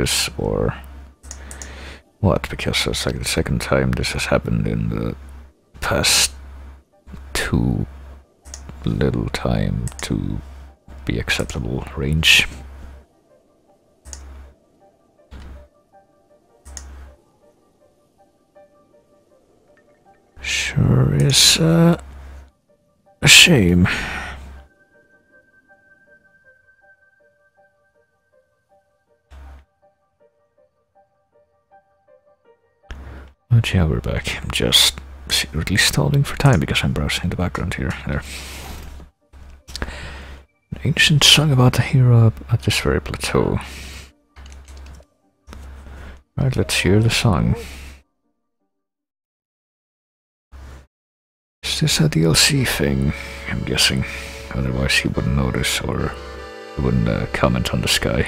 notice, or what? Because it's like the second time this has happened in the past too little time to be acceptable range. Sure is a shame. But yeah, we're back. I'm just secretly stalling for time because I'm browsing in the background here. There. An ancient song about the hero at this very plateau. Right, let's hear the song. Is this a DLC thing? I'm guessing. Otherwise he wouldn't notice, or he wouldn't comment on the sky.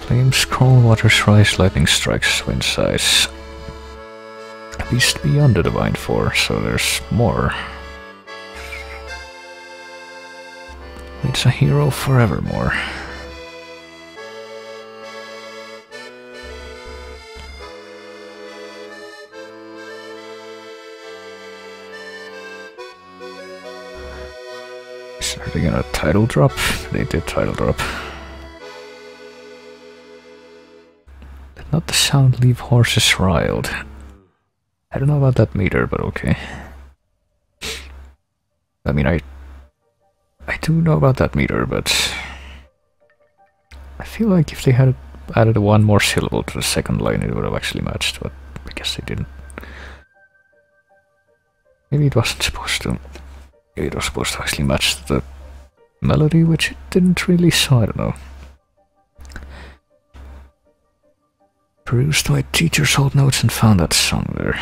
Flames crawl, waters rise, lightning strikes, wind sighs. A beast beyond the divine four, so there's more. It's a hero forevermore. Are they gonna title drop? They did title drop. Did not the sound leave horses riled? I don't know about that meter, but okay. I mean, I do know about that meter, but I feel like if they had added one more syllable to the second line, it would have actually matched, but I guess they didn't. Maybe it wasn't supposed to. Maybe it was supposed to actually match the melody, which it didn't really, so I don't know. Perused my teacher's old notes and found that song there.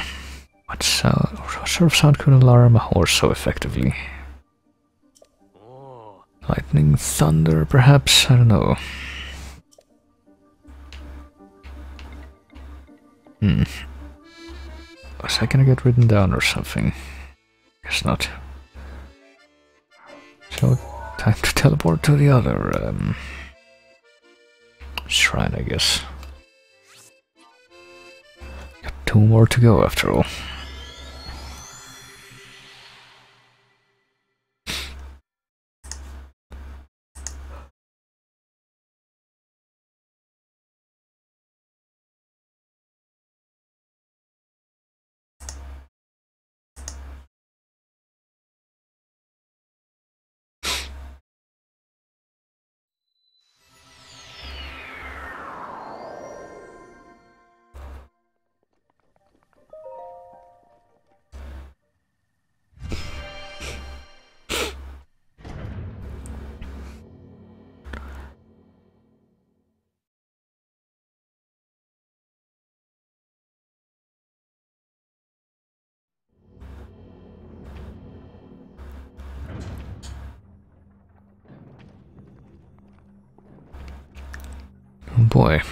What sort of sound could alarm a horse so effectively? Lightning, thunder, perhaps? I don't know. Was I gonna get written down or something? Guess not. So, time to teleport to the other shrine, I guess. Got 2 more to go after all. Oh boy,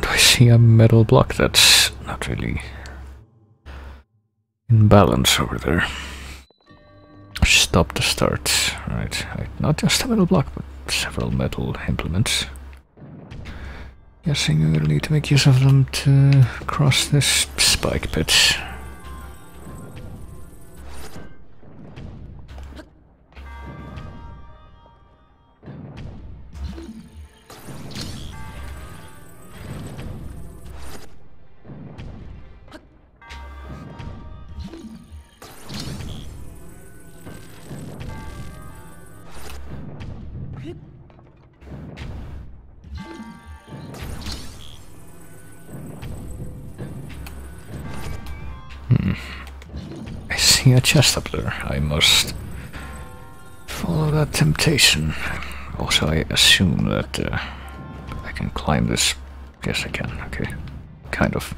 do I see a metal block that's not really in balance over there? Stop the start. Right, not just a metal block, but several metal implements. Guessing I'm gonna need to make use of them to cross this spike pit. I see a chest up there. I must follow that temptation. Also, I assume that I can climb this. Yes, I can. Okay. Kind of.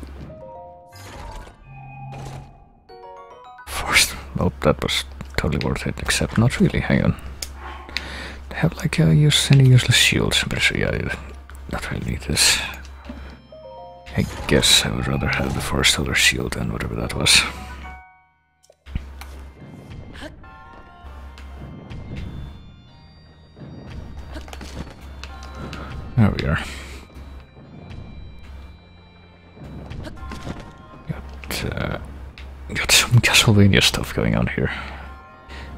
First. Oh, that was totally worth it. Except not really. Hang on. They have like any useless shields. Yeah, not really need this. I guess I would rather have the Forest Elder shield than whatever that was. There we are. Got some Castlevania stuff going on here.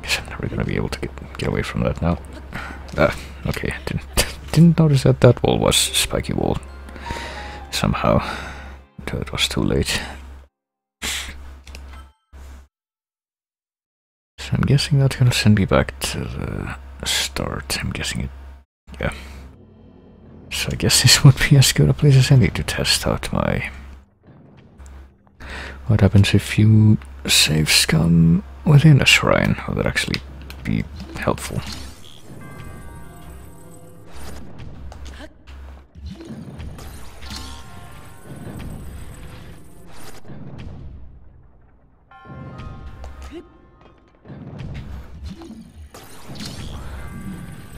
Guess I'm never gonna be able to get away from that now. Okay, didn't notice that that wall was spiky wall. Somehow, until it was too late. So I'm guessing that's gonna send me back to the start. I'm guessing it, yeah. So I guess this would be as good a place as any to test out my... What happens if you saves come within a shrine? Will that actually be helpful?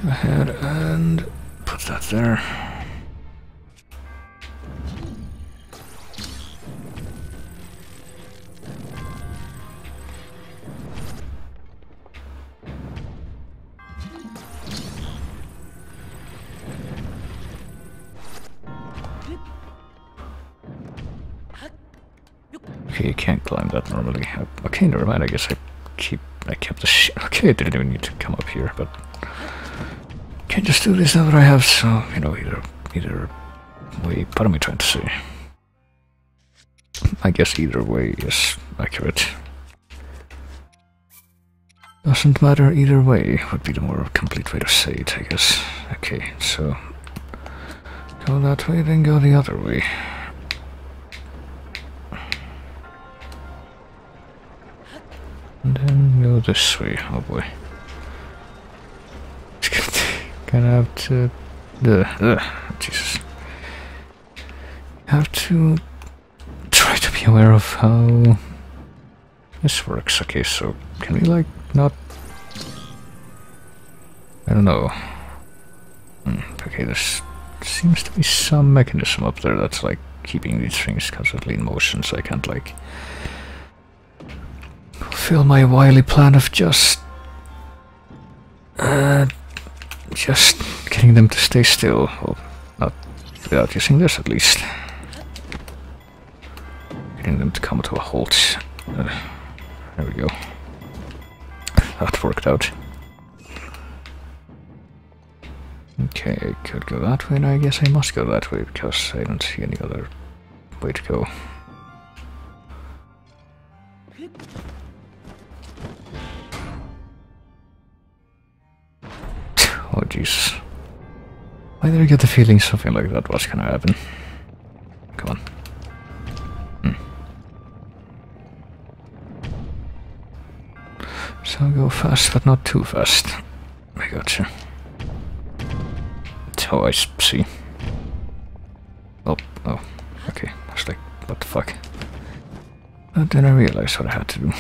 Go ahead and put that there. Okay, you can't climb that normally. Okay, never mind. I guess I kept the shit. Okay, I didn't even need to come up here, but can't just do this now that I have. So you know, either way. What am I trying to say? I guess either way is accurate. Doesn't matter either way would be the more complete way to say it, I guess. Okay, so go that way, then go the other way. And then go this way. Oh boy. Gonna have to... Jesus. Have to try to be aware of how this works. Okay, so can we like not... I don't know. Okay, there seems to be some mechanism up there that's like keeping these things constantly in motion, so I can't like fulfill my wily plan of just getting them to stay still. Well, not without using this at least. Getting them to come to a halt. There we go. That worked out. Okay, I could go that way, and I guess I must go that way because I don't see any other way to go. Oh Jesus. Why did I get the feeling something like that was gonna happen? Come on. So go fast, but not too fast. I gotcha. Oh, I see. Oh, okay. I was like, what the fuck? But then I realized what I had to do.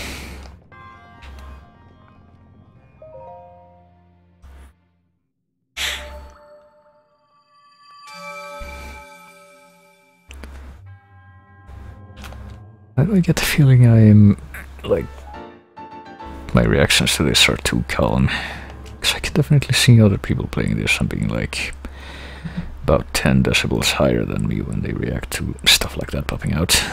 Why do I get the feeling I'm, like, my reactions to this are too calm? Because I can definitely see other people playing this and being like about 10 decibels higher than me when they react to stuff like that popping out.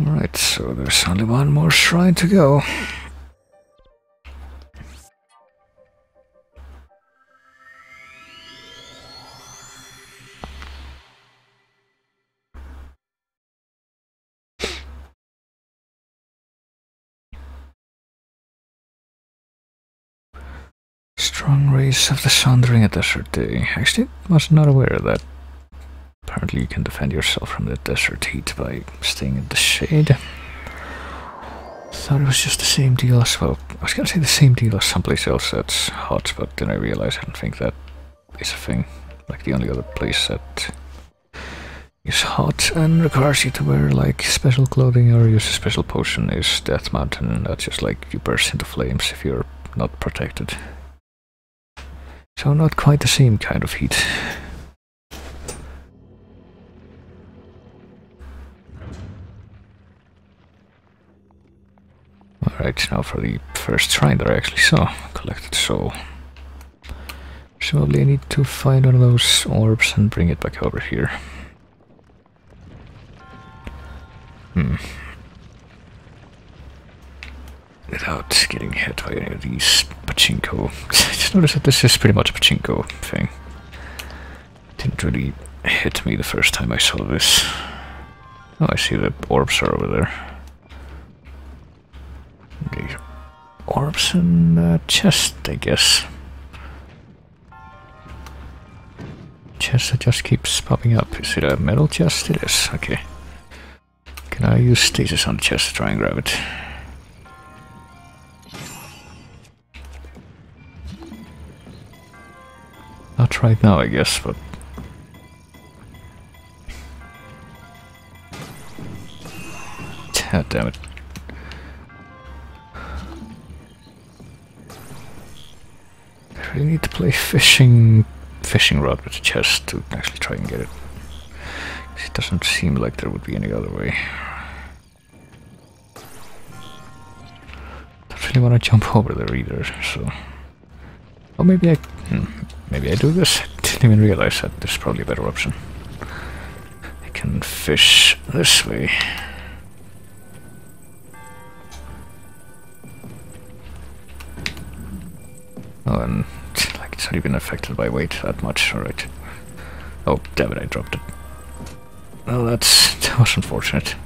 Alright, so there's only one more shrine to go. Strong rays of the sun during a desert day. Actually, I was not aware of that. Apparently you can defend yourself from the desert heat by staying in the shade. Thought it was just the same deal as well. I was gonna say the same deal as someplace else that's hot, but then I realized I don't think that is a thing. Like the only other place that is hot and requires you to wear like special clothing or use a special potion is Death Mountain, and that's just like you burst into flames if you're not protected. So not quite the same kind of heat. Alright, now for the first shrine that I actually saw. Collected soul. Presumably I need to find one of those orbs and bring it back over here. Without getting hit by any of these pachinko. I just noticed that this is pretty much a pachinko thing. Didn't really hit me the first time I saw this. Oh, I see the orbs are over there. The orbs in the chest, I guess. Chest that just keeps popping up. Is it a metal chest? It is, okay. Can I use stasis on the chest to try and grab it? Not right now, I guess, but... God damn it. I really need to play fishing rod with the chest to actually try and get it. It doesn't seem like there would be any other way. Don't really want to jump over there either, so... Or maybe I do this. I didn't even realize that there's probably a better option. I can fish this way. Oh, and like it's not even affected by weight that much. Alright. Oh, damn it, I dropped it. Well, that was unfortunate.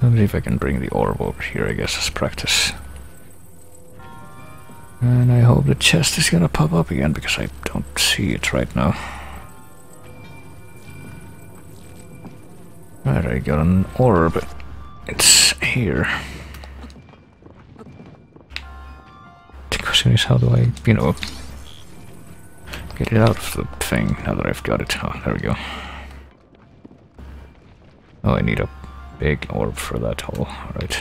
Let's see if I can bring the orb over here, I guess, as practice. And I hope the chest is gonna pop up again, because I don't see it right now. Right, I got an orb. It's here. The question is, how do I, you know, get it out of the thing now that I've got it? Oh, there we go. Oh, I need a big orb for that hole. Alright.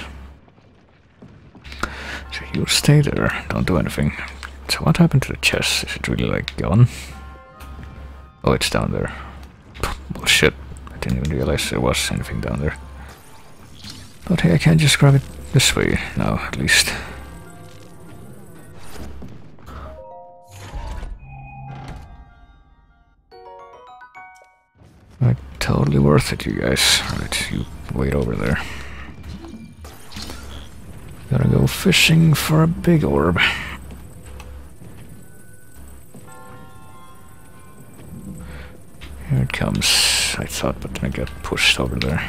So you stay there, don't do anything. So what happened to the chest? Is it really like gone? Oh, it's down there. Bullshit. I didn't even realize there was anything down there. But hey, I can't just grab it this way now, at least. Right, totally worth it, you guys. Alright, you wait over there. Gotta go fishing for a big orb. Here it comes. I thought, but then I got pushed over there.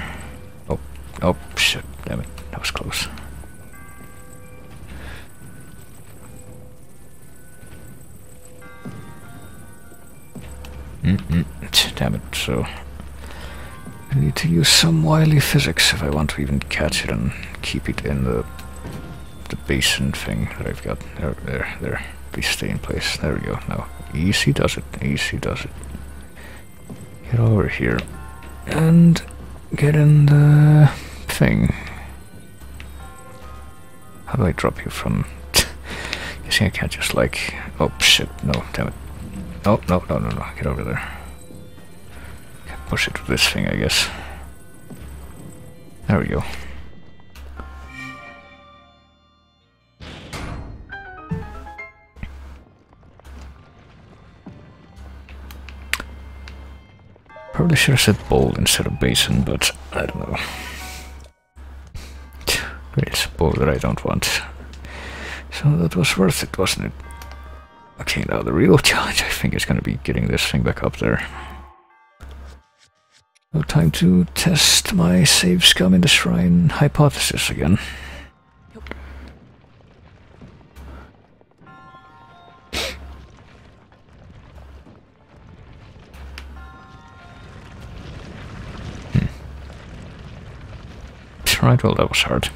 Oh, shit, damn it, that was close. Damn it, so... I need to use some wily physics if I want to even catch it and keep it in the basin thing that I've got. There. Please stay in place. There we go. Now, easy does it. Easy does it. Get over here. And get in the thing. How do I drop you from... You see, I can't just like... Oh, shit. No, damn it. Oh, no. Get over there. Can't push it with this thing, I guess. There we go. Probably should have said bowl instead of basin, but I don't know. Really, it's a bowl that I don't want. So that was worth it, wasn't it? Okay, now the real challenge, I think, is going to be getting this thing back up there. No time to test my save scum in the shrine hypothesis again. Right, well, that was hard.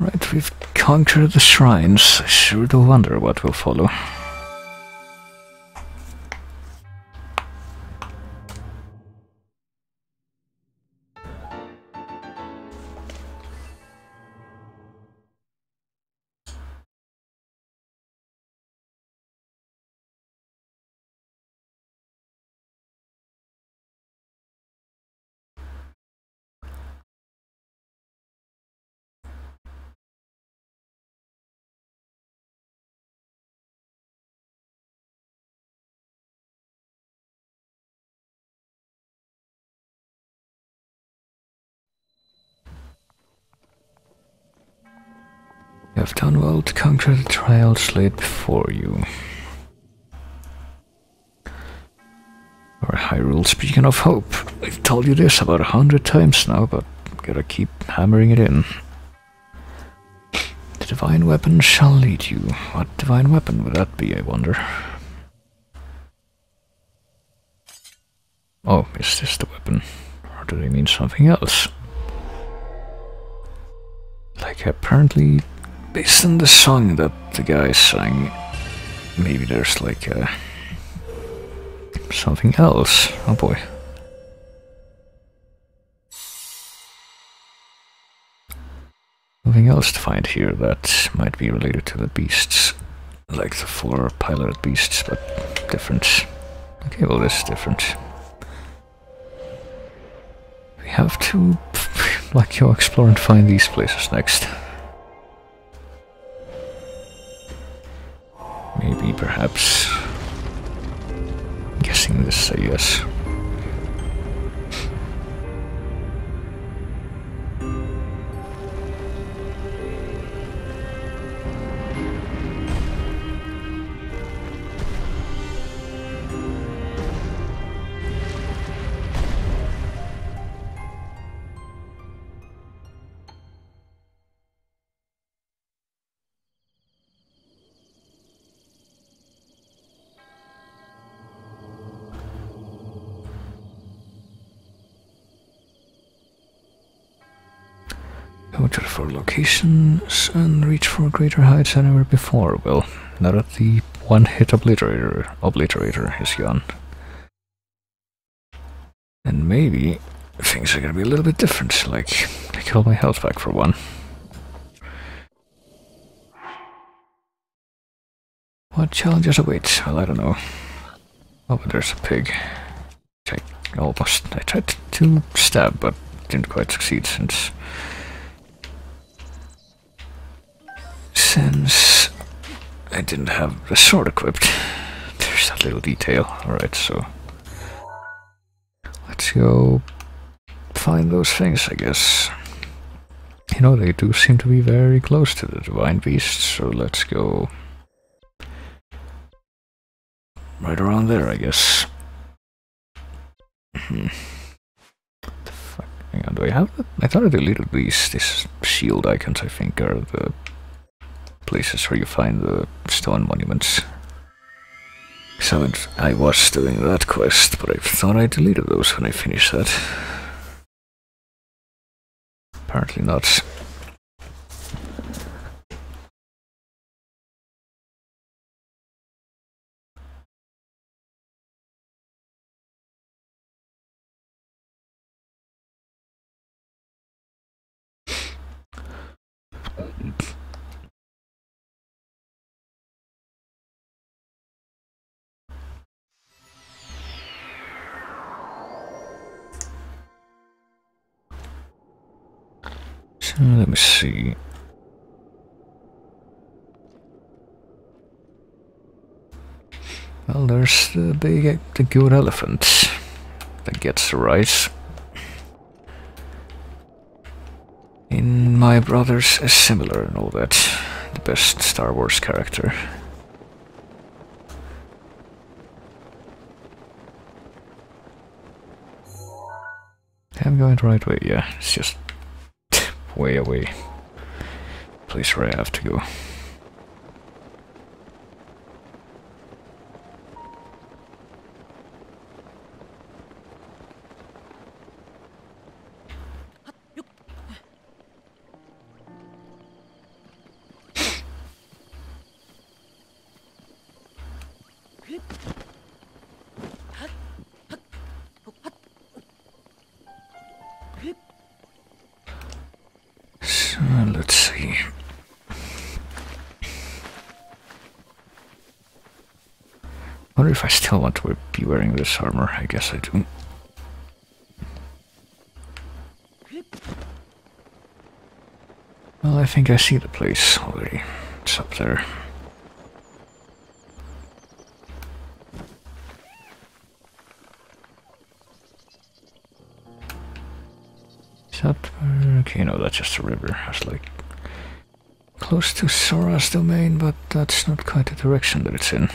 Right, we've conquered the shrines. I sure do wonder what will follow. You have done well to conquer the trials laid before you. Or Hyrule, speaking of hope, I've told you this about 100 times now, but gotta keep hammering it in. The divine weapon shall lead you. What divine weapon would that be, I wonder? Oh, is this the weapon? Or do they mean something else? Like, apparently, based on the song that the guy sang, maybe there's like something else. Oh boy. Something else to find here that might be related to the beasts. Like the 4 piloted beasts, but different. Okay, well, this is different. We have to, like, go explore and find these places next. Maybe, perhaps. Guessing this, I guess. Go to the 4 locations and reach for greater heights than ever before. Well, now that the one-hit obliterator is gone. And maybe things are gonna be a little bit different, like I get all my health back for one. What challenges await? Well, I don't know. Oh, but there's a pig. I tried to stab, but didn't quite succeed since I didn't have the sword equipped. There's that little detail. Alright, so let's go find those things, I guess. You know, they do seem to be very close to the divine beasts, so let's go right around there, I guess. The fuck? Hang on, do I have that? I thought I deleted these shield icons, I think, are the places where you find the stone monuments. So I was doing that quest, but I thought I deleted those when I finished that. Apparently not. So let me see. Well, there's the good elephant that gets the rice. In my brothers is similar and all that. The best Star Wars character. I'm going the right way, yeah. It's just way away. Place where I have to go. So, let's see. Wonder if I still want to be wearing this armor. I guess I do. Well, I think I see the place already. It's up there. Is that where... Okay, no, that's just a river. I was like... close to Sora's domain, but that's not quite the direction that it's in.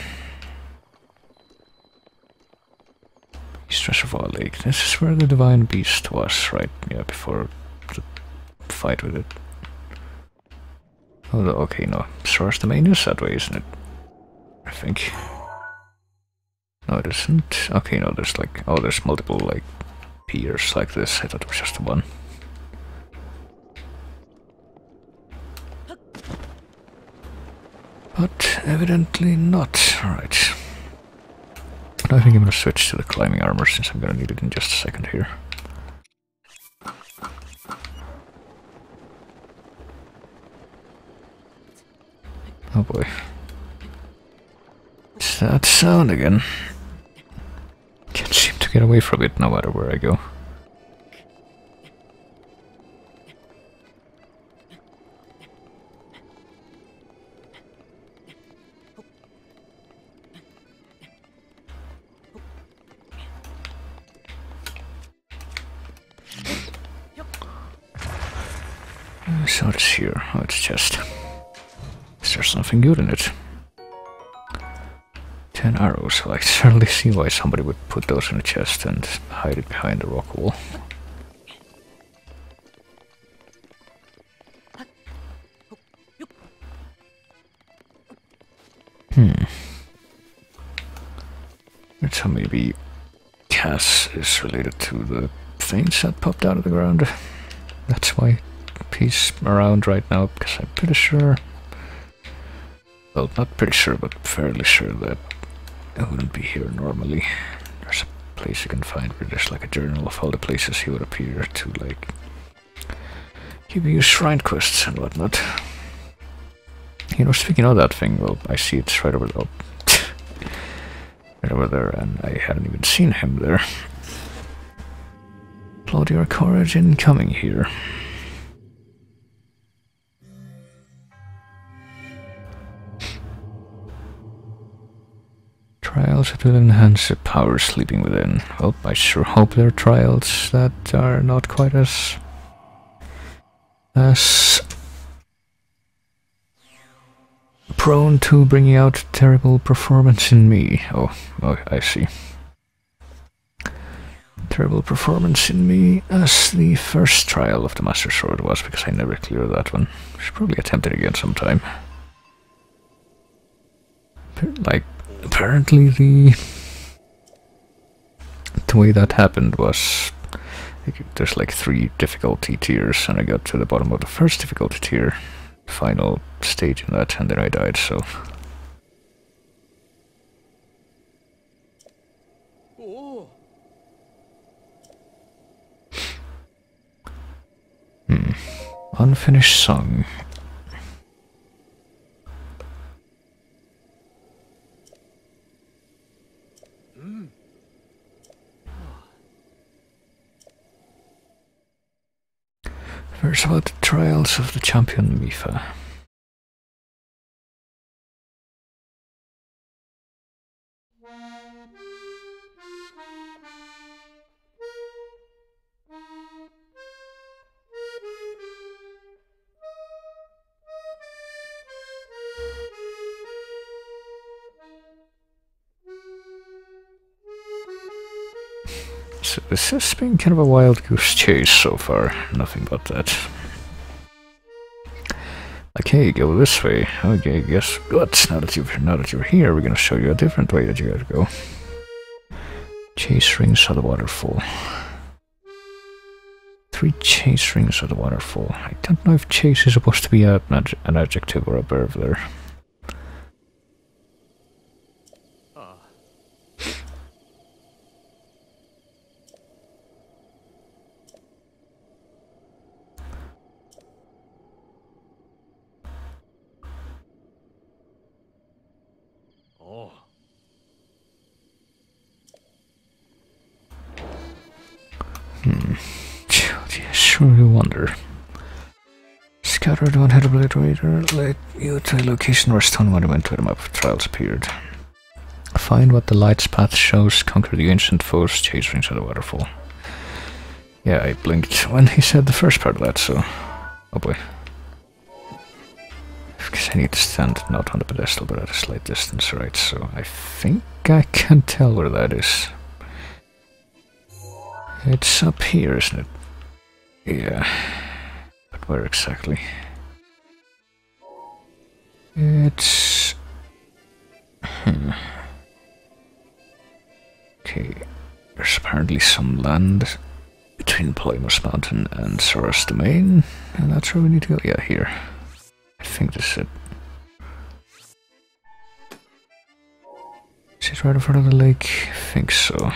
East Reservoir Lake. This is where the Divine Beast was, right? Yeah, before the fight with it. Oh, okay, no. Sora's domain is that way, isn't it? I think. No, it isn't. Okay, no, there's like... oh, there's multiple, like, piers like this. I thought it was just the one. But evidently not. Alright. I think I'm gonna switch to the climbing armor since I'm gonna need it in just a second here. Oh boy. It's that sound again. Can't seem to get away from it no matter where I go. So it's here. Oh, it's just... is there something good in it? 10 arrows. Well, I certainly see why somebody would put those in a chest and hide it behind the rock wall. So maybe Cass is related to the things that popped out of the ground. That's why he's around right now, because I'm pretty sure... well, not pretty sure, but fairly sure that I wouldn't be here normally. There's a place you can find where there's like a journal of all the places he would appear to, like, give you shrine quests and whatnot. You know, speaking of that thing, well, I see it's right over there. Oh, right over there, and I hadn't even seen him there. Applaud your courage in coming here. Trials that will enhance the power sleeping within. Well, I sure hope there are trials that are not quite as prone to bringing out terrible performance in me. Oh, I see. Terrible performance in me as the first trial of the Master Sword was, because I never cleared that one. Should probably attempt it again sometime. Like, apparently the way that happened was, there's like 3 difficulty tiers, and I got to the bottom of the first difficulty tier, final stage in that, and then I died, so... Unfinished song. Verse about the trials of the champion Mifa. So this has been kind of a wild goose chase so far, nothing but that. Okay, go this way. Okay, guess what? Now that you're here, we're gonna show you a different way that you gotta go. Chase rings of the waterfall. 3 chase rings of the waterfall. I don't know if chase is supposed to be an adjective or a verb there. Sure you wonder. Scattered one-head obliterator led you to a location where stone monument with a map of trials appeared. Find what the light's path shows, conquer the ancient foes, chase rings of the waterfall. Yeah, I blinked when he said the first part of that, so... Oh boy. Because I need to stand not on the pedestal but at a slight distance, right? So I think I can tell where that is. It's up here, isn't it? Yeah. But where exactly? It's... Okay, there's apparently some land between Polymos Mountain and Sora's Domain, and that's where we need to go. Yeah, here. I think this is it. Is it right in front of the lake? I think so.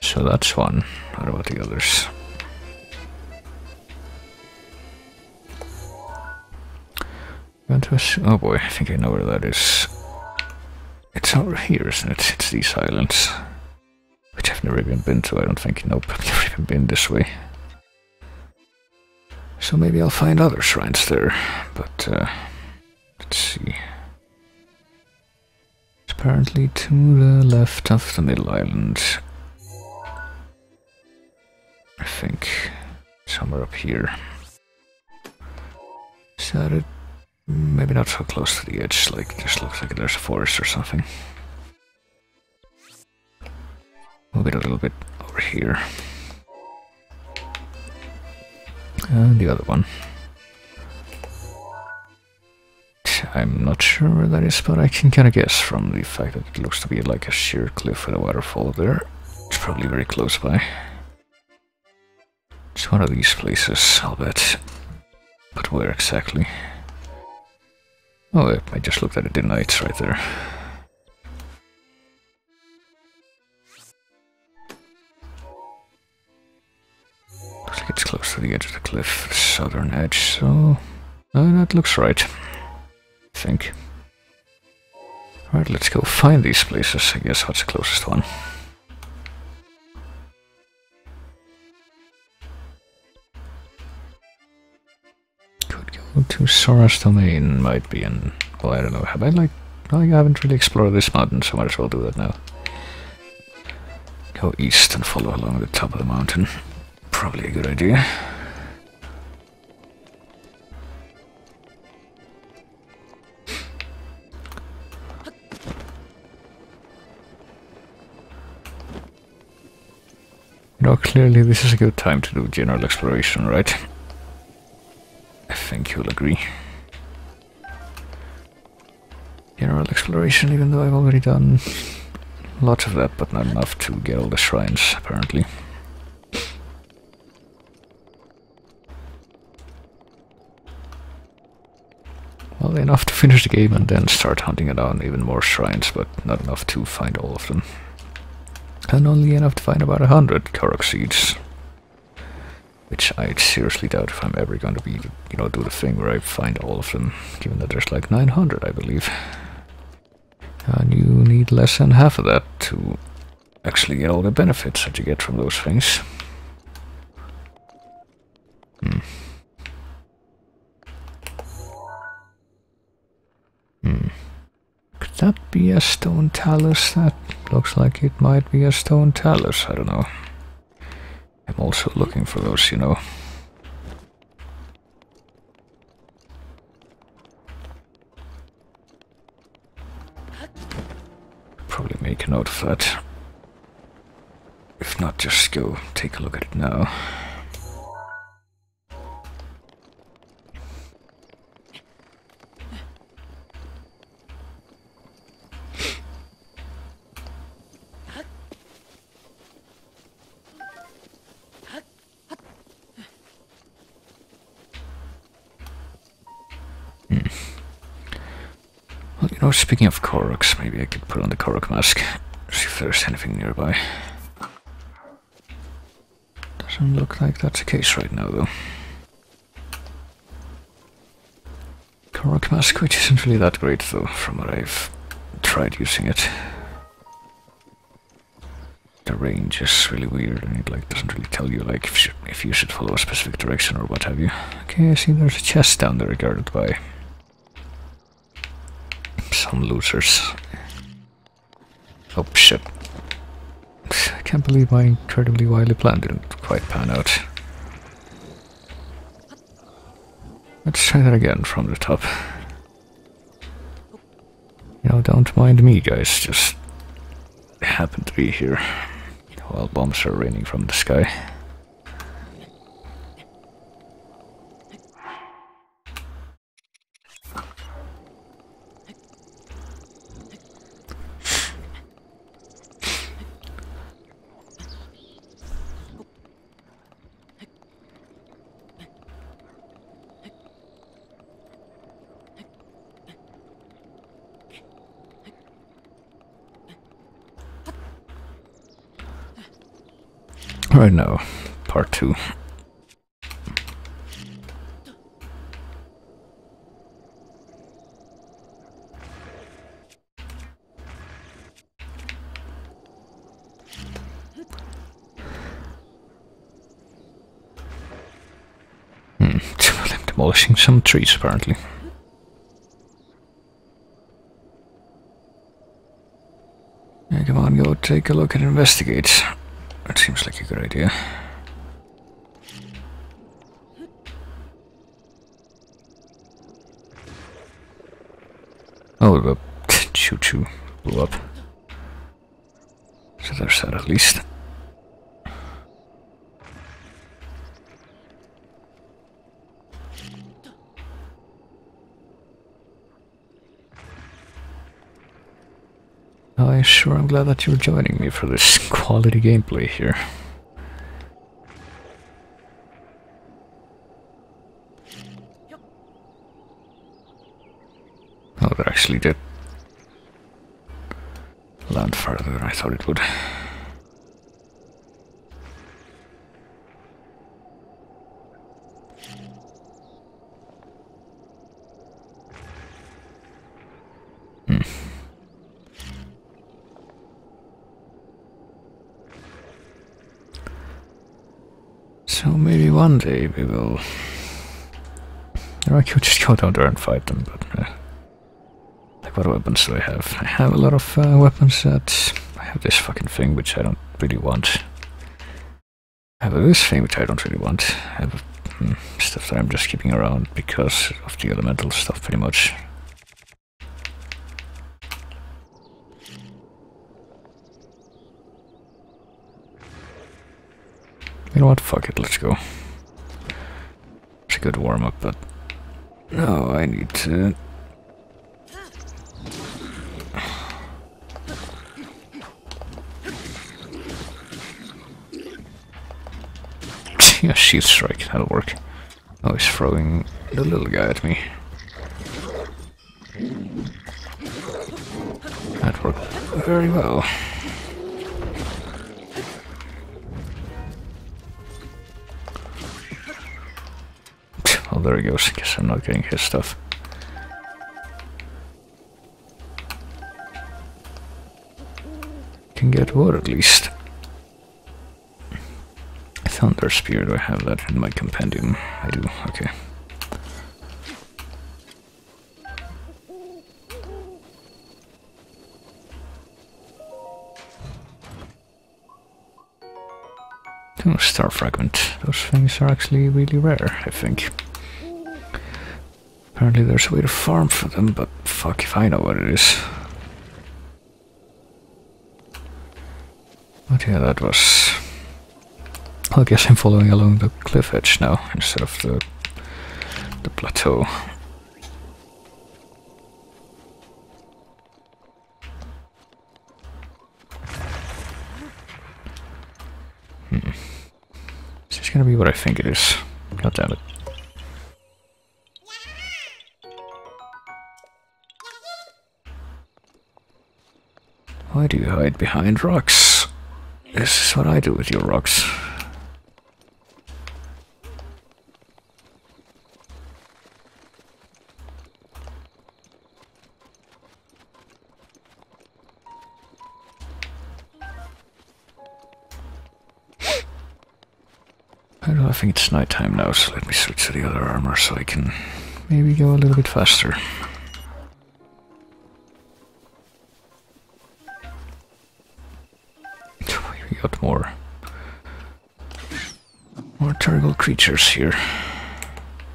So that's one. What about the others? Oh boy, I think I know where that is. It's over here, isn't it? It's these islands. Which I've never even been to, I don't think. Nope, I've never even been this way. So maybe I'll find other shrines there. But, let's see. It's apparently to the left of the middle island. I think. Somewhere up here. Is that it? Maybe not so close to the edge, like, just looks like there's a forest or something. Move it a little bit over here. And the other one. I'm not sure where that is, but I can kind of guess from the fact that it looks to be like a sheer cliff with a waterfall there. It's probably very close by. It's one of these places, I'll bet. But where exactly? Oh, I just looked at it, didn't I? It's right there. Looks like it's close to the edge of the cliff, the southern edge, so... that looks right. I think. Alright, let's go find these places. I guess what's the closest one? To Sora's Domain might be in... Well, I don't know. Have I, like... I haven't really explored this mountain, so I might as well do that now. Go east and follow along the top of the mountain. Probably a good idea. You know, clearly this is a good time to do general exploration, right? I think you'll agree. General exploration, even though I've already done lots of that, but not enough to get all the shrines, apparently. Well, enough to finish the game and then start hunting down even more shrines, but not enough to find all of them. And only enough to find about 100 Korok seeds. Which I seriously doubt if I'm ever going to be, you know, do the thing where I find all of them, given that there's like 900, I believe. And you need less than half of that to actually get all the benefits that you get from those things. Could that be a stone talus? That looks like it might be a stone talus, I don't know. I'm also looking for those, you know. Probably make a note of that. If not, just go take a look at it now. You know, speaking of Koroks, maybe I could put on the Korok mask. See if there's anything nearby. Doesn't look like that's the case right now, though. Korok mask, which isn't really that great, though, from what I've tried using it. The range is really weird, and it like doesn't really tell you like if you should follow a specific direction or what have you. Okay, I see there's a chest down there guarded by some losers. Oh shit. I can't believe my incredibly wily plan didn't quite pan out. Let's try that again from the top. You know, don't mind me, guys, just happen to be here while bombs are raining from the sky. Right now, part 2. I'm demolishing some trees, apparently. Yeah, come on, go take a look and investigate. That seems like a good idea. Oh, the choo-choo blew up. So there's that at least. I sure am glad that you're joining me for this quality gameplay here. Oh, that actually did land farther than I thought it would. So maybe one day we will... Or I could just go down there and fight them, but... like, what weapons do I have? I have a lot of weapons that... I have this fucking thing, which I don't really want. I have this thing, which I don't really want. I have stuff that I'm just keeping around because of the elemental stuff, pretty much. You know what, fuck it, let's go. It's a good warm-up, but... No, I need to... Yeah, shield strike, that'll work. Oh, he's throwing the little guy at me. That worked very well. Oh, there he goes. I guess I'm not getting his stuff. Can get wood at least. Thunder Spear, do I have that in my compendium? I do, okay. Oh, Star Fragment. Those things are actually really rare, I think. Apparently there's a way to farm for them, but fuck if I know what it is. But yeah, that was... I guess I'm following along the cliff edge now, instead of the plateau. Is this gonna be what I think it is? God damn it. Why do you hide behind rocks? This is what I do with your rocks. I think it's nighttime now, so let me switch to the other armor so I can maybe go a little bit faster. We got more terrible creatures here.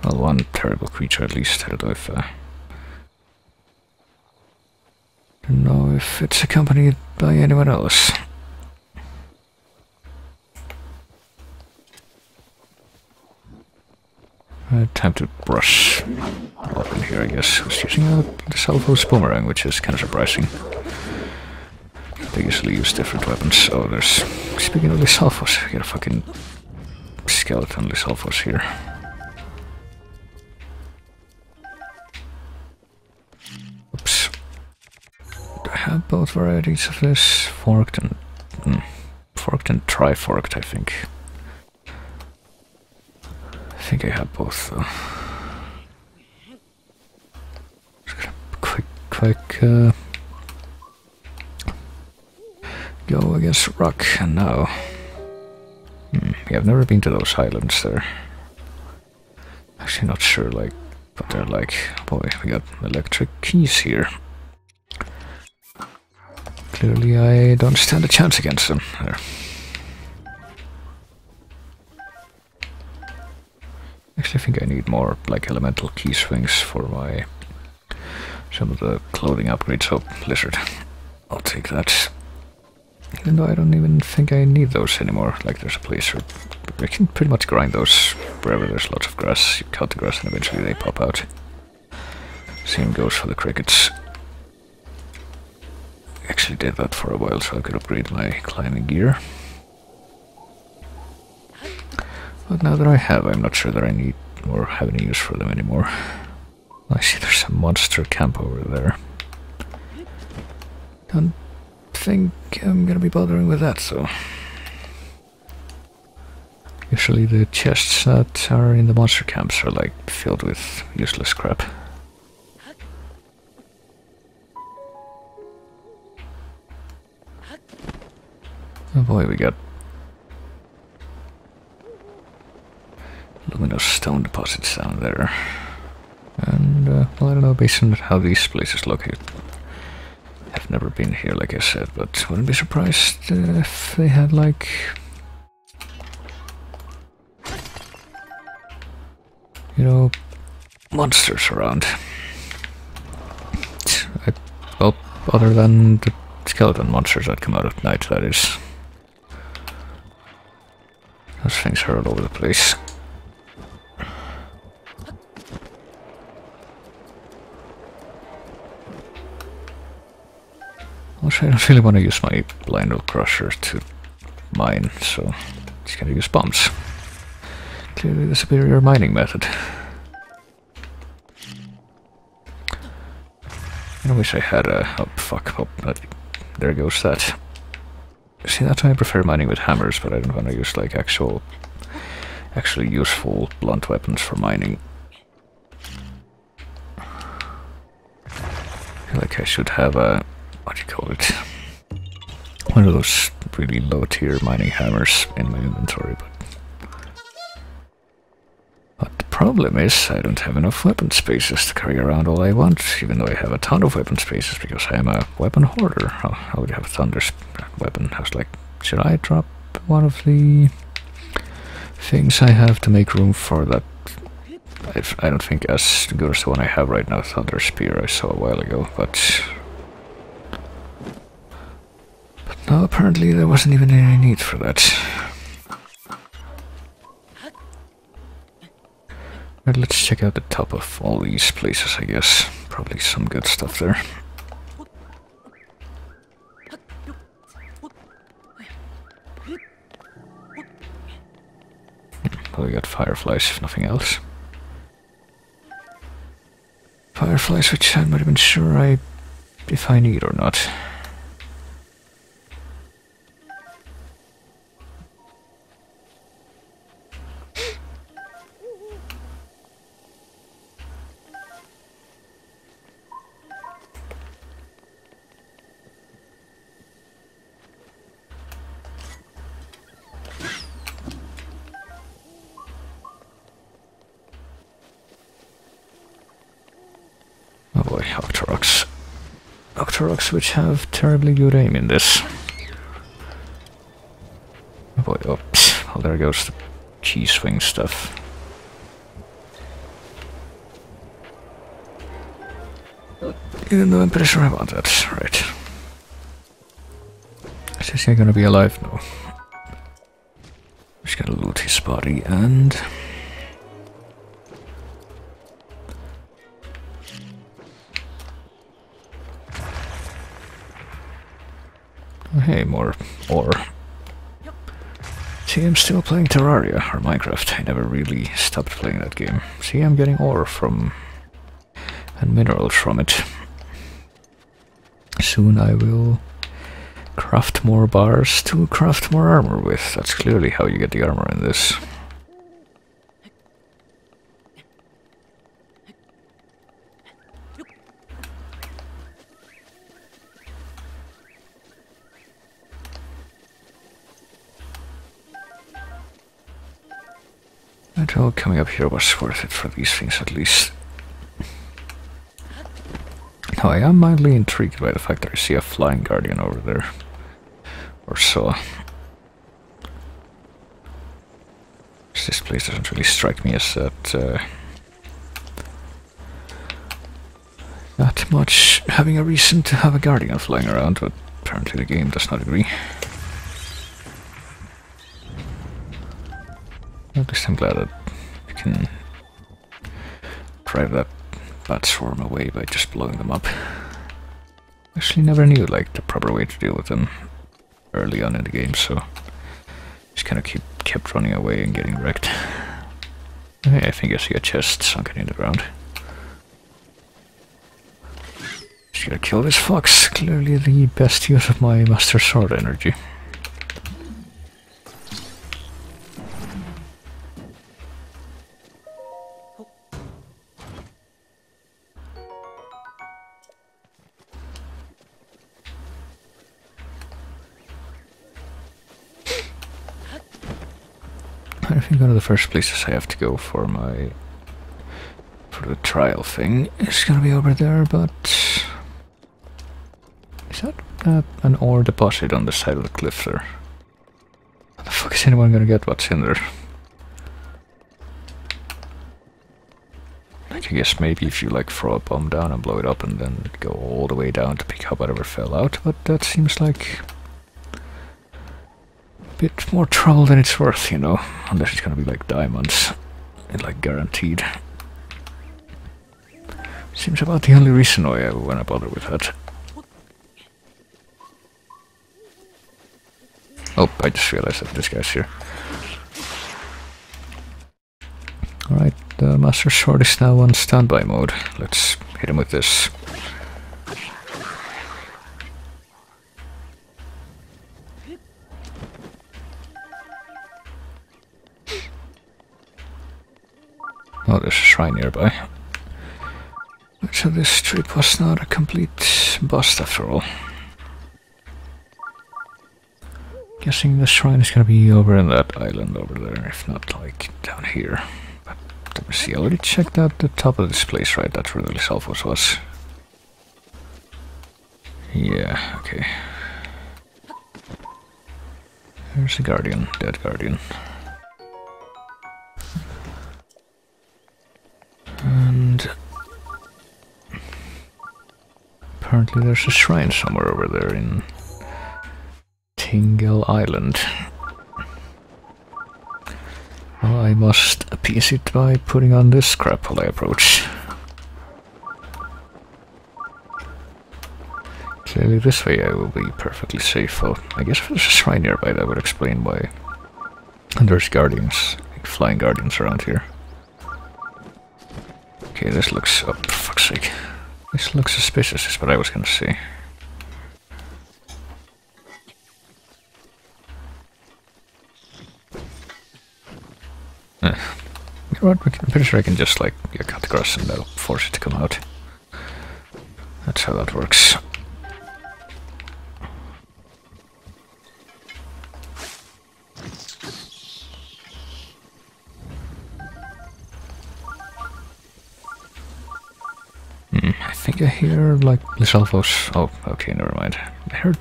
Well, one terrible creature at least. I don't know if it's accompanied by anyone else. Time to brush up in here, I guess. I was using the Salvo's boomerang, which is kind of surprising. They usually use different weapons. Oh, there's... Speaking of Lysalvos, we got a fucking skeleton Lysalvos here. Oops. Do I have both varieties of this? Forked and... forked and tri-forked, I think. I think I have both, though. Just gonna quick go against rock, and now... yeah, I've never been to those islands there. Actually not sure, like, what they're like. Boy, we got electric keys here. Clearly I don't stand a chance against them. There. Actually, I think I need more, like, elemental key swings for some of the clothing upgrades. Oh, lizard. I'll take that. Even though I don't even think I need those anymore. Like, there's a place where I can pretty much grind those wherever there's lots of grass. You cut the grass and eventually they pop out. Same goes for the crickets. I actually did that for a while so I could upgrade my climbing gear. But now that I have, I'm not sure that I need or have any use for them anymore. I see there's a monster camp over there. Don't think I'm gonna be bothering with that, though. Usually the chests that are in the monster camps are like filled with useless crap. Oh boy, we got luminous stone deposits down there. And, well, I don't know, based on how these places look, I've never been here, like I said, but wouldn't be surprised if they had, like... you know, monsters around. Well, other than the skeleton monsters that come out at night, that is. Those things are all over the place. Also, I don't really want to use my Lionel Crusher to mine, so just gonna use bombs. Clearly the superior mining method. I wish I had a... oh fuck, oh, there goes that. See, that's why I prefer mining with hammers, but I don't want to use like actually useful blunt weapons for mining. I feel like I should have a... what do you call it? One of those really low tier mining hammers in my inventory, but the problem is I don't have enough weapon spaces to carry around all I want, even though I have a ton of weapon spaces because I am a weapon hoarder. I would have a thunder weapon. I was like, should I drop one of the things I have to make room for that? I don't think as good as the one I have right now, Thunder Spear, I saw a while ago, but no, apparently there wasn't even any need for that. Right, let's check out the top of all these places, I guess. Probably some good stuff there. Well, we got fireflies, if nothing else. Fireflies, which I'm not even sure if I need or not. Octoroks which have terribly good aim in this. Oh boy, oh, well there goes the cheese swing stuff. Even though I'm pretty sure about that, right. Is this guy gonna be alive? No. Just gotta loot his body and... Oh, hey, more ore. See, I'm still playing Terraria, or Minecraft. I never really stopped playing that game. See, I'm getting ore from... and minerals from it. Soon I will craft more bars to craft more armor with. That's clearly how you get the armor in this. But all coming up here was worth it for these things at least. Now I am mildly intrigued by the fact that I see a flying guardian over there. Or so. This place doesn't really strike me as that not much having a reason to have a guardian flying around, but apparently the game does not agree. At least I'm glad that you can drive that bat swarm away by just blowing them up. Actually never knew like the proper way to deal with them early on in the game, so just kind of kept running away and getting wrecked. Hey, I think I see a chest sunken in the ground. Just gotta kill this fox. Clearly the best use of my Master Sword energy. I think one of the first places I have to go for the trial thing is gonna be over there, but is that an ore deposit on the side of the cliff there? How the fuck is anyone gonna get what's in there? Like, I guess maybe if you like throw a bomb down and blow it up and then go all the way down to pick up whatever fell out, but that seems like bit more trouble than it's worth, you know, unless it's gonna be like diamonds, and like guaranteed. Seems about the only reason why I wanna bother with that. Oh, I just realized that this guy's here. Alright, the Master Sword is now on standby mode. Let's hit him with this. Oh, there's a shrine nearby. So this trip was not a complete bust after all. Guessing the shrine is gonna be over in that island over there, if not like down here. But let me see, I already checked out the top of this place, right? That's where the Lysalphos was. Yeah, okay. There's a guardian, dead guardian. And apparently there's a shrine somewhere over there in Tingle Island. Well, I must appease it by putting on this crap while I approach. Clearly this way I will be perfectly safe. Well, I guess if there's a shrine nearby that would explain why there's guardians, like flying guardians around here. Okay, this looks... oh, for fuck's sake. This looks suspicious, is what I was gonna say. You know what, I'm pretty sure I can just, like, cut across and that'll force it to come out. That's how that works. I think I hear like Lysalvo's. Oh, okay, never mind. I heard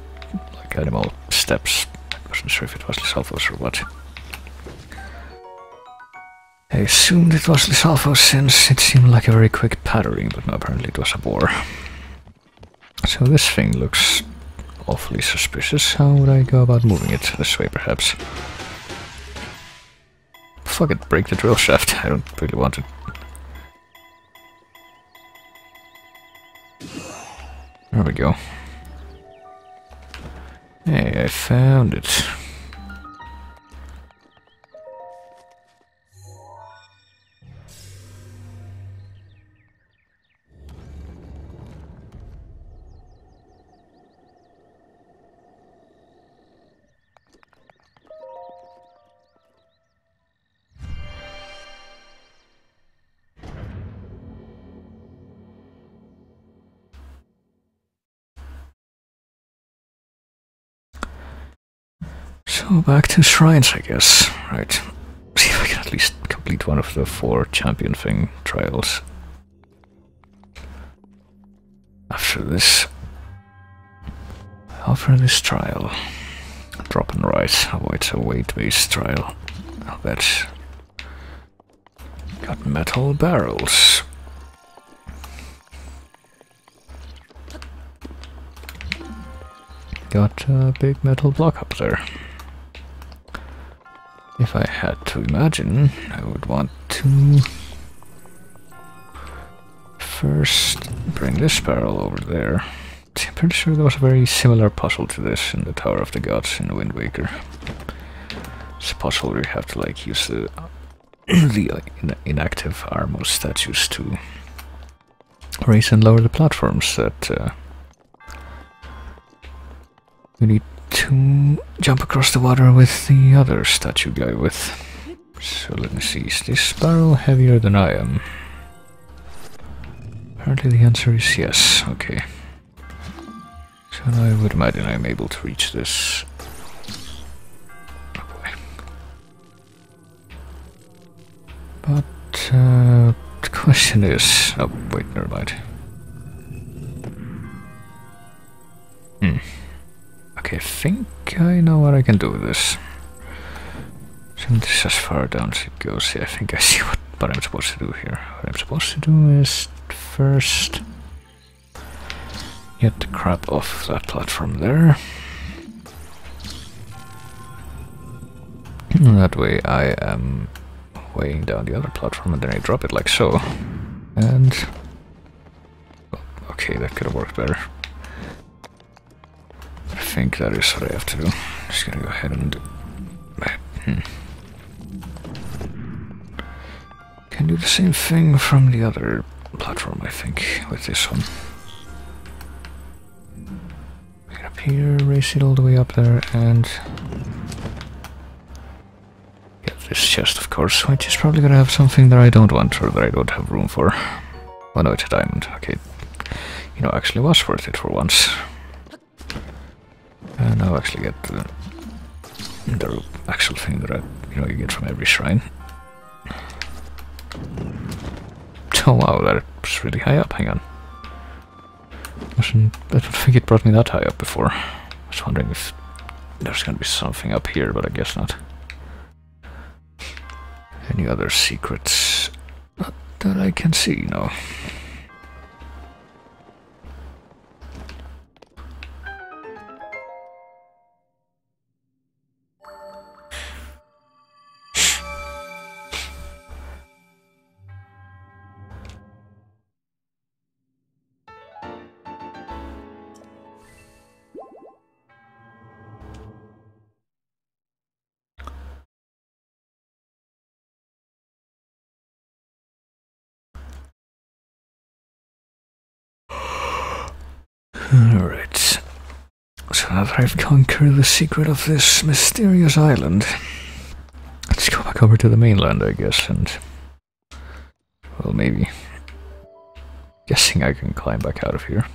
like animal steps. I wasn't sure if it was Lysalvo's or what. I assumed it was Lysalvo's since it seemed like a very quick pattering, but no, apparently it was a boar. So this thing looks awfully suspicious. How would I go about moving it? This way, perhaps. Fuck it, break the drill shaft. I don't really want it. There we go. Hey, I found it. So back to shrines, I guess. Right. See if I can at least complete one of the 4 champion thing trials. After this trial. Drop and rise. Oh, it's a weight-based trial. I'll bet. Got metal barrels. Got a big metal block up there. If I had to imagine, I would want to first bring this barrel over there. I'm pretty sure there was a very similar puzzle to this in the Tower of the Gods in Wind Waker. It's a puzzle where you have to like use the inactive Armos statues to raise and lower the platforms that you need to jump across the water with the other statue guy with. So let me see, is this barrel heavier than I am? Apparently the answer is yes, okay. So I would imagine I'm able to reach this. Oh boy. But the question is... oh wait, never mind. Okay, I think I know what I can do with this. Since this is as far down as it goes, yeah, I think I see what I'm supposed to do here. What I'm supposed to do is first get the crap off that platform there. And that way I am weighing down the other platform and then I drop it like so. And... okay, that could have worked better. I think that is what I have to do. Just gonna go ahead and... Can do the same thing from the other platform, I think, with this one. Get up here, raise it all the way up there, and... get this chest, of course, which is probably gonna have something that I don't want, or that I don't have room for. Oh no, it's a diamond, okay. You know, actually was worth it for once. And I'll actually get the actual thing that you get from every shrine. Oh wow, that was really high up, hang on. I don't think it brought me that high up before. I was wondering if there's gonna be something up here, but I guess not. Any other secrets? Not that I can see, no. Alright, so now that I've conquered the secret of this mysterious island, let's go back over to the mainland, I guess, and... well, maybe... guessing I can climb back out of here.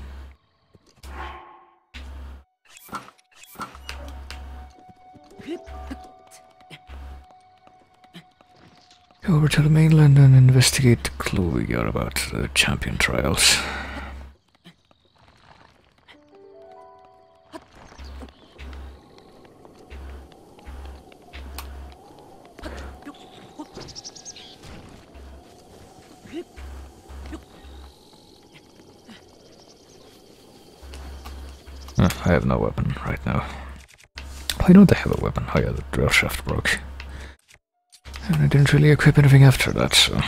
Go over to the mainland and investigate the clue we got about the champion trials. I have no weapon right now. Why don't I have a weapon? Oh yeah, the drill shaft broke. And I didn't really equip anything after that, so...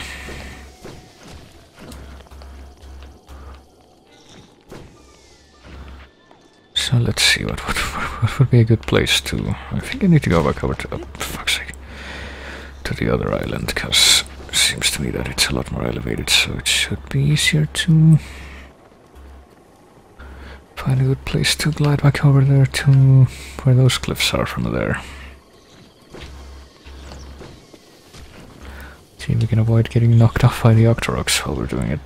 So let's see, what would be a good place to... I think I need to go back over to... Oh, for fuck's sake. To the other island, because it seems to me that it's a lot more elevated, so it should be easier to... find a good place to glide back over there to where those cliffs are from there. See if we can avoid getting knocked off by the Octoroks while we're doing it.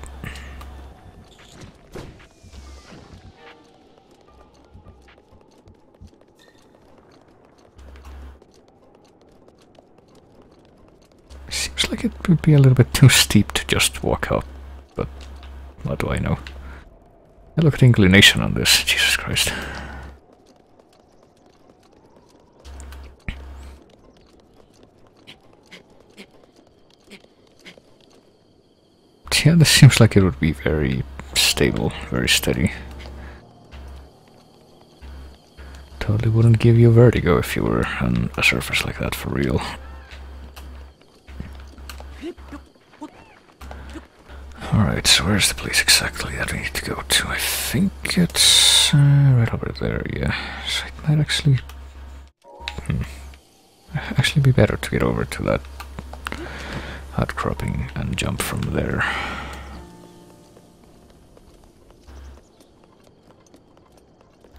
Seems like it would be a little bit too steep to just walk up, but what do I know? Hey, look at the inclination on this, Jesus Christ. Yeah, this seems like it would be very stable, very steady. Totally wouldn't give you vertigo if you were on a surface like that for real. Alright, so where's the place exactly that we need to go to? I think it's right over there, yeah. So it might actually... actually be better to get over to that outcropping and jump from there.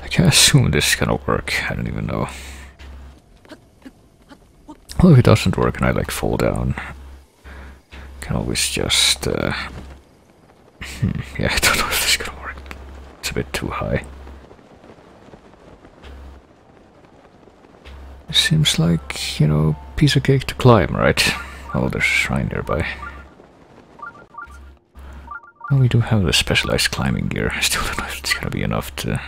Like, I assume this is gonna work, I don't even know. Well, if it doesn't work and I like fall down, I can always just... yeah, I don't know if this is gonna work. It's a bit too high. It seems like, you know, piece of cake to climb, right? Oh, there's a shrine nearby. Well, we do have the specialized climbing gear. I still don't know if it's gonna be enough to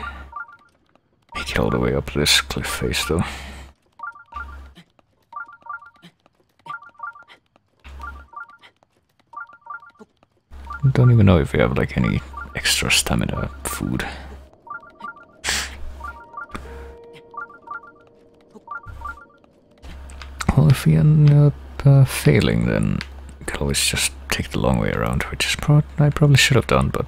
make it all the way up this cliff face, though. Don't even know if we have like any extra stamina food. Well, if we end up failing, then we can always just take the long way around, which is I probably should have done, but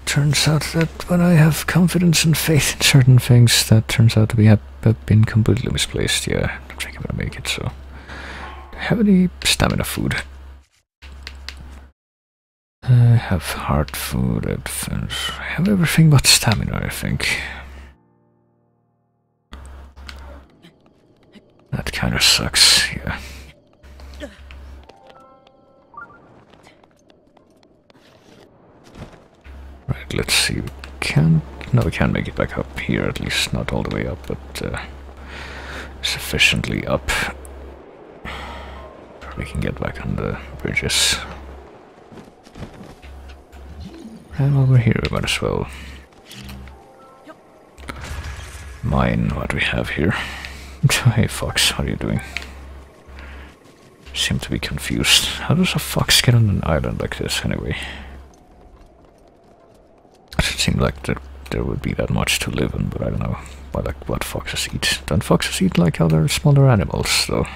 turns out that when I have confidence and faith in certain things, that turns out to be have been completely misplaced. Yeah, I don't think I'm gonna make it, so... Do I have any stamina food? I have heart food, I have everything but stamina, I think. That kind of sucks, yeah. Right, let's see, we can't... No, we can't make it back up here, at least not all the way up, but sufficiently up. We can get back on the bridges. And while we're here, we might as well mine what we have here. Hey fox, what are you doing? Seem to be confused. How does a fox get on an island like this anyway? It seemed like there would be that much to live in, but I don't know what foxes eat. Don't foxes eat like other smaller animals, though?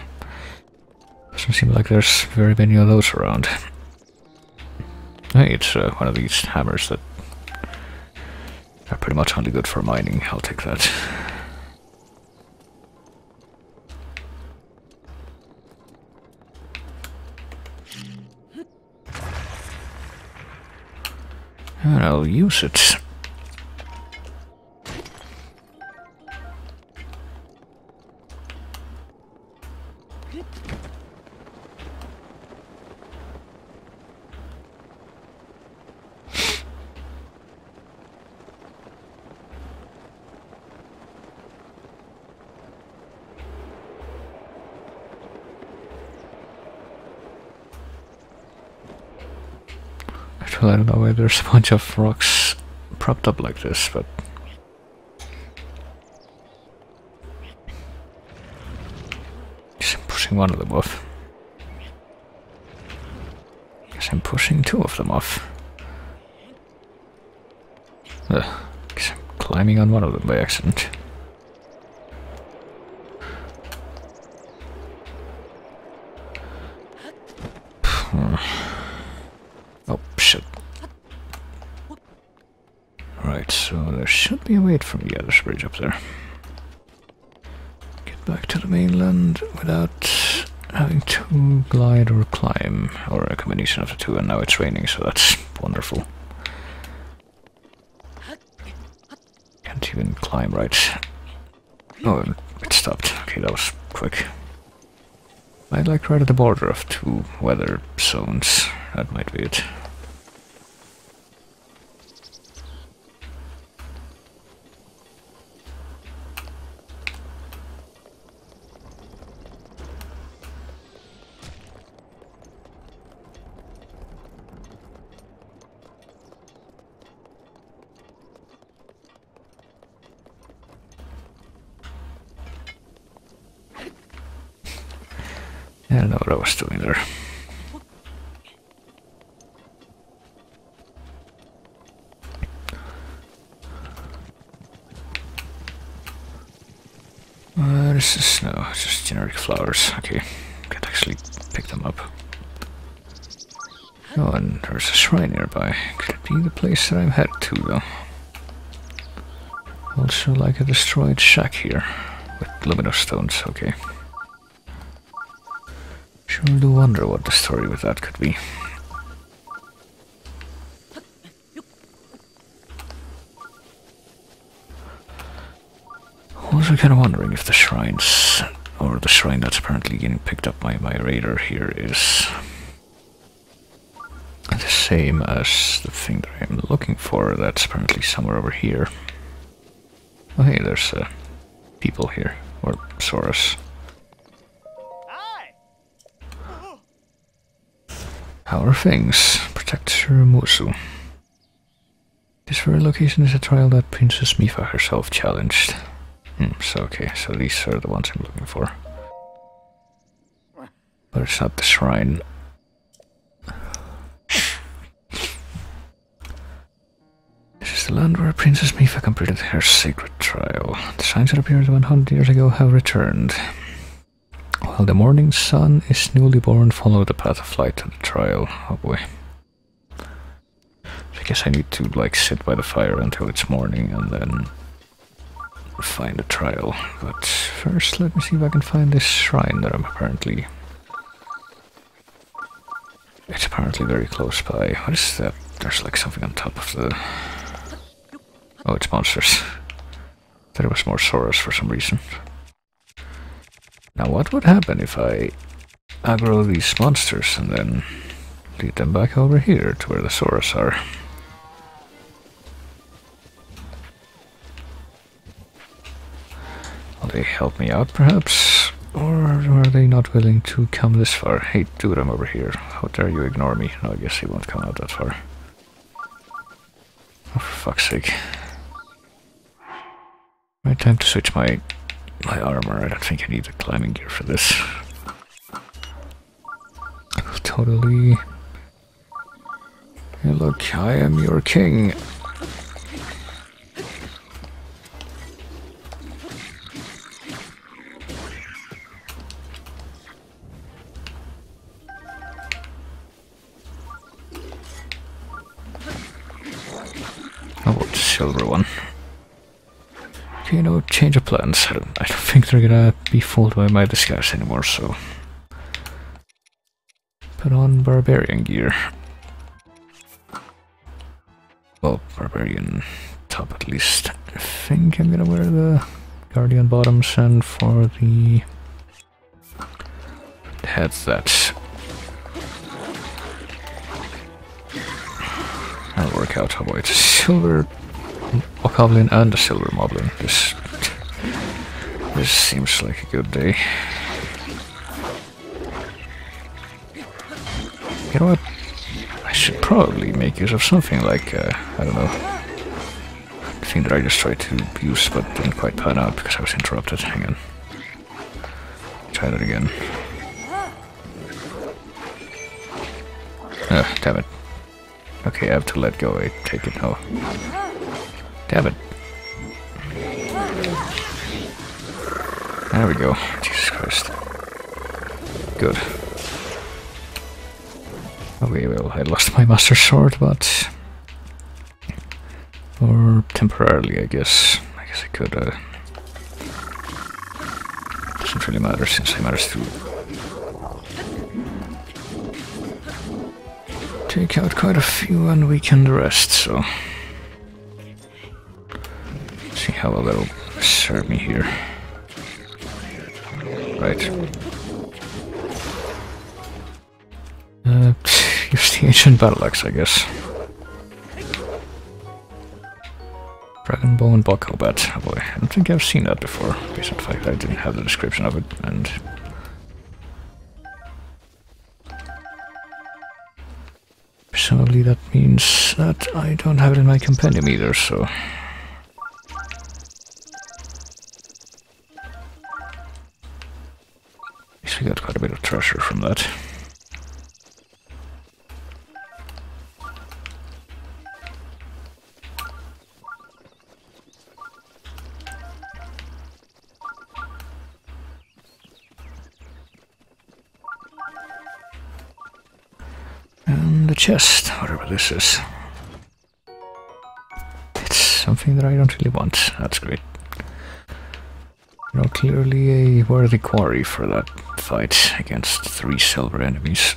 Doesn't seem like there's very many of those around. Hey, it's one of these hammers that are pretty much only good for mining. I'll take that. And I'll use it. Well, I don't know why there's a bunch of rocks propped up like this, but... Guess I'm pushing one of them off. Guess I'm pushing two of them off. Guess I'm climbing on one of them by accident. Oh, shit. Right, so there should be a way from the other bridge up there. Get back to the mainland without having to glide or climb, or a combination of the two, and now it's raining, so that's wonderful. Can't even climb right. Oh, it stopped. Okay, that was quick. I'd like right at the border of two weather zones. That might be it. I don't know what I was doing there. This is no, it's just generic flowers. Okay, can't actually pick them up. Oh, and there's a shrine nearby. Could it be the place that I'm headed to, though? Also, like a destroyed shack here with luminous stones. Okay. Sure do wonder what the story with that could be. Also kind of wondering if the shrines, or the shrine that's apparently getting picked up by my radar here is the same as the thing that I'm looking for that's apparently somewhere over here. Oh hey, there's people here, or Saurus. How are things? Protector Musu. This very location is a trial that Princess Mifa herself challenged. So okay, so these are the ones I'm looking for. But it's not the shrine. This is the land where Princess Mifa completed her sacred trial. The signs that appeared 100 years ago have returned. While the morning sun is newly born, follow the path of light to the trial. Oh boy. I guess I need to like sit by the fire until it's morning and then find a trial. But first let me see if I can find this shrine that I'm apparently... It's apparently very close by. What is that? There's like something on top of the... Oh, it's monsters. There was more Saurus for some reason. Now what would happen if I aggro these monsters and then lead them back over here to where the Saurus are? Will they help me out perhaps? Or are they not willing to come this far? Hey dude, I'm over here. How dare you ignore me? No, I guess he won't come out that far. Oh, for fuck's sake. Right, time to switch my armor. I don't think I need the climbing gear for this. Totally. Hey look, I am your king. Oh, what's the silver one? You know, change of plans. I don't think they're gonna be fooled by my disguise anymore, so... Put on barbarian gear. Well, barbarian top at least. I think I'm gonna wear the guardian bottoms, and for the head that's... That'll work out. Oh boy, it's a silver Moblin and a silver Moblin. This seems like a good day. You know what? I should probably make use of something like, I don't know, the thing that I just tried to use but didn't quite pan out because I was interrupted. Hang on. Try that again. Damn it. Okay, I have to let go. I take it now. Damn it. There we go. Jesus Christ. Good. Okay, well, I lost my Master Sword, but... Or temporarily, I guess. I guess I could, doesn't really matter, since I managed to... take out quite a few and weaken the rest, so... See how well that'll serve me here. Right. Use the ancient battle axe, I guess. Dragon bow and buck combat. Oh boy, I don't think I've seen that before, based on the fact that I didn't have the description of it, and... presumably that means that I don't have it in my compendium either, so... we got quite a bit of treasure from that. And the chest, whatever this is. It's something that I don't really want. That's great. You know, clearly a worthy quarry for that fight against 3 silver enemies.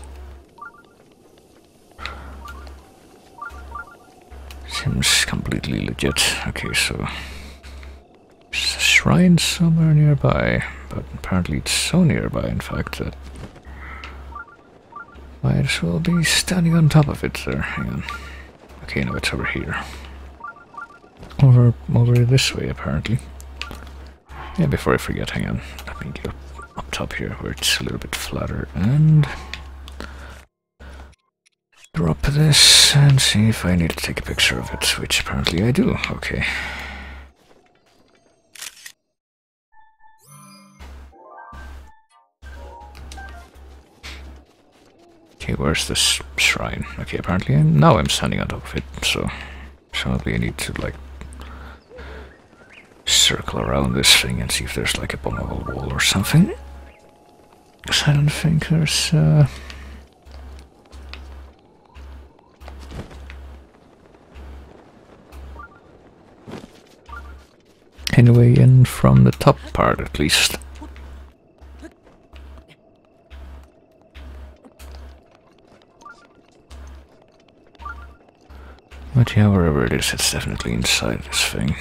Seems completely legit. Okay, so... there's a shrine somewhere nearby, but apparently it's so nearby, in fact, that... might as well be standing on top of it there. Hang on. Okay, no, it's over here. Over this way, apparently. Yeah, before I forget, hang on. Let me get up top here where it's a little bit flatter and drop this and see if I need to take a picture of it, which apparently I do. Okay. Okay, where's this shrine? Okay, apparently now I'm standing on top of it, so probably I need to like circle around this thing and see if there's like a bombable wall or something. Because I don't think there's any way in from the top part, at least. But yeah, wherever it is, it's definitely inside this thing.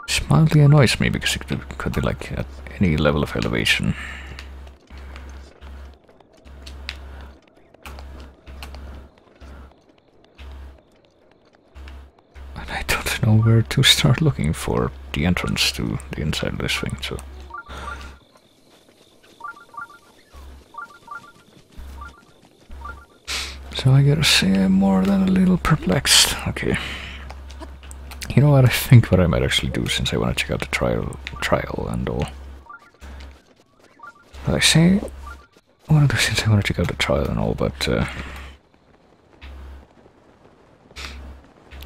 Which mildly annoys me, because it could be like at any level of elevation. And I don't know where to start looking for the entrance to the inside of this thing, so... So I gotta say I'm more than a little perplexed. Okay. You know what, I think what I might actually do, since I want to check out the trial and all. What I say, I want to do since I want to check out the trial and all, but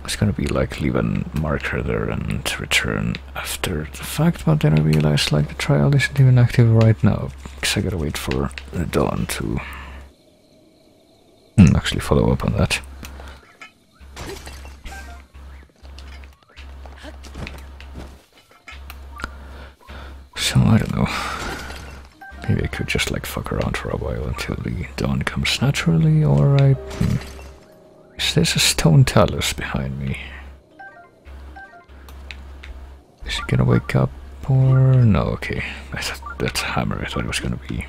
it's gonna be like leave a marker there and return after the fact, but then I realized like the trial isn't even active right now, because I gotta wait for the dawn to actually follow up on that. So I don't know. Maybe I could just like fuck around for a while until the dawn comes naturally, or I... Is this a stone talus behind me? Is he gonna wake up or... No, okay. That's a hammer. I thought it was gonna be...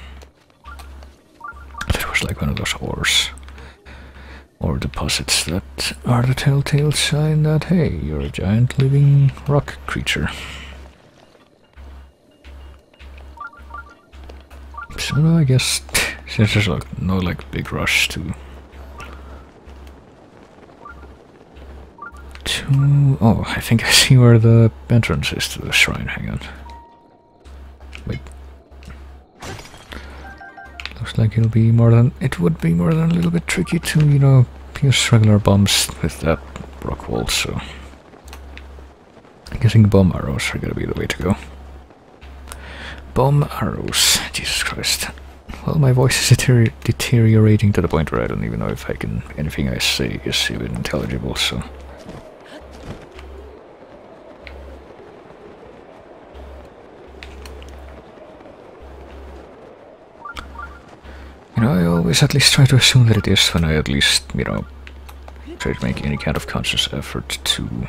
I thought it was like one of those ores. Or deposits that are the telltale sign that, hey, you're a giant living rock creature. So no, I guess since there's like no like big rush to oh, I think I see where the entrance is to the shrine. Hang on. Wait. Looks like it would be more than a little bit tricky to, you know, use regular bombs with that rock walls, so I'm guessing bomb arrows are gonna be the way to go. Bomb arrows, Jesus Christ. Well, my voice is deteriorating to the point where I don't even know if anything I say is even intelligible, so... You know, I always at least try to assume that it is when I at least, you know, try to make any kind of conscious effort to...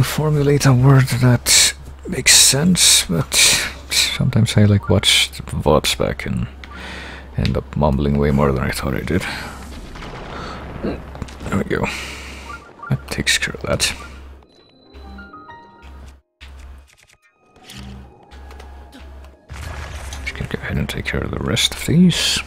formulate a word that makes sense, but sometimes I like watch the VODs back and end up mumbling way more than I thought I did. There we go. That takes care of that. Just gonna go ahead and take care of the rest of these.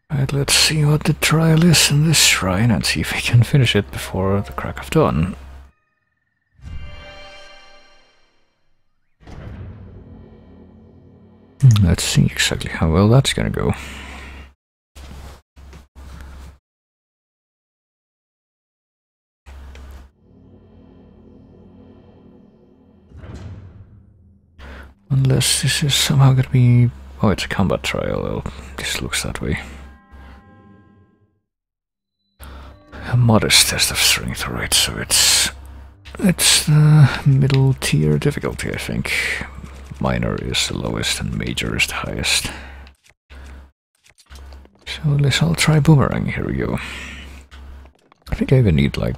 Right, let's see what the trial is in this shrine and see if we can finish it before the crack of dawn. Let's see exactly how well that's gonna go. Unless this is somehow gonna be... Oh, it's a combat trial. Well, this looks that way. A modest test of strength, right, so it's the middle tier difficulty, I think. Minor is the lowest and major is the highest. So I'll try boomerang, here we go. I think I even need like...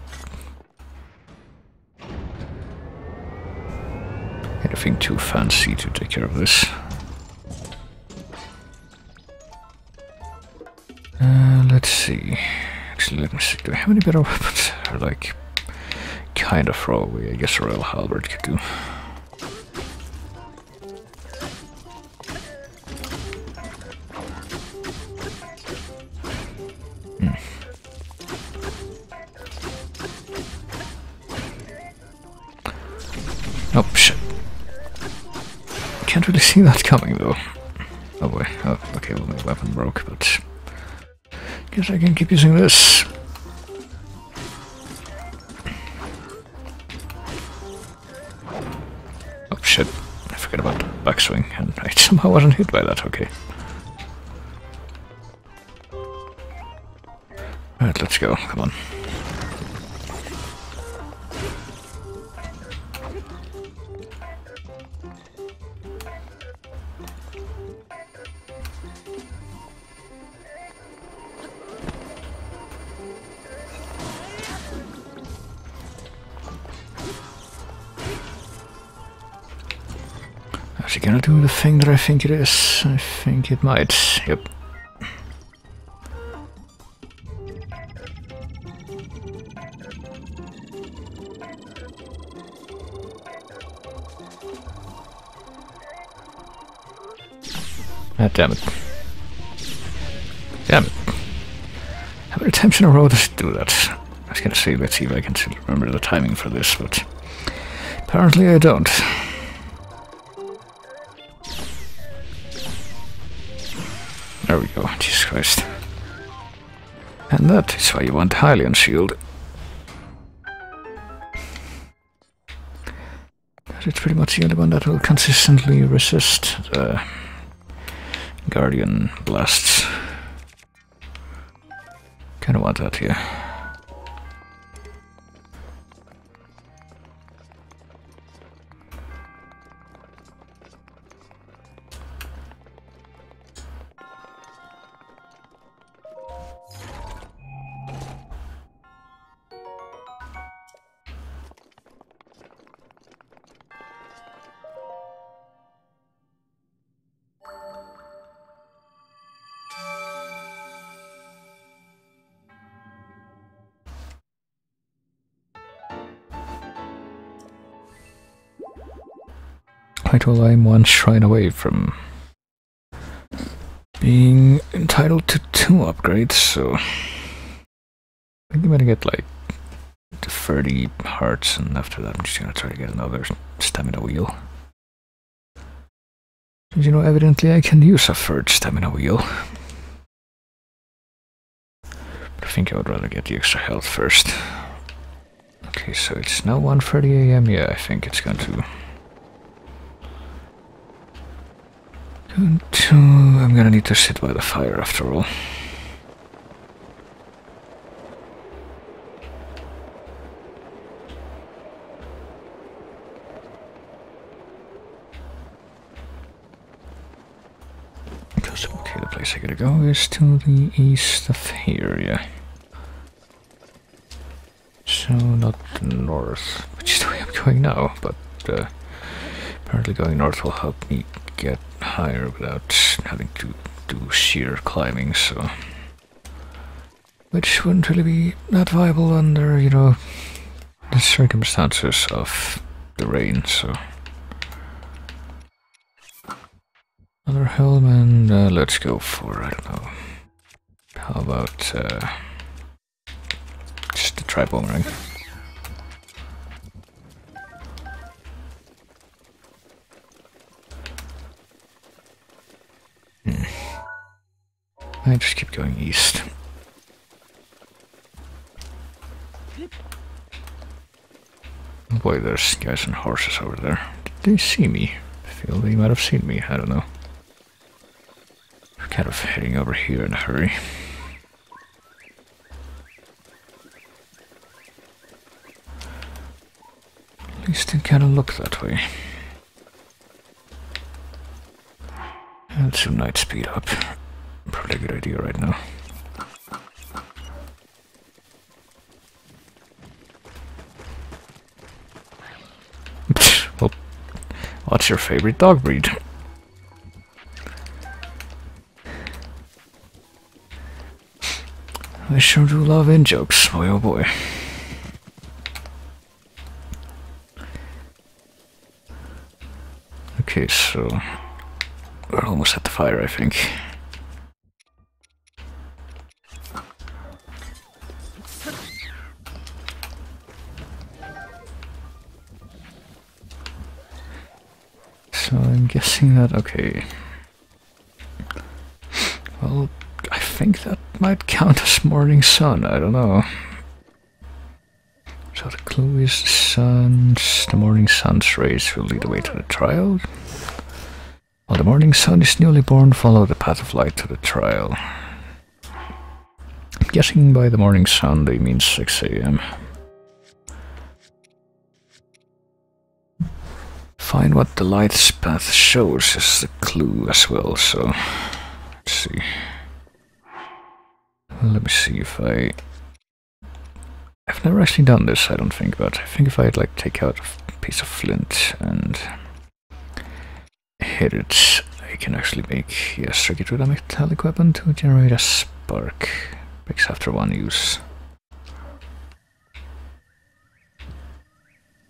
anything too fancy to take care of this. Let's see. Actually, let me see. Do I have any better weapons? Or like, kind of throwaway. I guess Royal Halberd could do. Oh, shit. Can't really see that coming, though. Oh boy. Oh, okay, well, my weapon broke, but... guess I can keep using this. Oh shit, I forgot about the backswing, and I somehow wasn't hit by that, okay. Alright, let's go, come on. Is it gonna do the thing that I think it is? I think it might, yep. Ah, damn it. Damn it. How many times in a row does it do that? I was gonna say, let's see if I can still remember the timing for this, but apparently I don't. There we go, Jesus Christ. And that is why you want Hylian Shield. It's pretty much the only one that will consistently resist the Guardian blasts. Kinda want that here. Right, well, I'm one shrine away from being entitled to 2 upgrades, so I think I'm gonna get like the 30 hearts, and after that I'm just gonna try to get another stamina wheel. And you know, evidently I can use a 3rd stamina wheel. But I think I would rather get the extra health first. Okay, so it's now 1:30 AM, yeah, I think it's going to... I'm gonna need to sit by the fire after all. Because, okay, the place I gotta go is to the east of here, yeah. So, not north, which is the way I'm going now, but apparently going north will help me get higher without having to do sheer climbing, so... Which wouldn't really be that viable under, you know, the circumstances of the rain, so... Another helm, and let's go for, I don't know... How about, just the tri-boomerang? I just keep going east. Oh boy, there's guys on horses over there. Did they see me? I feel they might have seen me, I don't know. I'm kind of heading over here in a hurry. At least it kind of looked that way. Let's do night speed up. Probably a good idea right now. Well, what's your favorite dog breed? I sure do love in-jokes, boy oh boy. Okay, so... We're almost at the fire, I think. So I'm guessing that, okay. Well, I think that might count as morning sun, I don't know. So the clue is the morning sun's rays will lead the way to the trial. While the morning sun is newly born, follow the path of light to the trial. I'm guessing by the morning sun they mean 6 AM. Find what the light's path shows is the clue as well, so let's see. Well, let me see if I've never actually done this, I don't think, but I think if I'd like take out a piece of flint and hit it, I can actually make, yes, strike it with a metallic weapon to generate a spark. Breaks after 1 use.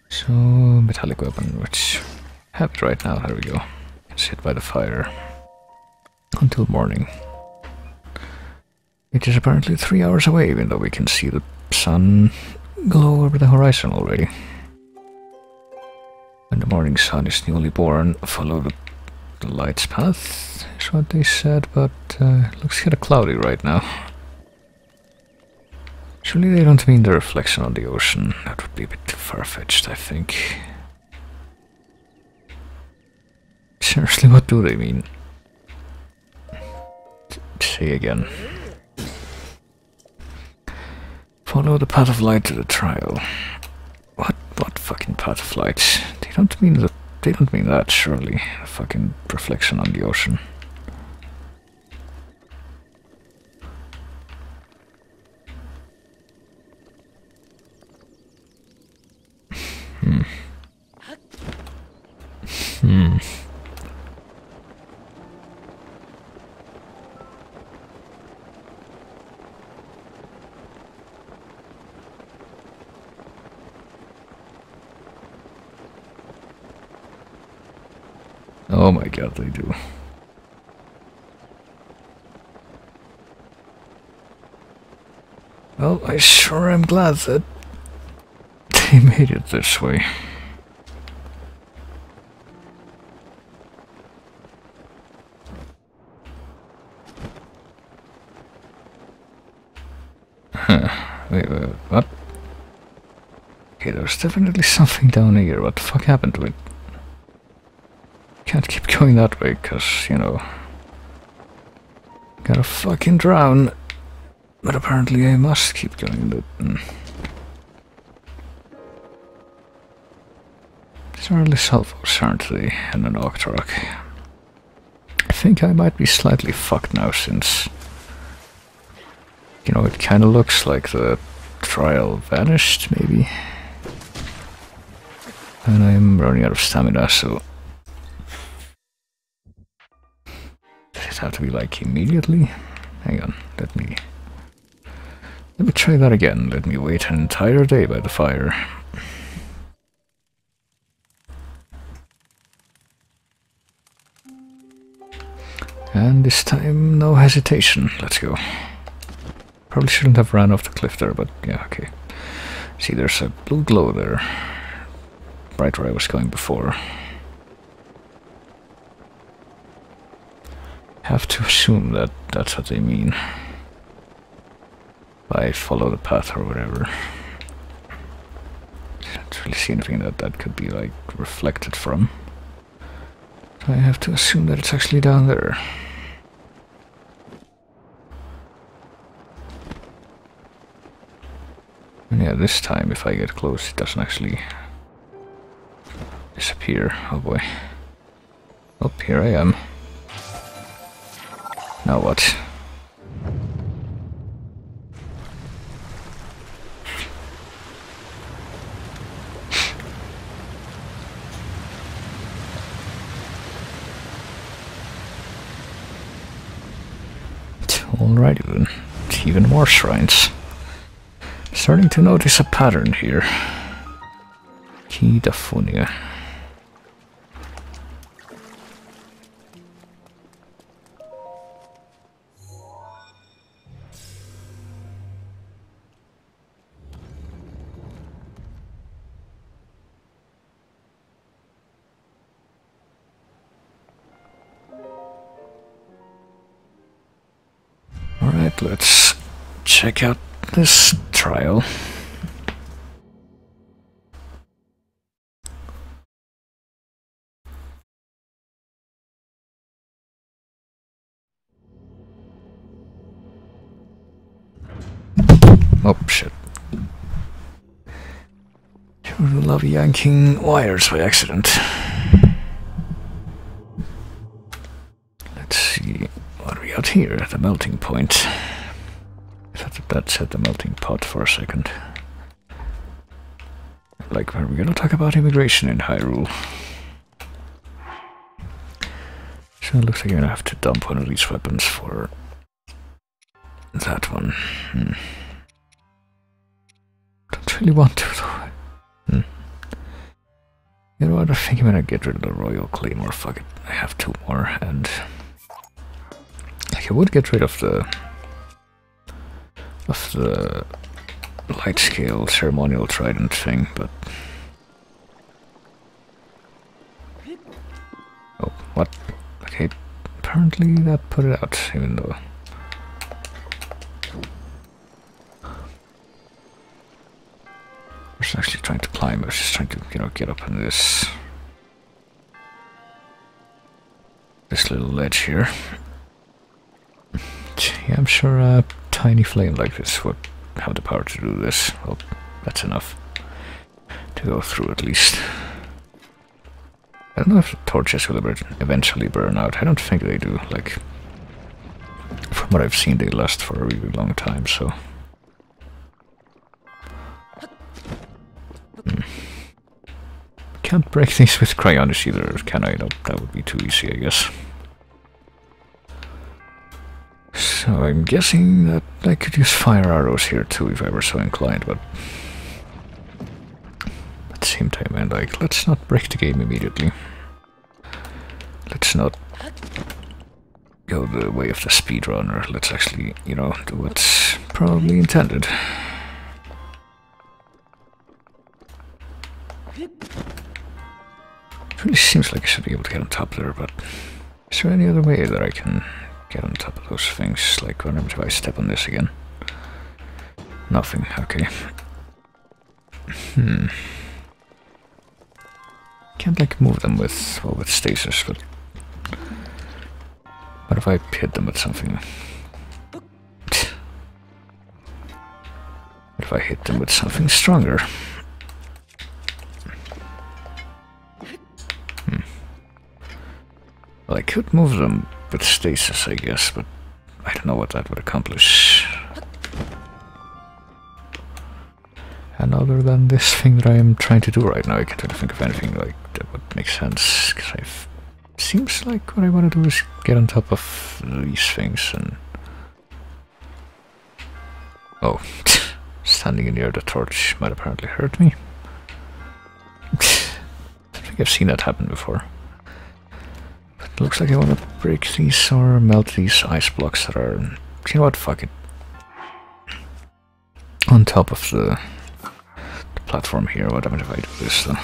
So, metallic weapon, which I have it right now, there we go. Sit by the fire until morning. It is apparently 3 hours away, even though we can see the sun glow over the horizon already. When the morning sun is newly born, follow the light's path, is what they said, but it looks kinda cloudy right now. Surely they don't mean the reflection on the ocean. That would be a bit too far-fetched, I think. Seriously, what do they mean? Say again. Follow the path of light to the trial. What fucking path of light? They don't mean that, surely. A fucking reflection on the ocean. Oh my god, they do. Well, I sure am glad that they made it this way. Wait, what? Okay, there's definitely something down here. What the fuck happened to it? Can't keep going that way, cause, you know, gotta fucking drown. But apparently I must keep going. These are only salvos, aren't they? And an Octorok. I think I might be slightly fucked now, since, you know, it kinda looks like the trial vanished, maybe. And I'm running out of stamina, so... Does it have to be, like, immediately? Hang on, let me try that again. Let me wait an entire day by the fire. And this time, no hesitation. Let's go. Probably shouldn't have ran off the cliff there, but yeah, okay. See, there's a blue glow there. Right where I was going before. Have to assume that that's what they mean. I follow the path or whatever. I don't really see anything that could be, like, reflected from. So I have to assume that it's actually down there. And yeah, this time, if I get close, it doesn't actually disappear. Oh boy. Oh, here I am. Now what? Alrighty then. Even more shrines. Starting to notice a pattern here. Kidafunia. Alright, let's check out this trial. Oh shit. Sure love yanking wires by accident. Let's see what do we got here at the melting point. I thought that said the melting pot for a second. Like, are we gonna talk about immigration in Hyrule? So it looks like you're gonna have to dump one of these weapons for that one. Don't really want to though. You know what, I think I'm gonna get rid of the Royal Claymore. Fuck it, I have two more, and like I would get rid of the light scale ceremonial trident thing, but oh, what? Okay, apparently that put it out, even though I was actually trying to climb. I was just trying to, you know, get up on this little ledge here. Yeah, I'm sure a tiny flame like this would have the power to do this. Well, that's enough to go through at least. I don't know if the torches will eventually burn out. I don't think they do. Like, from what I've seen, they last for a really long time, so... Can't break these with crayons either, can I? No, that would be too easy, I guess. So I'm guessing that I could use fire arrows here too if I were so inclined, but at the same time I'm like, let's not break the game immediately. not go the way of the speedrunner. Let's actually, you know, do what's probably intended. It really seems like I should be able to get on top there, but is there any other way that I can get on top of those things? Like, whenever do I step on this again? Nothing, okay. Can't, like, move them with, well, with stasis, but what if I hit them with something? What if I hit them with something stronger? Well, I could move them with stasis, I guess, but I don't know what that would accomplish. And other than this thing that I am trying to do right now, I can't really think of anything like that would make sense, because seems like what I want to do is get on top of these things and... Oh, standing in the air of the torch might apparently hurt me. I think I've seen that happen before. But it looks like I want to break these or melt these ice blocks that are... You know what, fuck it. On top of the platform here, what happens if I do this though?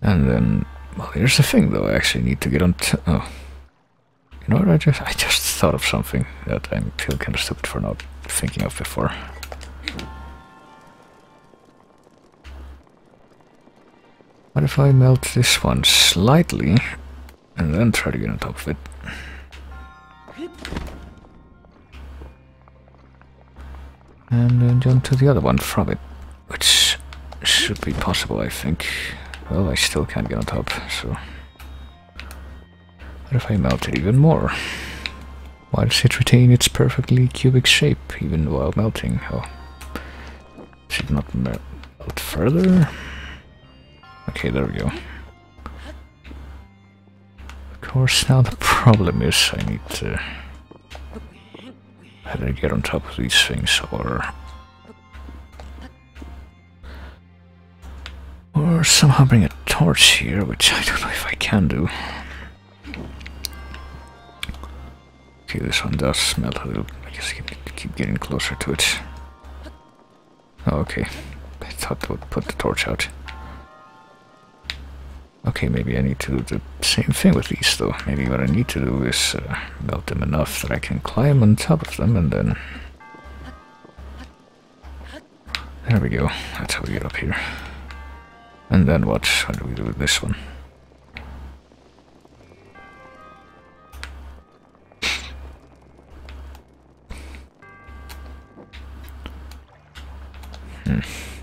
And then, well, here's the thing though, I actually need to get on oh. You know what, I just thought of something that I feel kind of stupid for not thinking of before. What if I melt this one slightly, and then try to get on top of it? And then jump to the other one from it, which should be possible, I think. Well, I still can't get on top, so... What if I melt it even more? Why does it retain its perfectly cubic shape, even while melting? Oh. Should it not melt further? Okay, there we go. Of course, now the problem is I need to... either get on top of these things or somehow bring a torch here, which I don't know if I can do. Okay, this one does melt a little. I guess I can keep getting closer to it. Oh, okay. I thought that would put the torch out. Okay, maybe I need to do the same thing with these though. Maybe what I need to do is melt them enough that I can climb on top of them and then... There we go, that's how we get up here. And then what do we do with this one?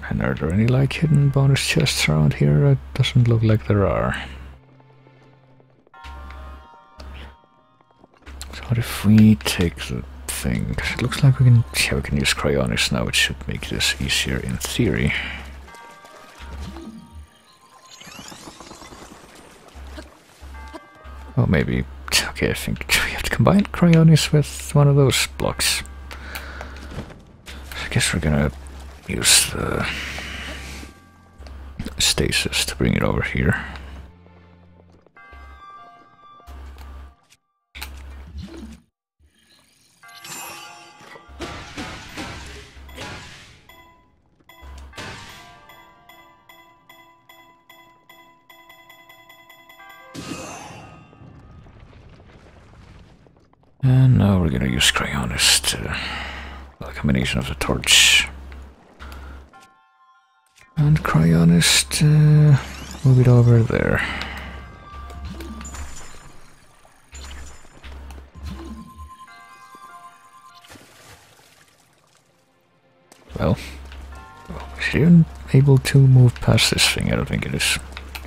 And are there any like hidden bonus chests around here? It doesn't look like there are. So what if we take the thing? 'Cause it looks like we can use cryonis now, which should make this easier in theory. Oh, maybe. Okay, I think we have to combine cryonis with one of those blocks. So I guess we're gonna use the stasis to bring it over here. And now we're gonna use cryonis to, well, a combination of the torch and cryonis to move it over there. Well, is it even able to move past this thing? I don't think it is.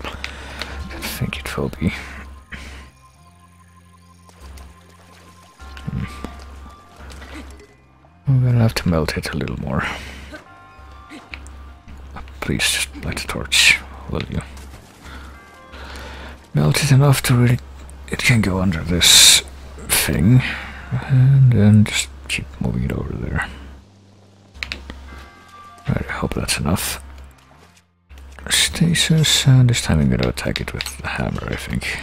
I think it will be. I'm gonna have to melt it a little more. Please just light the torch, will you? Melt it enough to really... it can go under this thing. And then just keep moving it over there. Right, I hope that's enough. stasis, and this time I'm gonna attack it with the hammer, I think.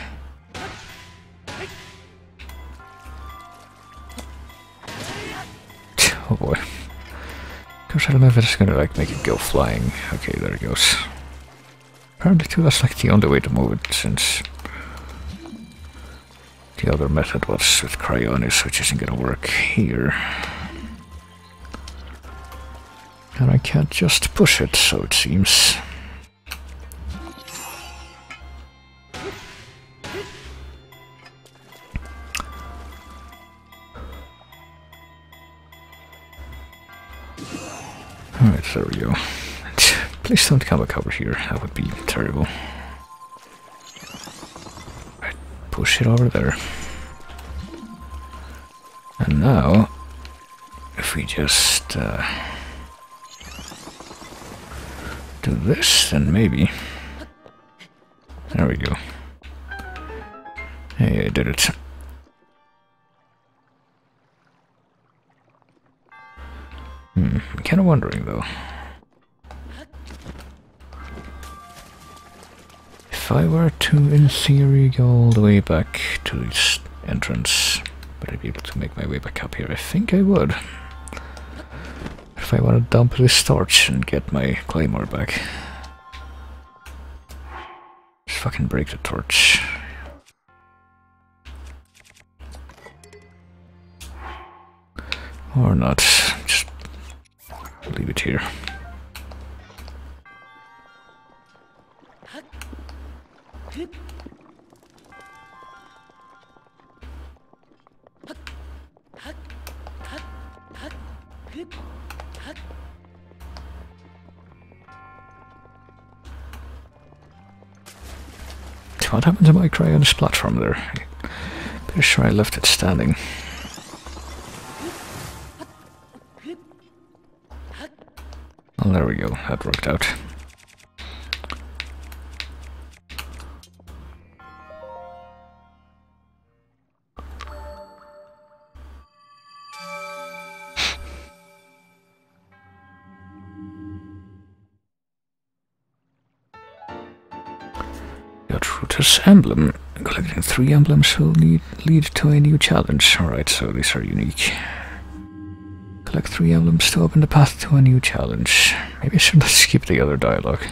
Oh boy. Of course, I don't know if it's gonna like make it go flying. Okay, there it goes. Apparently too, that's like the only way to move it, since the other method was with Cryonis, which isn't gonna work here. And I can't just push it, so it seems. Alright, there we go. Please don't come back over here, that would be terrible. Right, push it over there. And now, if we just do this, then maybe. There we go. Hey, I did it. I'm kind of wondering though. If I were to, in theory, go all the way back to this entrance, would I be able to make my way back up here? I think I would. If I want to dump this torch and get my claymore back. Just fucking break the torch. Or not. Just leave it here. What happened to my Cryonis platform there? Pretty sure I left it standing. Oh, there we go. That worked out. Router's emblem. Collecting 3 emblems will lead to a new challenge. Alright, so these are unique. Collect 3 emblems to open the path to a new challenge. Maybe I should skip the other dialogue.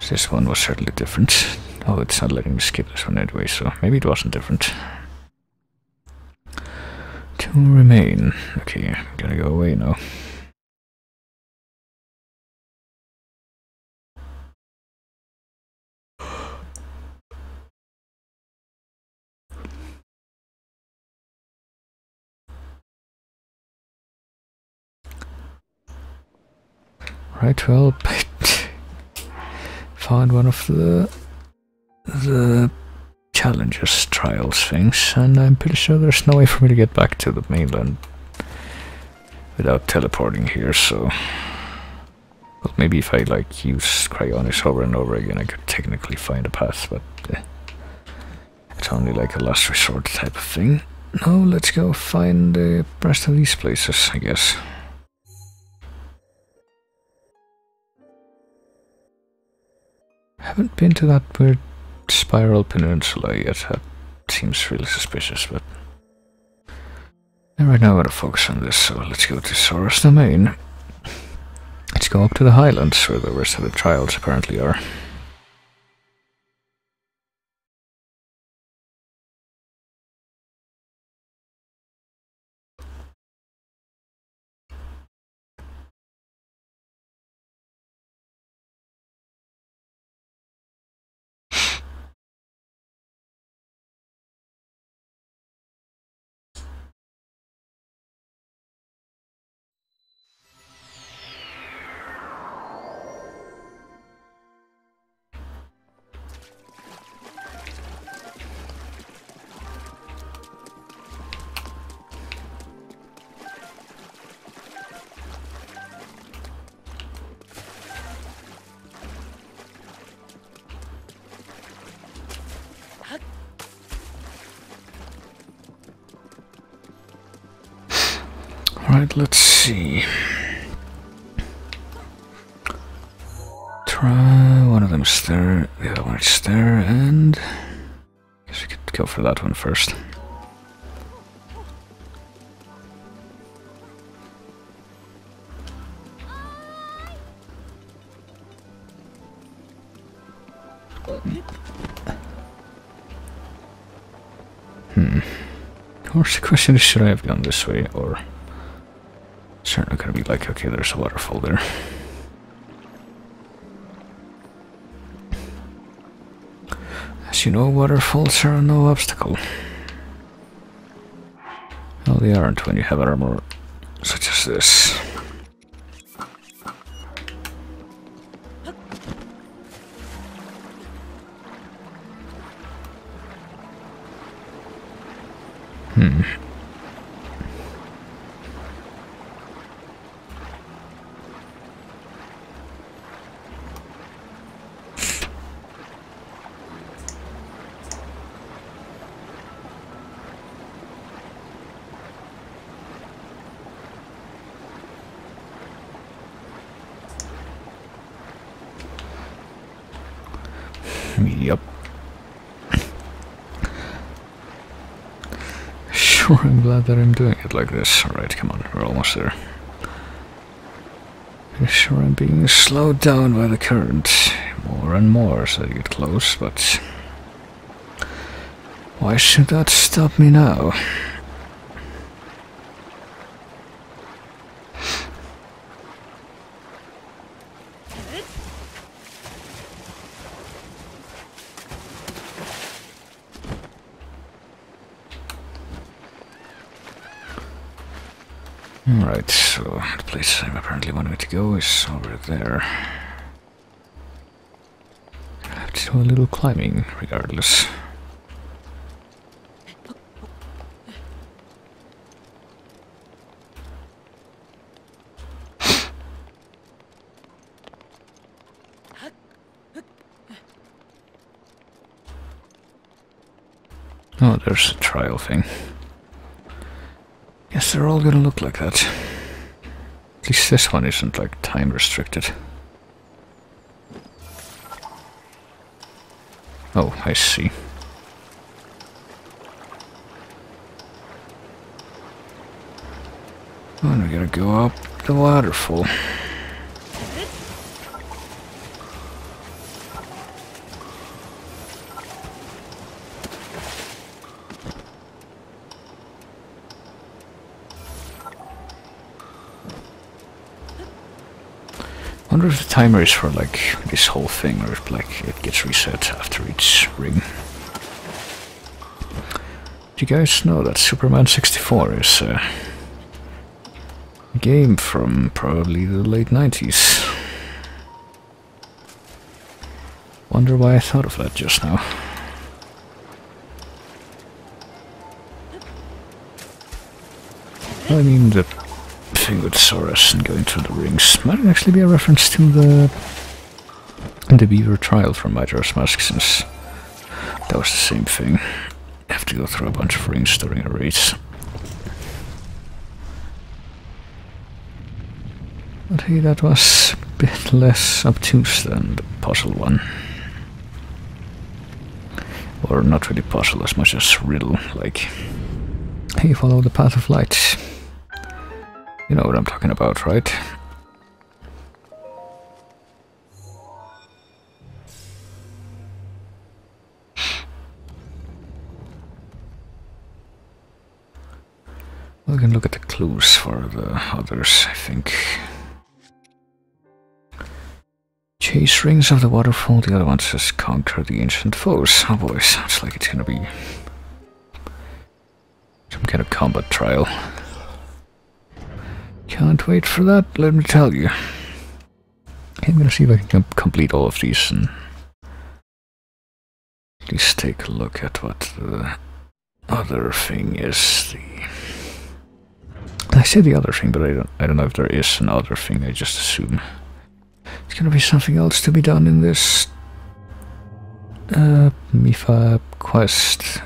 This one was certainly different. Oh, it's not letting me skip this one anyway, so maybe it wasn't different. To remain. Okay, I'm gonna go away now. Right, well, found one of the challenges trials things, and I'm pretty sure there's no way for me to get back to the mainland without teleporting here, so... Well, maybe if I, like, use Cryonis over and over again, I could technically find a path, but... it's only like a last resort type of thing. No, let's go find the rest of these places, I guess. Haven't been to that weird spiral peninsula yet. That seems really suspicious, but... And right now I'm gonna focus on this, so let's go to Sora's domain. Let's go up to the highlands, where the rest of the trials apparently are. Right, let's see. try one of them is there, the other one is there, and I guess we could go for that one first. Of course, the question is, should I have gone this way, or it's certainly gonna be like, okay, there's a waterfall there. As you know, waterfalls are no obstacle. Well, they aren't when you have armor such as this. Yep. Sure, I'm glad that I'm doing it like this. Alright, come on, we're almost there. Sure, I'm being slowed down by the current more and more as I get close, but why should that stop me now? Alright, so the place I'm apparently wanting to go is over there. I have to do a little climbing, regardless. Oh, there's a trial thing. Guess they're all gonna look like that. At least this one isn't like time restricted. Oh, I see. Oh, and we gotta go up the waterfall. I wonder if the timer is for like this whole thing, or if like it gets reset after each ring. Do you guys know that Superman 64 is a game from probably the late 90s? Wonder why I thought of that just now. I mean, the thing with Soras and going through the rings might actually be a reference to the Beaver trial from Majora's Mask, since that was the same thing. You have to go through a bunch of rings during a race. But hey, that was a bit less obtuse than the puzzle one. Or not really puzzle as much as riddle, like, hey, follow the path of light. You know what I'm talking about, right? We can look at the clues for the others, I think. Chase rings of the waterfall, the other one says conquer the ancient foes. Oh boy, sounds like it's gonna be some kind of combat trial. Can't wait for that, let me tell you. I'm gonna see if I can complete all of these and at least take a look at what the other thing is. I say the other thing, but I don't know if there is an other thing, I just assume it's gonna be something else to be done in this Mifa quest.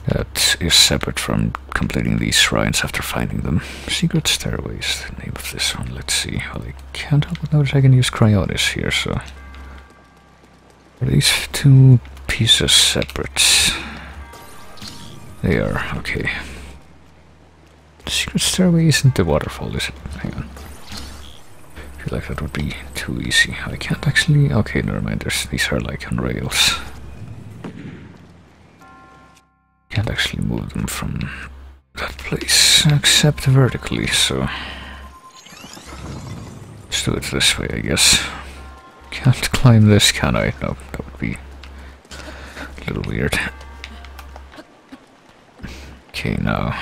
That is separate from completing these shrines after finding them. Secret stairways, the name of this one. Let's see. Well, I can't help but notice I can use cryonis here, so... Are these two pieces separate? They are, okay. The secret stairway isn't the waterfall, is it? Hang on. I feel like that would be too easy. I can't actually... Okay, never mind. These are like on rails. Can't actually move them from that place, except vertically, so... Let's do it this way, I guess. Can't climb this, can I? No, that would be a little weird. Okay, now...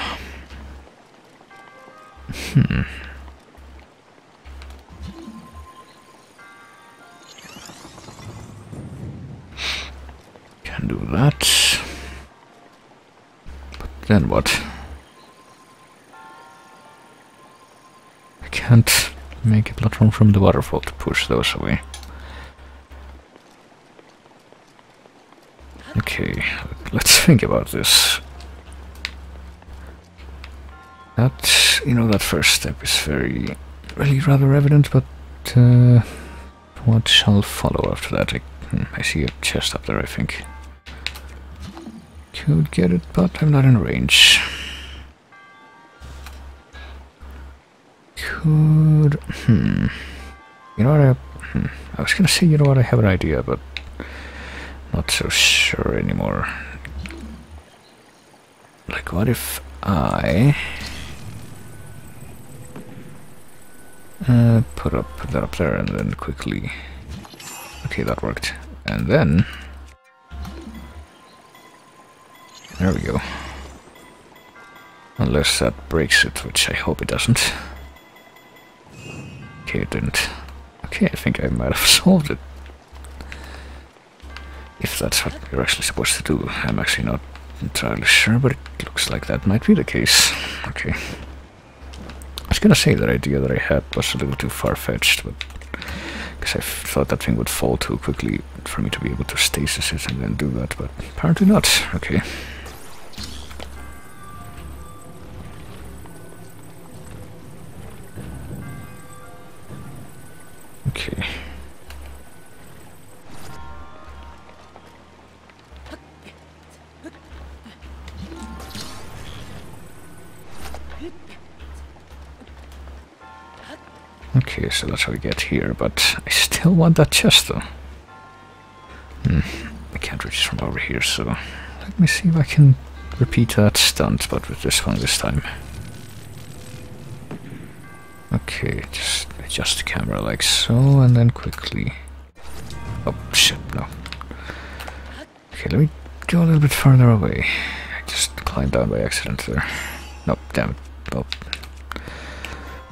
Can do that. But then what? I can't make a platform from the waterfall to push those away. Okay, let's think about this. That, you know, that first step is really rather evident, but what shall follow after that? I see a chest up there, I think. Could get it, but I'm not in range. Could... You know what, I was gonna say, you know what, I have an idea, but not so sure anymore. Like, what if I... put that up there and then quickly... Okay, that worked. And then... There we go. Unless that breaks it, which I hope it doesn't. Okay, it didn't. Okay, I think I might have solved it. If that's what you're actually supposed to do. I'm actually not entirely sure, but it looks like that might be the case. Okay. I was gonna say that idea that I had was a little too far-fetched, but... Because I thought that thing would fall too quickly for me to be able to stasis it and then do that, but apparently not. Okay. Okay. Okay, so that's how we get here, but I still want that chest though. I can't reach from over here, so let me see if I can repeat that stunt, but with this one this time. Okay, just adjust the camera like so, and then quickly... Oh, shit, no. Okay, let me go a little bit farther away. I just climbed down by accident there. Nope, damn it. Oh.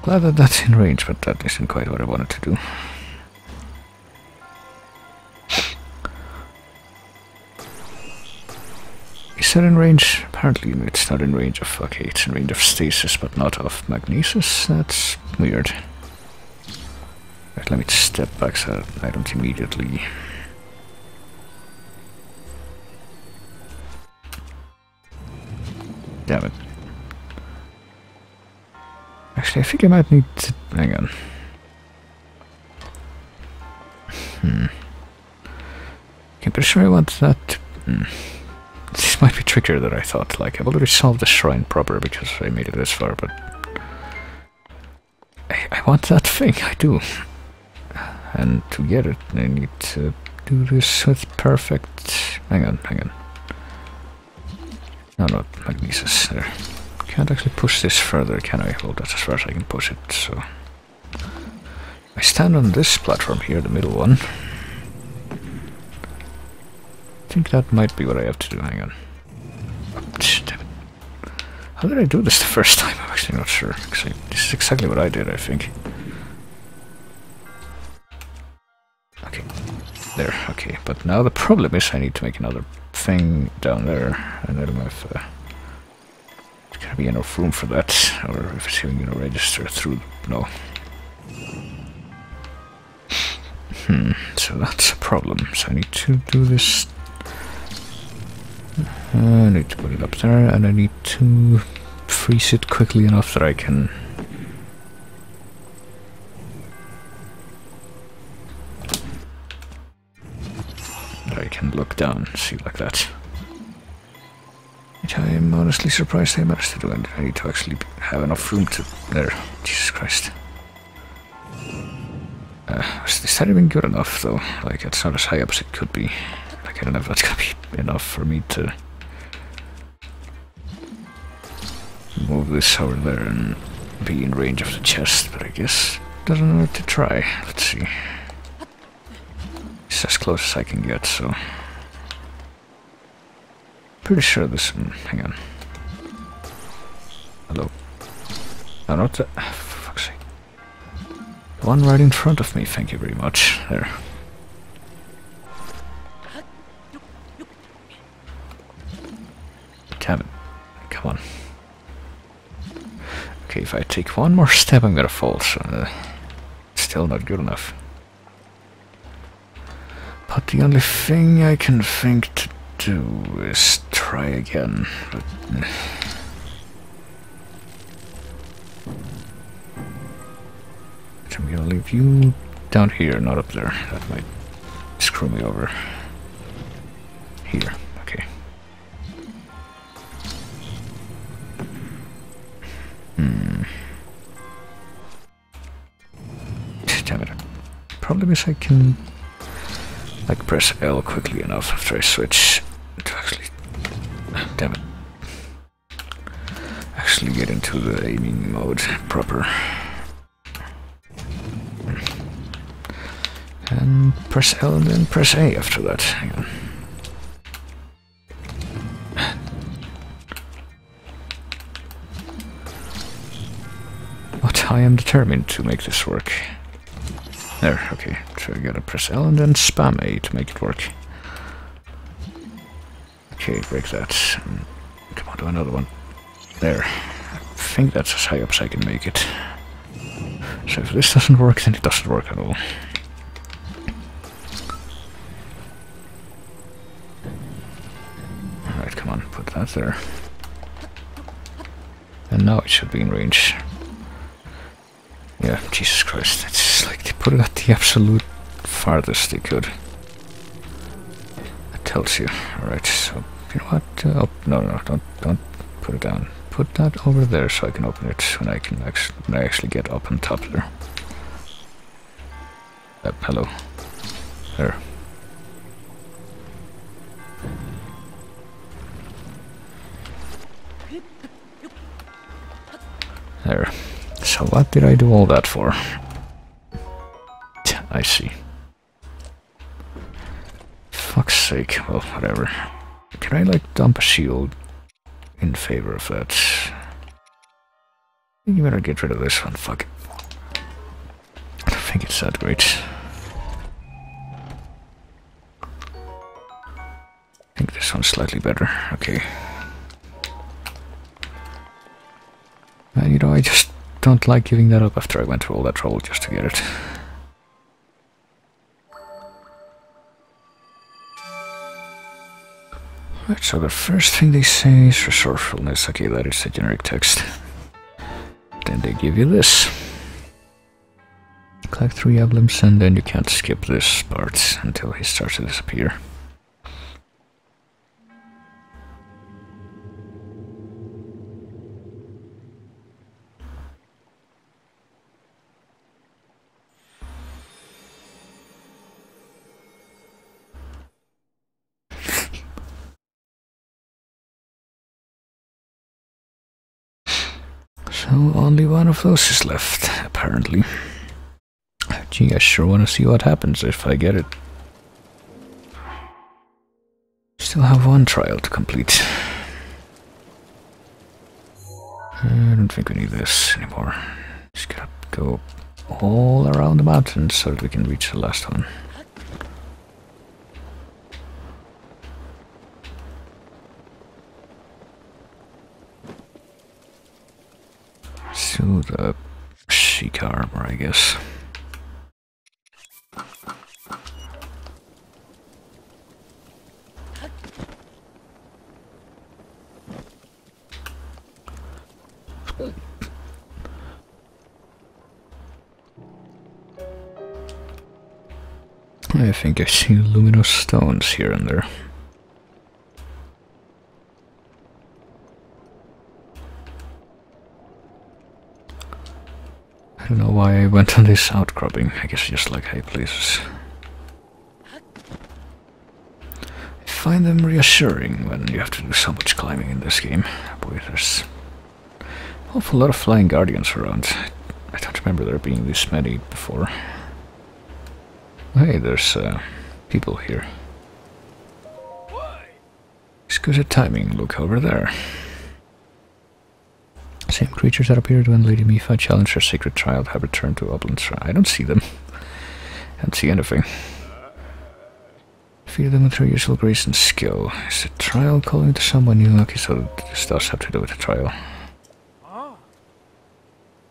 Glad that that's in range, but that isn't quite what I wanted to do. Is that in range? Apparently it's not in range of... Okay, it's in range of stasis, but not of magnesis. That's weird. Right, let me step back so that I don't immediately... Damn it. Actually, I think I might need to... Hang on. I'm pretty sure I want that... This might be trickier than I thought. Like, I've already solved the shrine proper because I made it this far, but... I want that thing, I do. And to get it, I need to do this with perfect... Hang on. No, not magnesis. There. Can't actually push this further, can I? Well, that's as far as I can push it, so... I stand on this platform here, the middle one. I think that might be what I have to do, hang on. Oh, damn it. How did I do this the first time? I'm actually not sure. This is exactly what I did, I think. Okay. There, okay. But now the problem is I need to make another thing down there. And I don't know if... there's gonna be enough room for that, or if it's even gonna register through... No. So that's a problem. So I need to do this... I need to put it up there, and I need to freeze it quickly enough that I can... look down and see like that. Which I am honestly surprised I managed to do, and I need to actually have enough room to... There. Jesus Christ. Is that even good enough, though? Like, it's not as high up as it could be. Like, I don't know if that's gonna be enough for me to... move this over there and be in range of the chest, but I guess it doesn't hurt to try. Let's see. It's as close as I can get, so... Pretty sure this... hang on. Hello. No, not that... for fuck's sake. The one right in front of me, thank you very much. There. Damn it. Come on. Okay, if I take one more step, I'm gonna fall, so... still not good enough. But the only thing I can think to do is try again. But, I'm gonna leave you down here, not up there. That might screw me over. Here, okay. Damn it. Problem is I can... like press L quickly enough after I switch to actually... damn it. Actually get into the aiming mode proper. And press L and then press A after that. Hang on. But I am determined to make this work. There, okay. So I gotta press L and then spam A to make it work. Okay, break that. Come on, do another one. There. I think that's as high up as I can make it. So if this doesn't work, then it doesn't work at all. Alright, come on, put that there. And now it should be in range. Yeah, Jesus Christ, it's like they put it at the absolute farthest they could. That tells you. Alright, so, you know what? Oh, no, don't put it down. Put that over there so I can open it when I actually get up on top there. Hello. There. There. So what did I do all that for? I see. Fuck's sake. Well, whatever. Can I, like, dump a shield in favor of that? You better get rid of this one. Fuck it. I don't think it's that great. I think this one's slightly better. Okay. You know, I just don't like giving that up after I went through all that trouble just to get it. Right, so the first thing they say is resourcefulness. Okay, that is the generic text. Then they give you this. Collect 3 emblems and then you can't skip this part until he starts to disappear. So only one of those is left, apparently. Gee, I sure want to see what happens if I get it. Still have one trial to complete. I don't think we need this anymore. Just gotta go all around the mountains so that we can reach the last one. To the Sheikah armor, I guess. I think I see luminous stones here and there. I don't know why I went on this outcropping. I guess I just like high places. I find them reassuring when you have to do so much climbing in this game. Boy, there's an awful lot of flying guardians around. I don't remember there being this many before. Hey, there's people here. Exquisite timing, look over there. Same creatures that appeared when Lady Mifa challenged her sacred child have returned to Uplands. I don't see them. I don't see anything. Defeated them with her usual grace and skill. Is the trial calling to someone new? Okay, so this does have to do with the trial.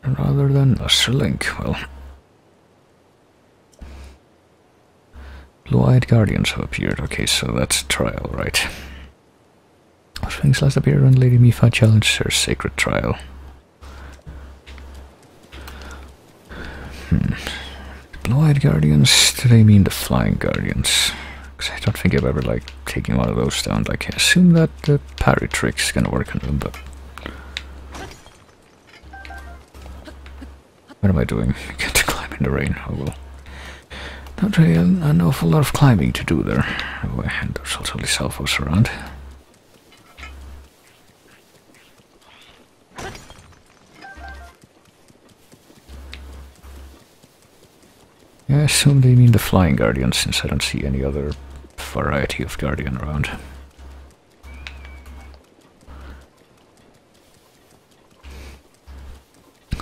Rather than Master Link, well. Blue-eyed guardians have appeared. Okay, so that's a trial, right? Those things last appeared when Lady Mifa challenged her sacred trial. Blue-eyed guardians, do they mean the flying guardians? Because I don't think I've ever, like, taken one of those down. Like, I assume that the parry trick is gonna work on them, but... What am I doing? I can't climb in the rain. Oh well. Not really an awful lot of climbing to do there. Oh, and there's also the salvos around. Yeah, I assume they mean the flying guardian, since I don't see any other variety of guardian around.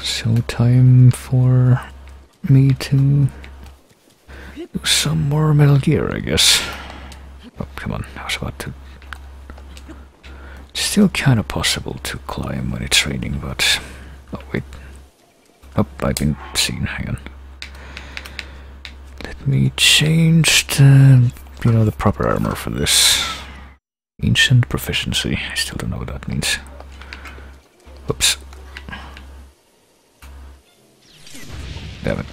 So time for me to do some more Metal Gear, I guess. Oh, come on, I was about to... It's still kind of possible to climb when it's raining, but... Oh, wait. Oh, I've been seen, hang on. Let me change the, you know, the proper armor for this. Ancient proficiency. I still don't know what that means. Oops. Damn it.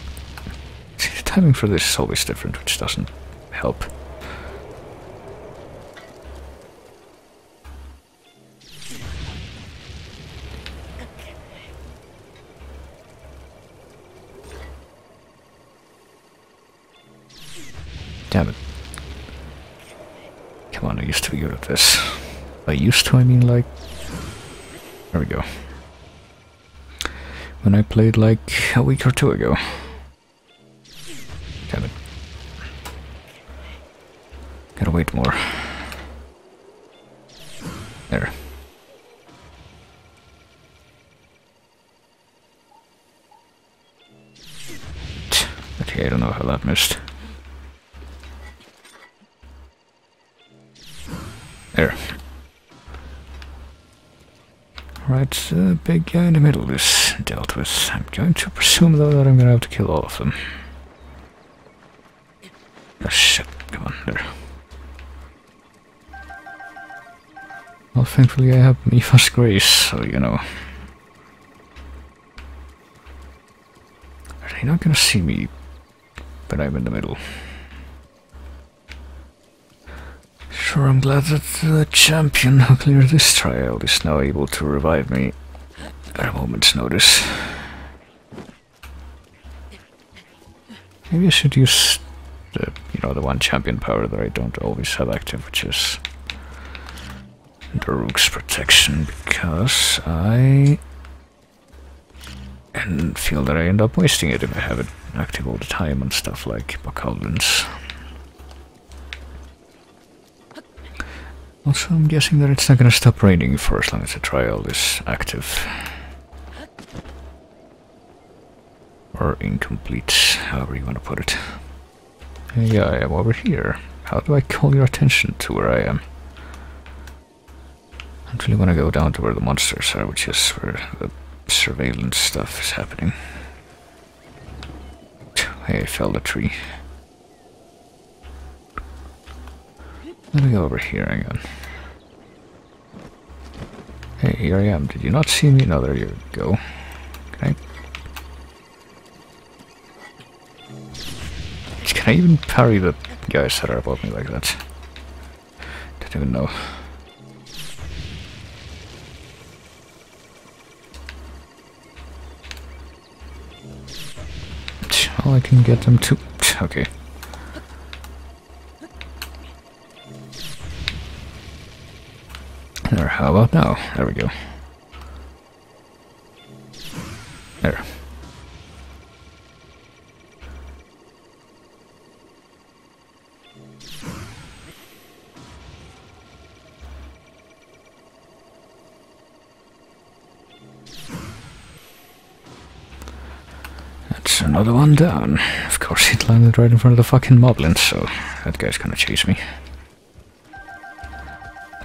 See, the timing for this is always different, which doesn't help. Damn it. Come on, I used to be good at this. By used to, I mean like... There we go. When I played like a week or two ago. Damn it. Gotta wait more. There. Okay, I don't know how that missed. There. Right, the big guy in the middle is dealt with. I'm going to presume, though, that I'm gonna have to kill all of them. Oh shit, come on, there. Well, thankfully I have Mifa's grace, so you know. Are they not gonna see me when I'm in the middle? Sure, I'm glad that the champion who cleared this trial is now able to revive me at a moment's notice. Maybe I should use the, you know, the one champion power that I don't always have active, which is the Rook's protection, because I feel that I end up wasting it if I have it active all the time on stuff like Buckhalvins. Also, I'm guessing that it's not gonna stop raining for as long as the trial is active. Or incomplete, however you want to put it. Hey, I am over here. How do I call your attention to where I am? I don't really want to go down to where the monsters are, which is where the surveillance stuff is happening. Hey, I felled a tree. Let me go over here, hang on. Hey, here I am. Did you not see me? No, there you go. Can I even parry the guys that are above me like that? Don't even know. Oh, I can get them too. Okay. There, how about now? There we go. There. That's another one down. Of course, it landed right in front of the fucking moblins, so that guy's gonna chase me.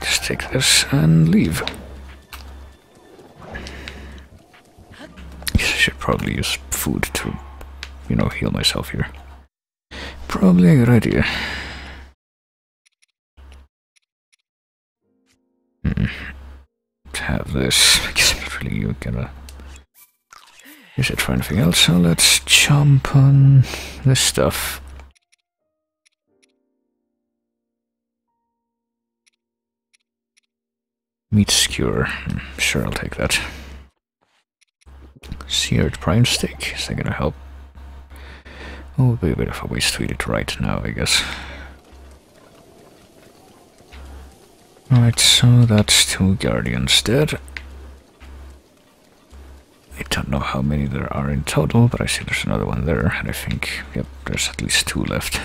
Just take this and leave. Guess I should probably use food to, you know, heal myself here. Probably a good idea. To have this. I guess I'm not really gonna use it for anything else, so let's jump on this stuff. Meat skewer. Sure, I'll take that. Seared prime steak. Is that gonna help? Oh, it'll be a bit of a waste to eat it right now, I guess. Alright, so that's 2 guardians dead. I don't know how many there are in total, but I see there's another one there, and I think, yep, there's at least 2 left.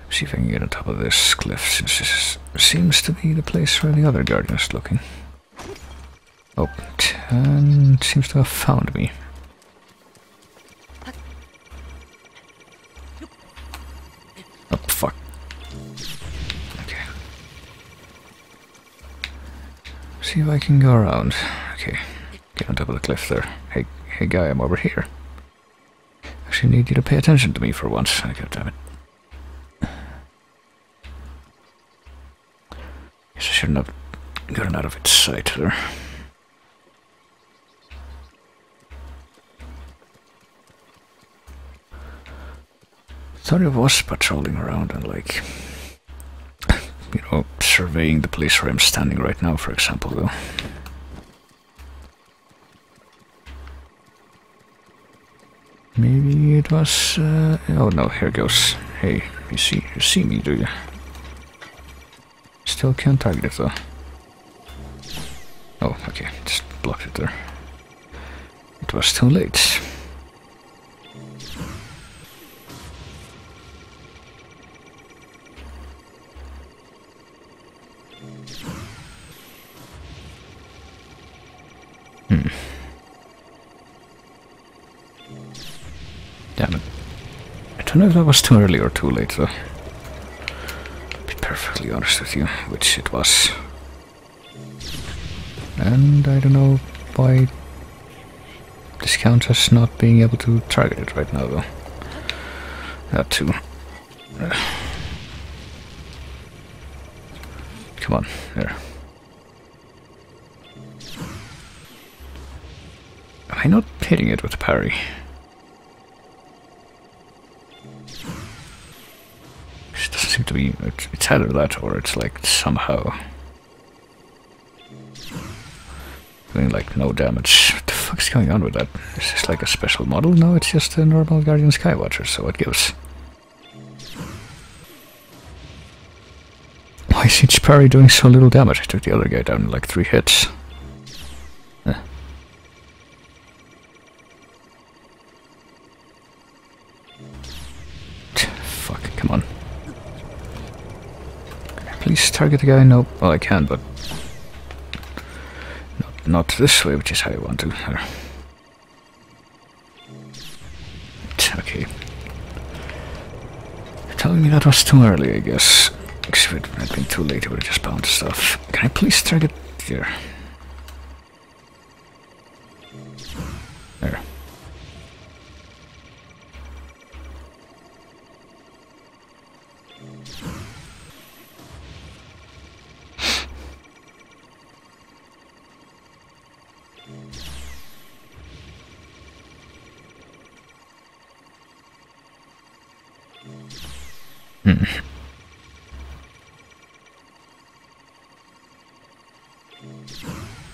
See if I can get on top of this cliff, since this seems to be the place where the other guardian is looking. Oh, and seems to have found me. Oh, fuck. Okay. See if I can go around. Okay, get on top of the cliff there. Hey guy, I'm over here. Actually need you to pay attention to me for once. God damn it. Guess I shouldn't have gotten out of its sight there. Thought it was patrolling around and, like, you know, surveying the place where I'm standing right now, for example, though. Maybe it was, oh no, here goes. Hey, you see me, do you? Still can't target it, though. Oh, okay, just blocked it there. It was too late. Damn it. I don't know if that was too early or too late, though. To be perfectly honest with you, which it was. And I don't know why this counts as not being able to target it right now, though. That too. Come on, there. Am I not hitting it with the parry? It doesn't seem to be. It's either that or it's like somehow doing like no damage. What the fuck's going on with that? Is this like a special model? No, it's just a normal Guardian Skywatcher, so it gives. Why is each parry doing so little damage? I took the other guy down in like 3 hits. Fuck, come on. Please target the guy. Nope. Well, I can, but not this way, which is how I want to. Okay. You're telling me that was too early, I guess. If it had been too late, it would have just bounced stuff. Can I please target here? There. Hmm.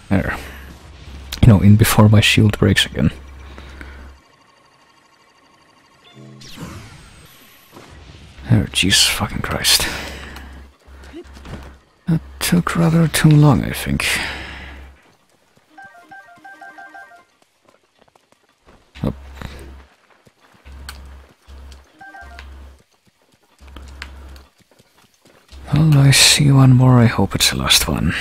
There. You know, in before my shield breaks again. Oh, Jesus fucking Christ. That took rather too long, I think. Oh. Well, I see one more, I hope it's the last one.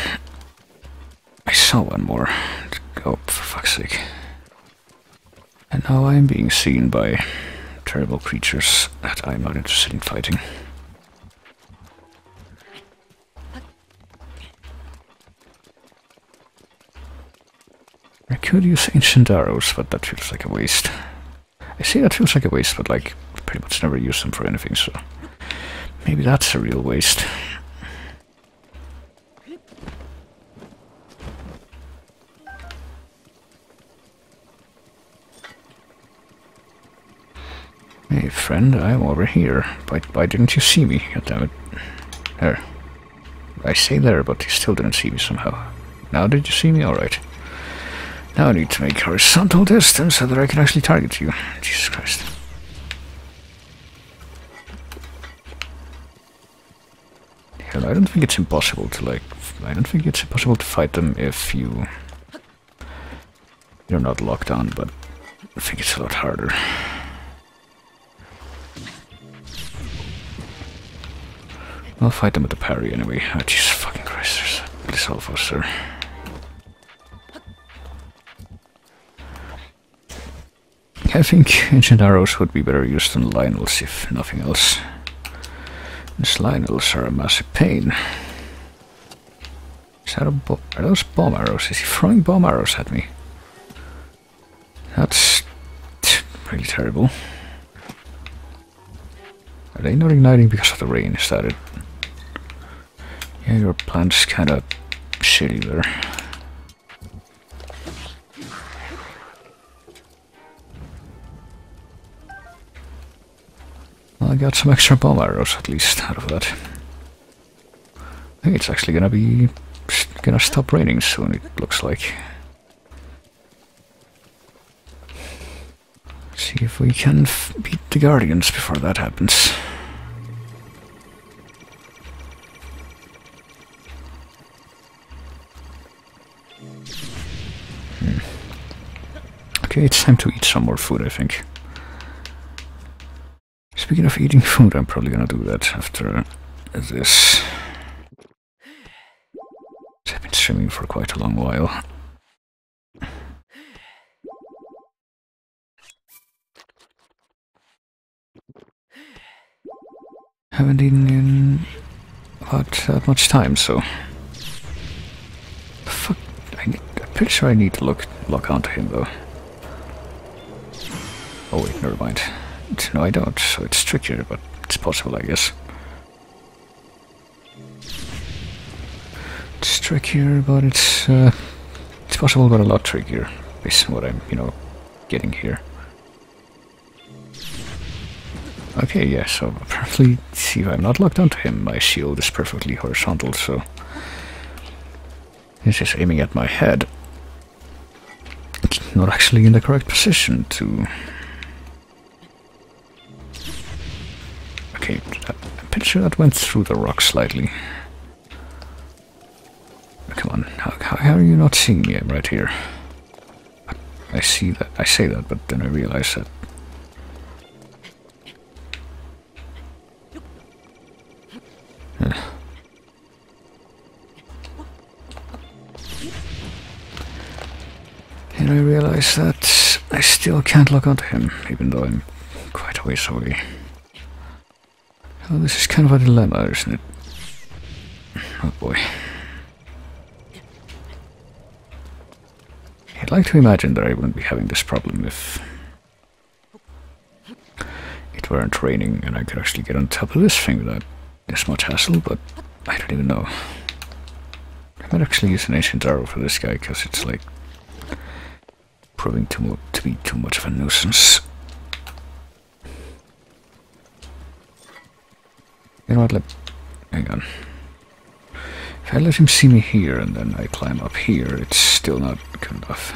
I saw one more. Oh, for fuck's sake. And now I'm being seen by terrible creatures that I'm not interested in fighting. I could use ancient arrows, but that feels like a waste. I say that feels like a waste, but like, pretty much never use them for anything, so maybe that's a real waste. Hey friend, I'm over here. Why didn't you see me? God damn it. There. I say there, but you still didn't see me somehow. Now did you see me? Alright. Now I need to make horizontal distance so that I can actually target you. Jesus Christ. Hell, I don't think it's impossible to I don't think it's impossible to fight them if you're not locked on, but I think it's a lot harder. I'll fight them with the parry anyway. Oh, Jesus fucking Christ, there's Alpha, sir. I think ancient arrows would be better used than Lionels, if nothing else. These Lionels are a massive pain. Is that are those bomb arrows? Is he throwing bomb arrows at me? That's really terrible. Are they not igniting because of the rain? Is that it? Yeah, your plant's kinda shitty there. Well, I got some extra bomb arrows at least out of that. I think it's actually gonna stop raining soon, it looks like. See if we can beat the Guardians before that happens. Okay, it's time to eat some more food, I think. Speaking of eating food, I'm probably gonna do that after this. I've been streaming for quite a long while. Haven't eaten in about that much time, so... Fuck, I'm pretty sure I need to lock onto him, though. Oh wait, never mind. No, I don't, so it's trickier, but it's possible, I guess. It's trickier, but it's possible, but a lot trickier, based on what I'm, getting here. Okay, yeah, so apparently, see, if I'm not locked onto him, my shield is perfectly horizontal, so... He's just aiming at my head. Not actually in the correct position to... Okay, I'm pretty sure that went through the rock slightly. Come on, how are you not seeing me? I'm right here. I see that, I say that, but then I realize that... And I realize that I still can't lock onto him, even though I'm quite a ways away. Oh, this is kind of a dilemma, isn't it? Oh boy. I'd like to imagine that I wouldn't be having this problem if it weren't raining and I could actually get on top of this thing without this much hassle, but I don't even know. I might actually use an ancient arrow for this guy, because it's like proving to be too much of a nuisance. You know what, hang on. If I let him see me here and then I climb up here, it's still not good enough.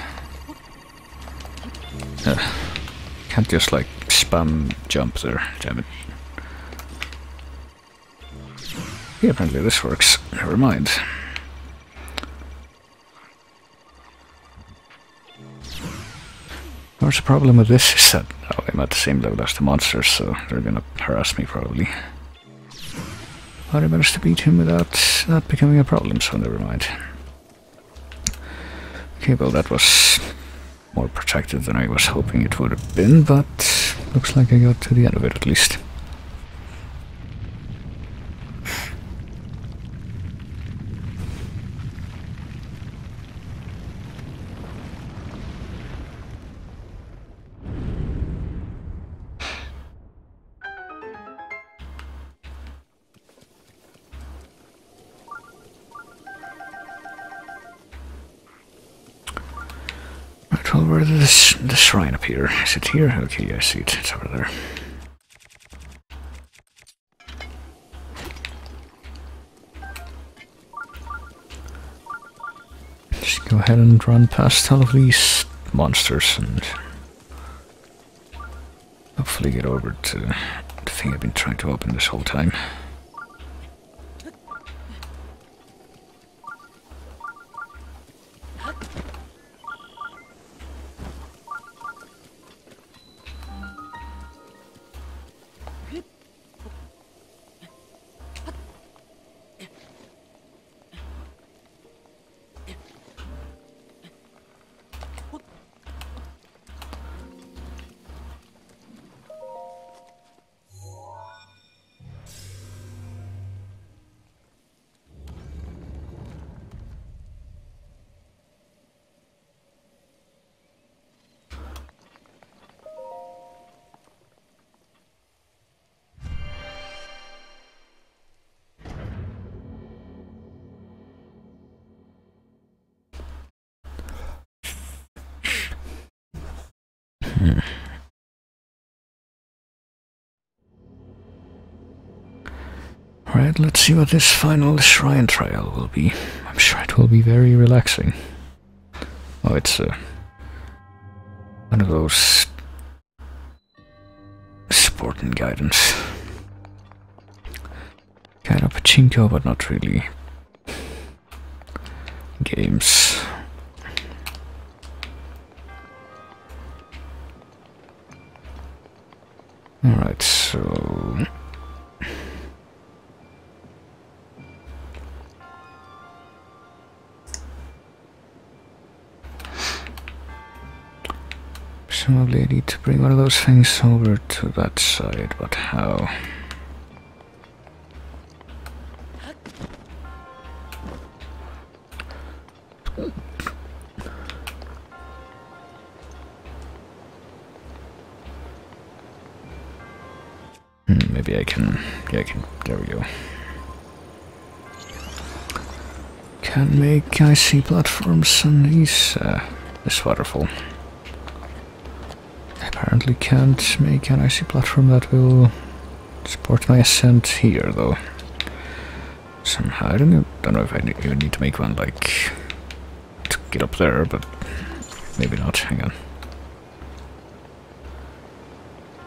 Can't just like spam jump there, damn it. Yeah, apparently this works. Never mind. Of course, the problem with this is that now I'm at the same level as the monsters, so they're gonna harass me probably. But I managed to beat him without that becoming a problem, so never mind. Okay, well that was more protected than I was hoping it would have been, but looks like I got to the end of it at least. Right, well, where did the shrine appear? Is it here? Okay, I see it. It's over there. Just go ahead and run past all of these monsters and hopefully get over to the thing I've been trying to open this whole time. Alright, let's see what this final shrine trial will be. I'm sure it will be very relaxing. Oh, it's one of those support and guidance. Kind of pachinko, but not really. Games. Alright, so... presumably I need to bring one of those things over to that side, but how? Maybe I can... yeah, I can... there we go. Can make icy platforms on these, this waterfall. Apparently can't make an icy platform that will support my ascent here, though. Somehow, I don't know if I even need to make one, like, to get up there, but maybe not. Hang on.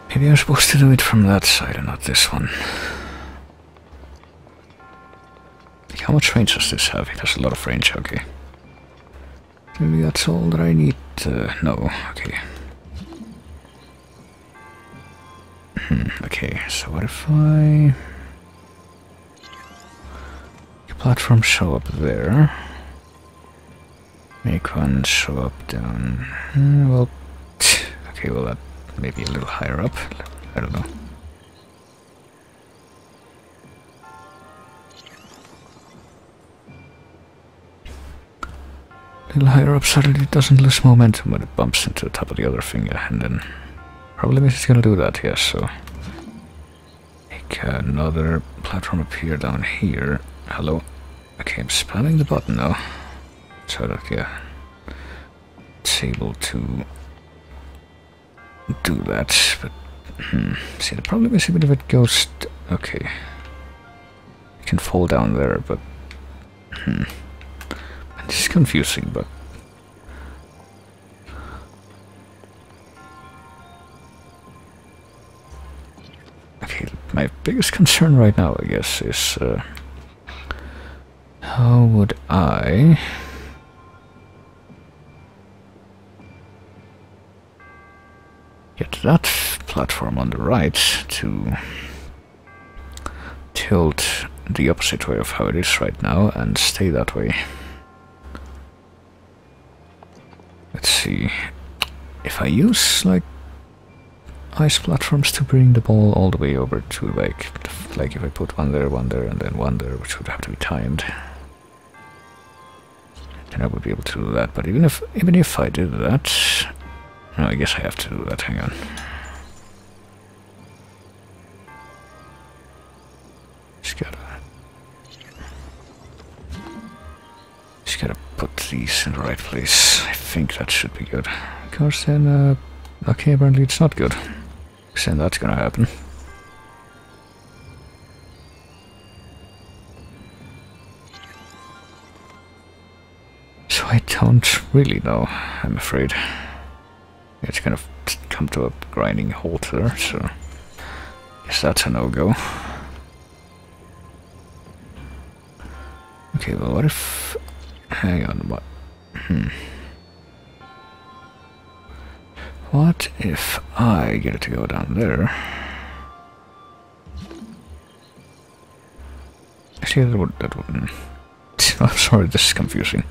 Maybe I'm supposed to do it from that side and not this one. Like, how much range does this have? It has a lot of range, okay. Maybe that's all that I need. No, okay. Okay, so what if I... the platform show up there. Make one show up down... well... okay, well that maybe a little higher up. I don't know. A little higher up so that it doesn't lose momentum when it bumps into the top of the other finger, and then... problem is it's gonna do that, yes, so... make another platform appear down here. Hello? Okay, I'm spamming the button now. So that, yeah... it's able to... do that, but... see, the problem is even if it goes... okay. can fall down there, but... This is confusing, but... Okay, my biggest concern right now, I guess, is... how would I... get that platform on the right to tilt the opposite way of how it is right now and stay that way. Let's see. If I use like ice platforms to bring the ball all the way over to like if I put one there, and then one there, which would have to be timed, then I would be able to do that. But even if I did that, no, I guess I have to do that. Hang on. Just gotta put these in the right place. I think that should be good. Because then, okay, apparently it's not good. Because then that's gonna happen. So I don't really know, I'm afraid. It's kind of come to a grinding halt there, so I guess that's a no-go. Okay, well, what if... Hang on, what... What if I get it to go down there? Actually, that wouldn't... I'm sorry, this is confusing.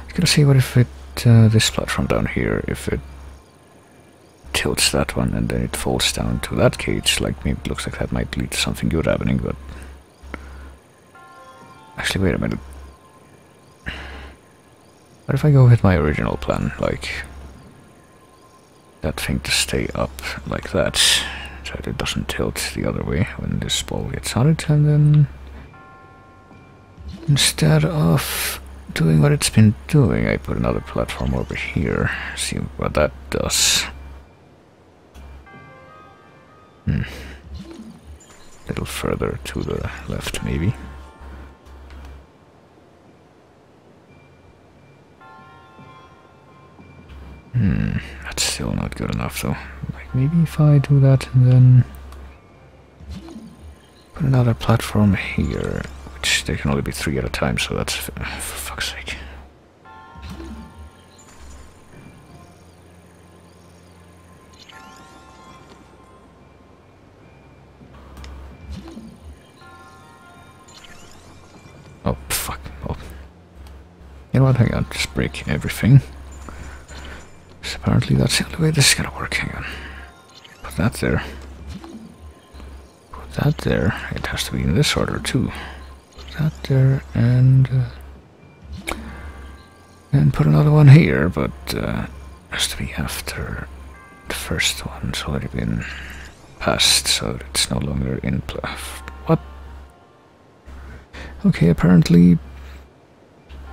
I gotta see what if it... this platform down here, if it tilts that one and then it falls down to that cage, like maybe it looks like that might lead to something good happening, but... Actually, wait a minute. What if I go with my original plan, like... that thing to stay up like that, so that it doesn't tilt the other way when this ball gets on it, and then... Instead of doing what it's been doing, I put another platform over here, see what that does. A little further to the left, maybe. That's still not good enough, though. Like, maybe if I do that and then put another platform here, which there can only be 3 at a time, so that's for fuck's sake. Oh, fuck. Oh. You know what, hang on, just break everything. So apparently that's the only way this is gonna work, hang on. Put that there. Put that there. It has to be in this order too. Put that there and put another one here, but has to be after the first one's already been passed, so that it's no longer in play. What? Okay, apparently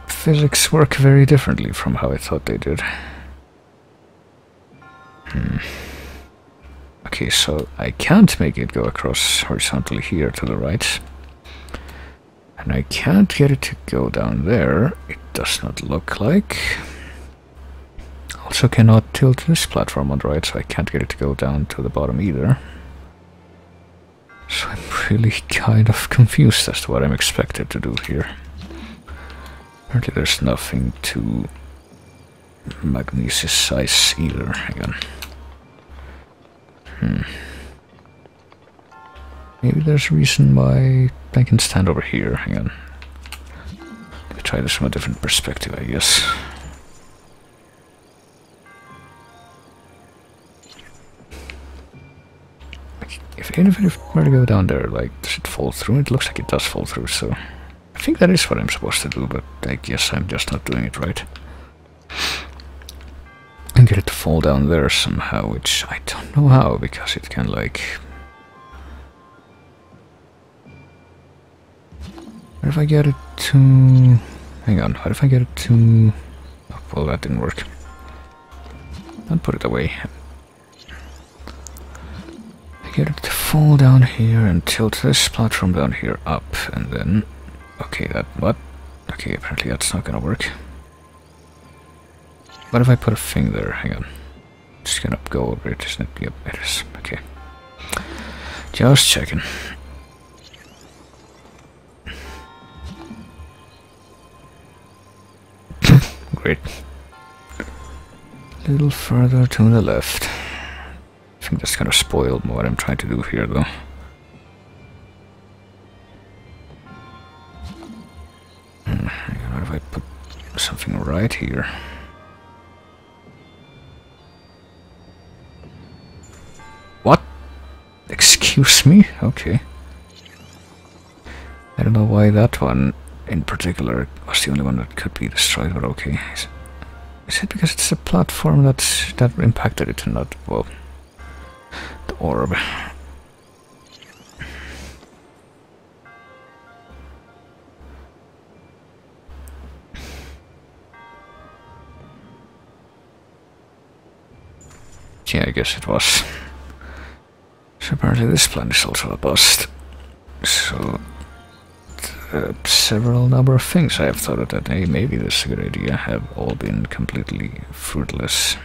physics work very differently from how I thought they did. Okay, so I can't make it go across horizontally here to the right. And I can't get it to go down there, it does not look like. Also cannot tilt this platform on the right, so I can't get it to go down to the bottom either. So I'm really kind of confused as to what I'm expected to do here. Apparently there's nothing to magneticize either. Hang on. Maybe there's a reason why I can stand over here. Hang on. Let me try this from a different perspective, I guess. Even if it were to go down there, like, does it fall through? It looks like it does fall through, so... I think that is what I'm supposed to do, but I guess I'm just not doing it right. And get it to fall down there somehow, which I don't know how, because it can, like... What if I get it to... Hang on, what if I get it to... Oh, well, that didn't work. I'll put it away. I get it to fall down here and tilt this platform down here up, and then... Okay, what? Okay, apparently that's not gonna work. What if I put a thing there? Hang on. Just gonna go over it, isn't it? Yep, it is. Okay. Just checking. Great. A little further to the left. I think that's gonna spoil what I'm trying to do here, though. What if I put something right here? What? Excuse me? Okay. I don't know why that one in particular was the only one that could be destroyed, but okay. Is it because it's a platform that impacted it and not, well, the orb? Yeah, I guess it was. So apparently this plan is also a bust. So, several number of things I have thought of that, hey, maybe this is a good idea, have all been completely fruitless.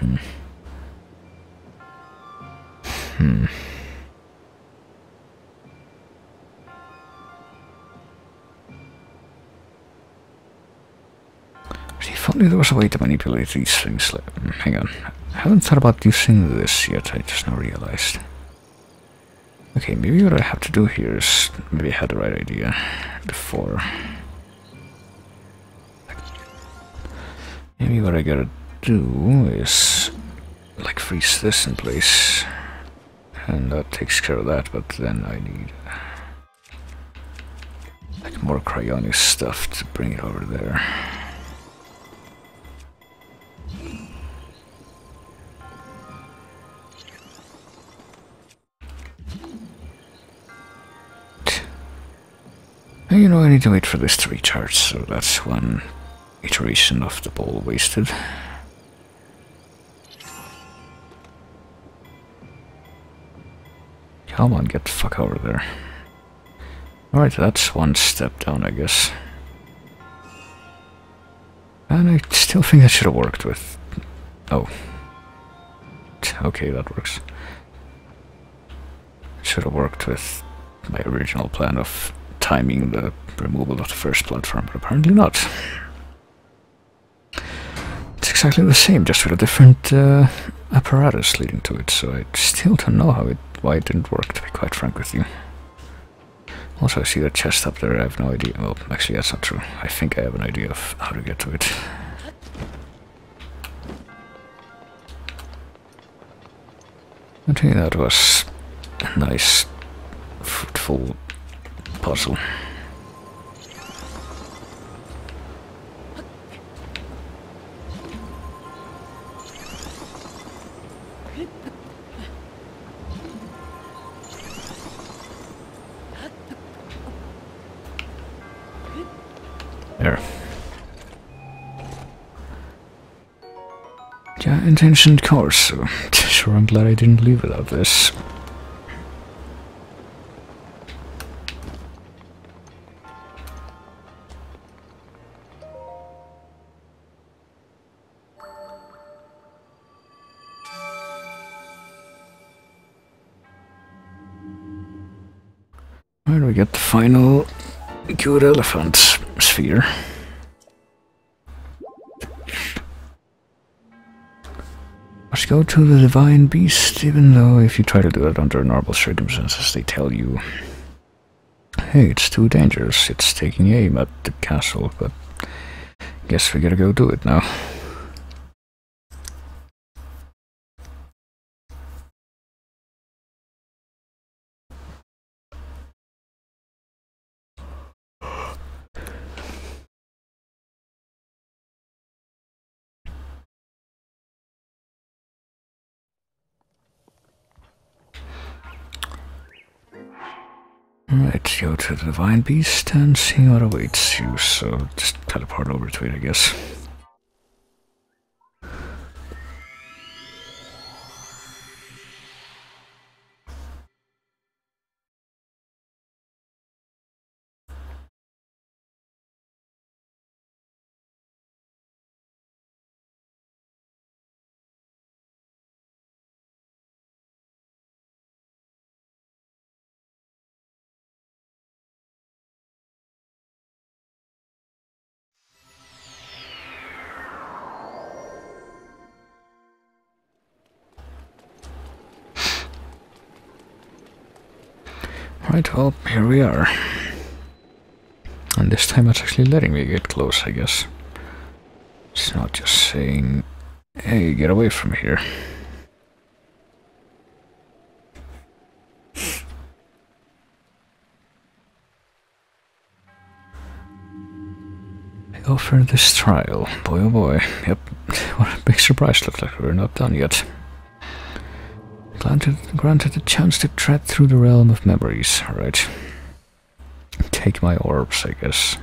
See, if only there was a way to manipulate these things. Hang on. I haven't thought about using this yet, I just now realized. Okay, maybe what I have to do here is... Maybe I had the right idea before. Maybe what I gotta do is... like freeze this in place. And that takes care of that, but then I need... like more cryonic stuff to bring it over there. You know, I need to wait for this to recharge, so that's one iteration of the bowl wasted. Come on, get the fuck over there. Alright, that's one step down, I guess. And I still think I should have worked with... Oh. Okay, that works. Should have worked with my original plan of timing the removal of the first platform, but apparently not. It's exactly the same, just with a different apparatus leading to it, so I still don't know why it didn't work, to be quite frank with you. Also, I see that chest up there, I have no idea. Well, actually, that's not true. I think I have an idea of how to get to it. I think that was a nice, fruitful puzzle. There. Yeah, intentioned course, so sure I'm glad I didn't leave without this. Where do we get the final good elephant sphere? Must go to the divine beast, even though if you try to do it under normal circumstances, they tell you, hey, it's too dangerous, it's taking aim at the castle, but guess we gotta go do it now. Alright, go to the divine beast and see what awaits you, so just teleport over to it, I guess. Right, well, here we are. And this time it's actually letting me get close, I guess. It's not just saying, hey, get away from here. I offer this trial. Boy oh boy. Yep, what a big surprise. Looks like we're not done yet. Granted a chance to tread through the realm of memories. Alright. Take my orbs, I guess.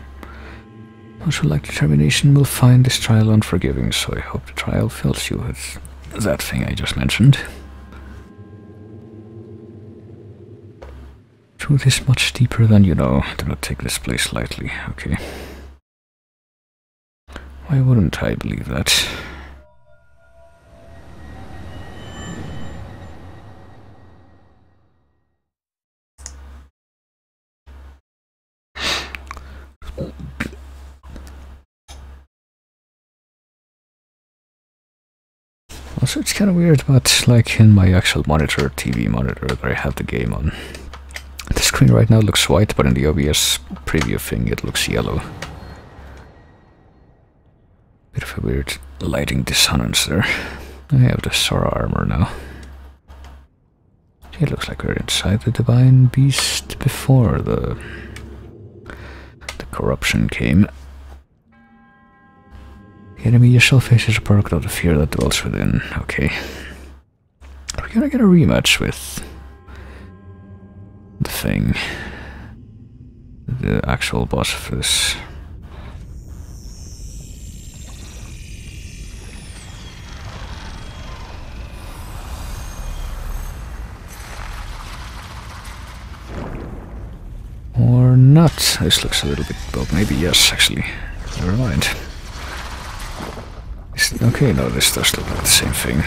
Those who lack determination will find this trial unforgiving, so I hope the trial fills you with that thing I just mentioned. Truth is much deeper than you know. Do not take this place lightly, okay? Why wouldn't I believe that? Also, it's kind of weird, but like in my actual monitor, TV monitor that I have the game on, the screen right now looks white, but in the OBS preview thing it looks yellow. Bit of a weird lighting dissonance there. I have the Sora armor now. It looks like we're inside the Divine Beast before the corruption came. The enemy you shall face is a product of the fear that dwells within. Okay. We're gonna get a rematch with the thing. The actual boss of this. Or not. This looks a little bit... well, maybe yes, actually. Never mind. Okay, no, this does look like the same thing.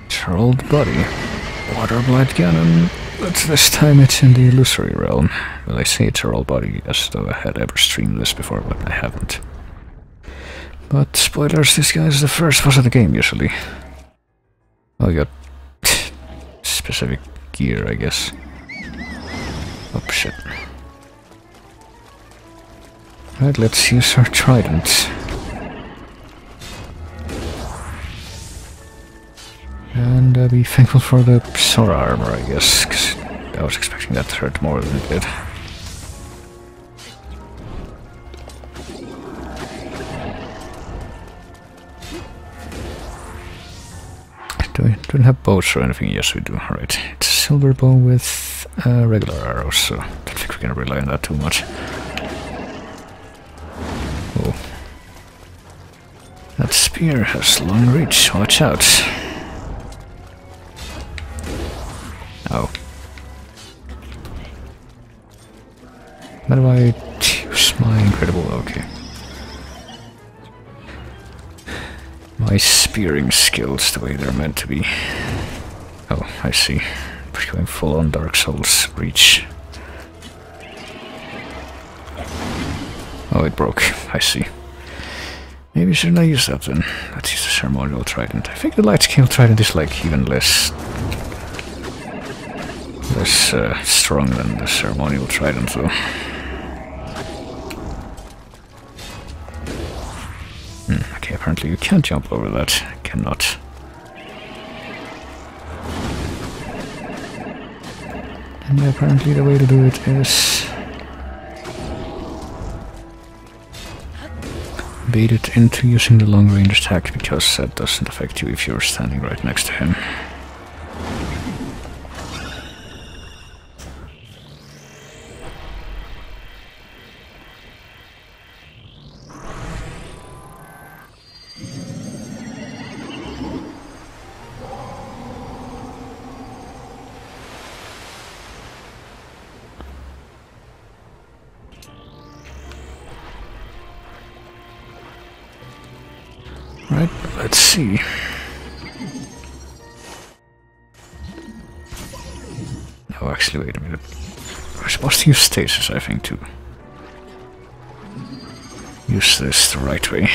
Trolled body. Water blight cannon. But this time it's in the illusory realm. Well, I say troll body as though I had ever streamed this before, but I haven't. But spoilers, this guy is the first boss of the game, usually. Oh, you got specific gear, I guess. Oh, shit. Right, let's use our trident. And be thankful for the Sora armor, I guess, because I was expecting that to hurt more than it did. Do we have bows or anything? Yes, we do. Alright. It's a silver bow with regular arrows, so I don't think we're gonna rely on that too much. Oh. That spear has long reach. Watch out. Oh. How do I use my incredible... okay. My spearing skills the way they're meant to be. Oh, I see. We're going full on Dark Souls reach. Oh, it broke. I see. Maybe shouldn't I use that then? Let's use the ceremonial trident. I think the light scale trident is like even less strong than the ceremonial trident though. Okay, apparently you can't jump over that. I cannot. And apparently the way to do it is bait it into using the long range attack, because that doesn't affect you if you're standing right next to him. Right, let's see. Oh, actually, wait a minute. We're supposed to use stasis, I think, to use this the right way.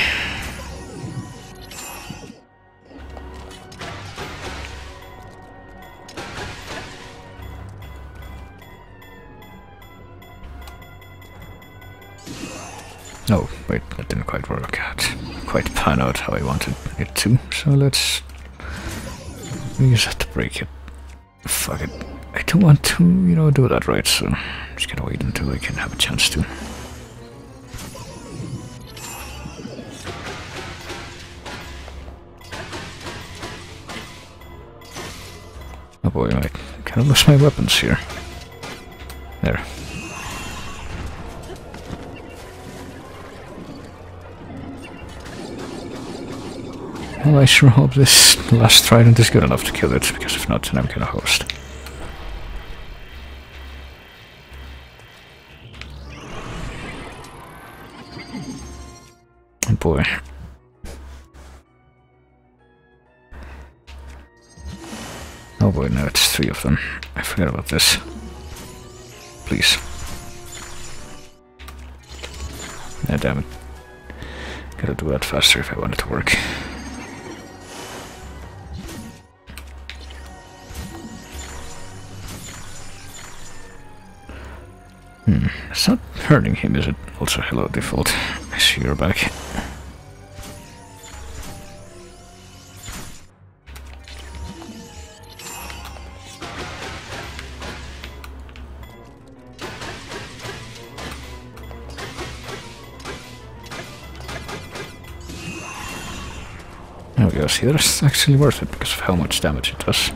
didn't quite work out. Quite pan out how I wanted it to. So let's... we just have to break it. Fuck it. I don't want to, you know, do that right, so I'm just gonna wait until I can have a chance to. Oh boy, I kind of lost my weapons here. There. Well, I sure hope this last trident is good enough to kill it, because if not, then I'm gonna host. Oh boy. Oh boy, now it's 3 of them. I forgot about this. Please. Ah, damn it. Gotta do that faster if I want it to work. It's not hurting him, is it? Also, hello, default. I see you're back. There we go, see, that's actually worth it because of how much damage it does.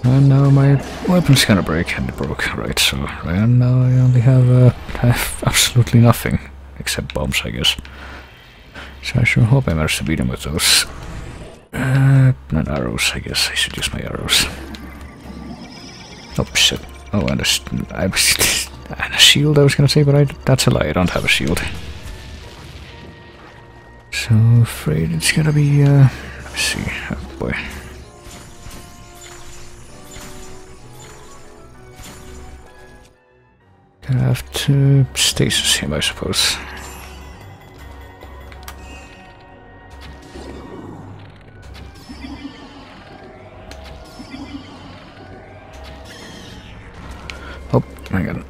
And now my weapon's gonna break, and it broke, right, so and now I only have absolutely nothing, except bombs, I guess. So I sure hope I manage to beat him with those. Not arrows, I guess I should use my arrows. Oh shit, oh, and a shield I was gonna say, but that's a lie, I don't have a shield. So afraid it's gonna be, let me see, oh boy. Gonna have to stasis him, I suppose. Oh, hang on.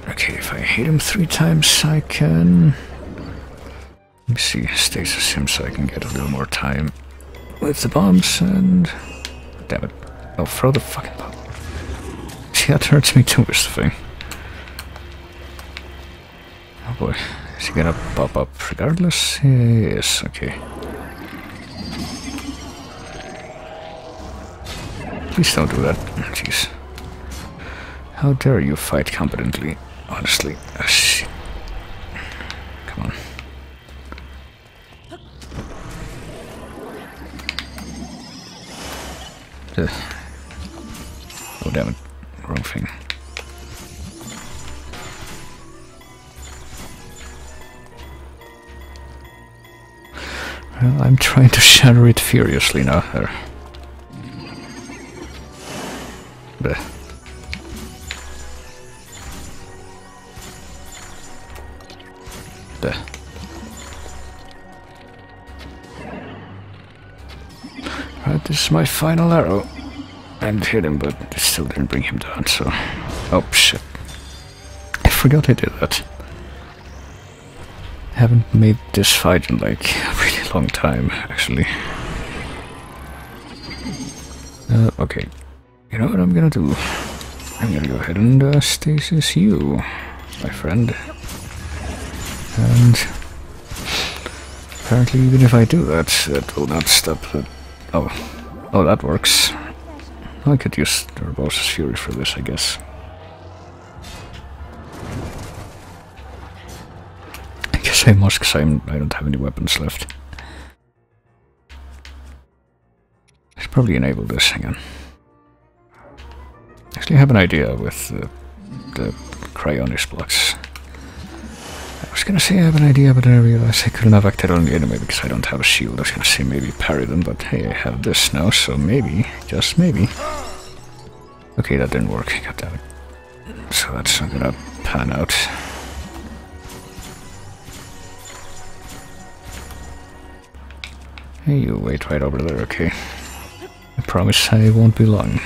Okay, if I hit him 3 times, I can... Let me see, stasis him so I can get a little more time with the bombs and... Damn it. Oh, throw the fucking bomb. See, that hurts me too, is the thing. Oh boy, is he gonna pop up regardless? Yes, okay. Please don't do that. Jeez. How dare you fight competently, honestly. Oh, shit. Come on. Oh damn it, wrong thing. Well, I'm trying to shatter it furiously now. There. Bleh. Bleh. Right, this is my final arrow. I hit him, but it still didn't bring him down, so... Oh, shit. I forgot I did that. Haven't made this fight in like a really long time, actually. Okay. You know what I'm gonna do? I'm gonna go ahead and stasis you, my friend. And apparently even if I do that, that will not stop the... Oh, that works. I could use the Urbosa's Fury for this, I guess. I must, because I don't have any weapons left. I should probably enable this, hang on. Actually, I have an idea with the Cryonis blocks. I was gonna say I have an idea, but then I realized I couldn't have acted on the enemy because I don't have a shield. I was gonna say maybe parry them, but hey, I have this now, so maybe, just maybe. Okay, that didn't work, god damn it. So that's not gonna pan out. Hey, you wait right over there, okay? I promise I won't be long.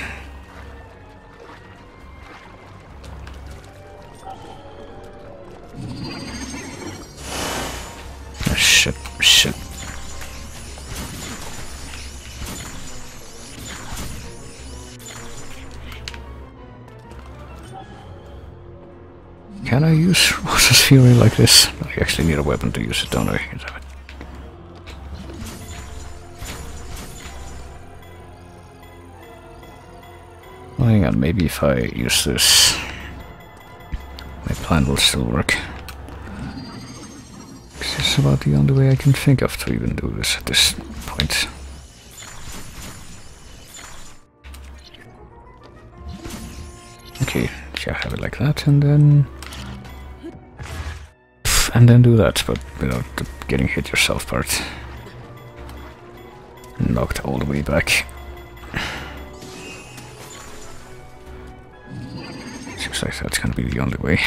shit, shit. Can I use Rosa's Fury like this? I actually need a weapon to use it, don't I? Damn it. Oh, hang on, maybe if I use this, my plan will still work. This is about the only way I can think of to even do this at this point. Okay, yeah, have it like that, and then do that, but without the getting hit yourself part. Knocked all the way back. Seems like that's gonna be the only way.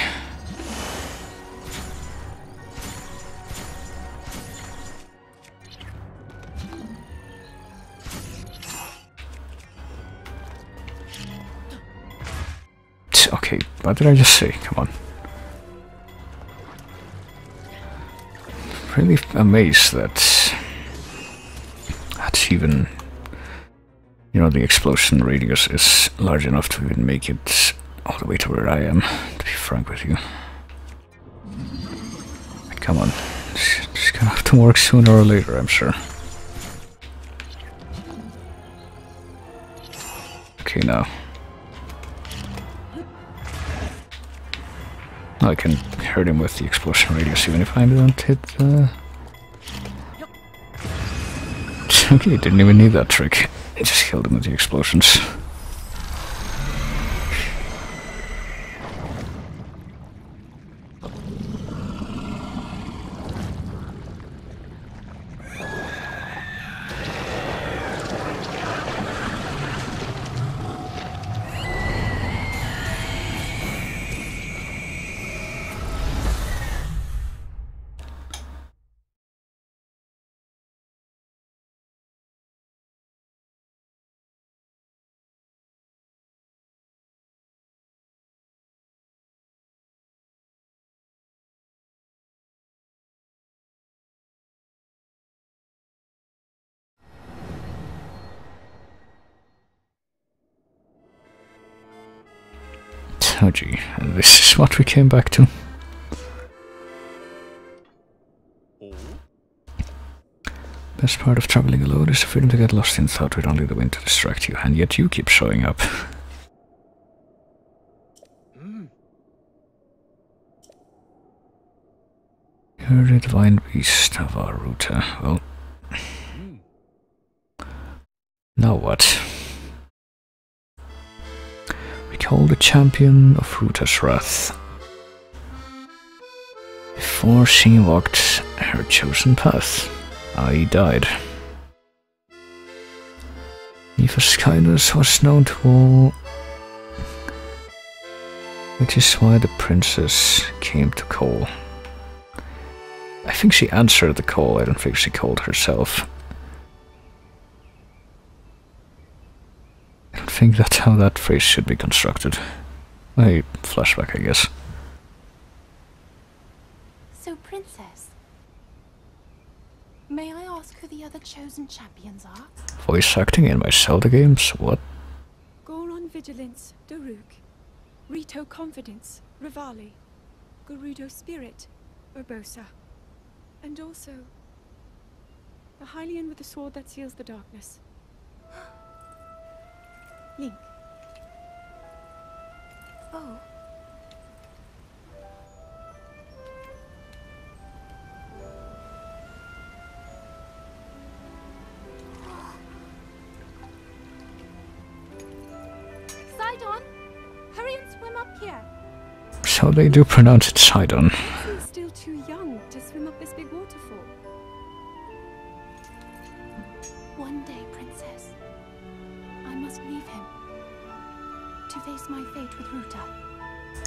Okay, what did I just say? Come on. Really amazed that that's even, you know, the explosion radius is large enough to even make it all the way to where I am, to be frank with you. Come on, it's gonna have to work sooner or later, I'm sure. Okay, now. I can hurt him with the explosion radius even if I don't hit Okay, didn't even need that trick. I just killed him with the explosions. Oh gee, and this is what we came back to. Best part of traveling alone is the freedom to get lost in thought with only the wind to distract you, and yet you keep showing up. You're the divine beast of our Ruta. Well, now what? Recall the champion of Ruta's wrath. Before she walked her chosen path, I died. Eva's kindness was known to all, which is why the princess came to call. I think she answered the call, I don't think she called herself. I don't think that's how that phrase should be constructed. A flashback, I guess. So, Princess, may I ask who the other chosen champions are? Voice acting in my Zelda games? What? Goron Vigilance, Daruk. Rito Confidence, Rivali. Gerudo Spirit, Urbosa. And also, the Hylian with the sword that seals the darkness. Link. Oh. Sidon, hurry and swim up here. So they do pronounce it Sidon. He's still too young to swim up this big waterfall. One day, Princess, I must leave him to face my fate with Ruta.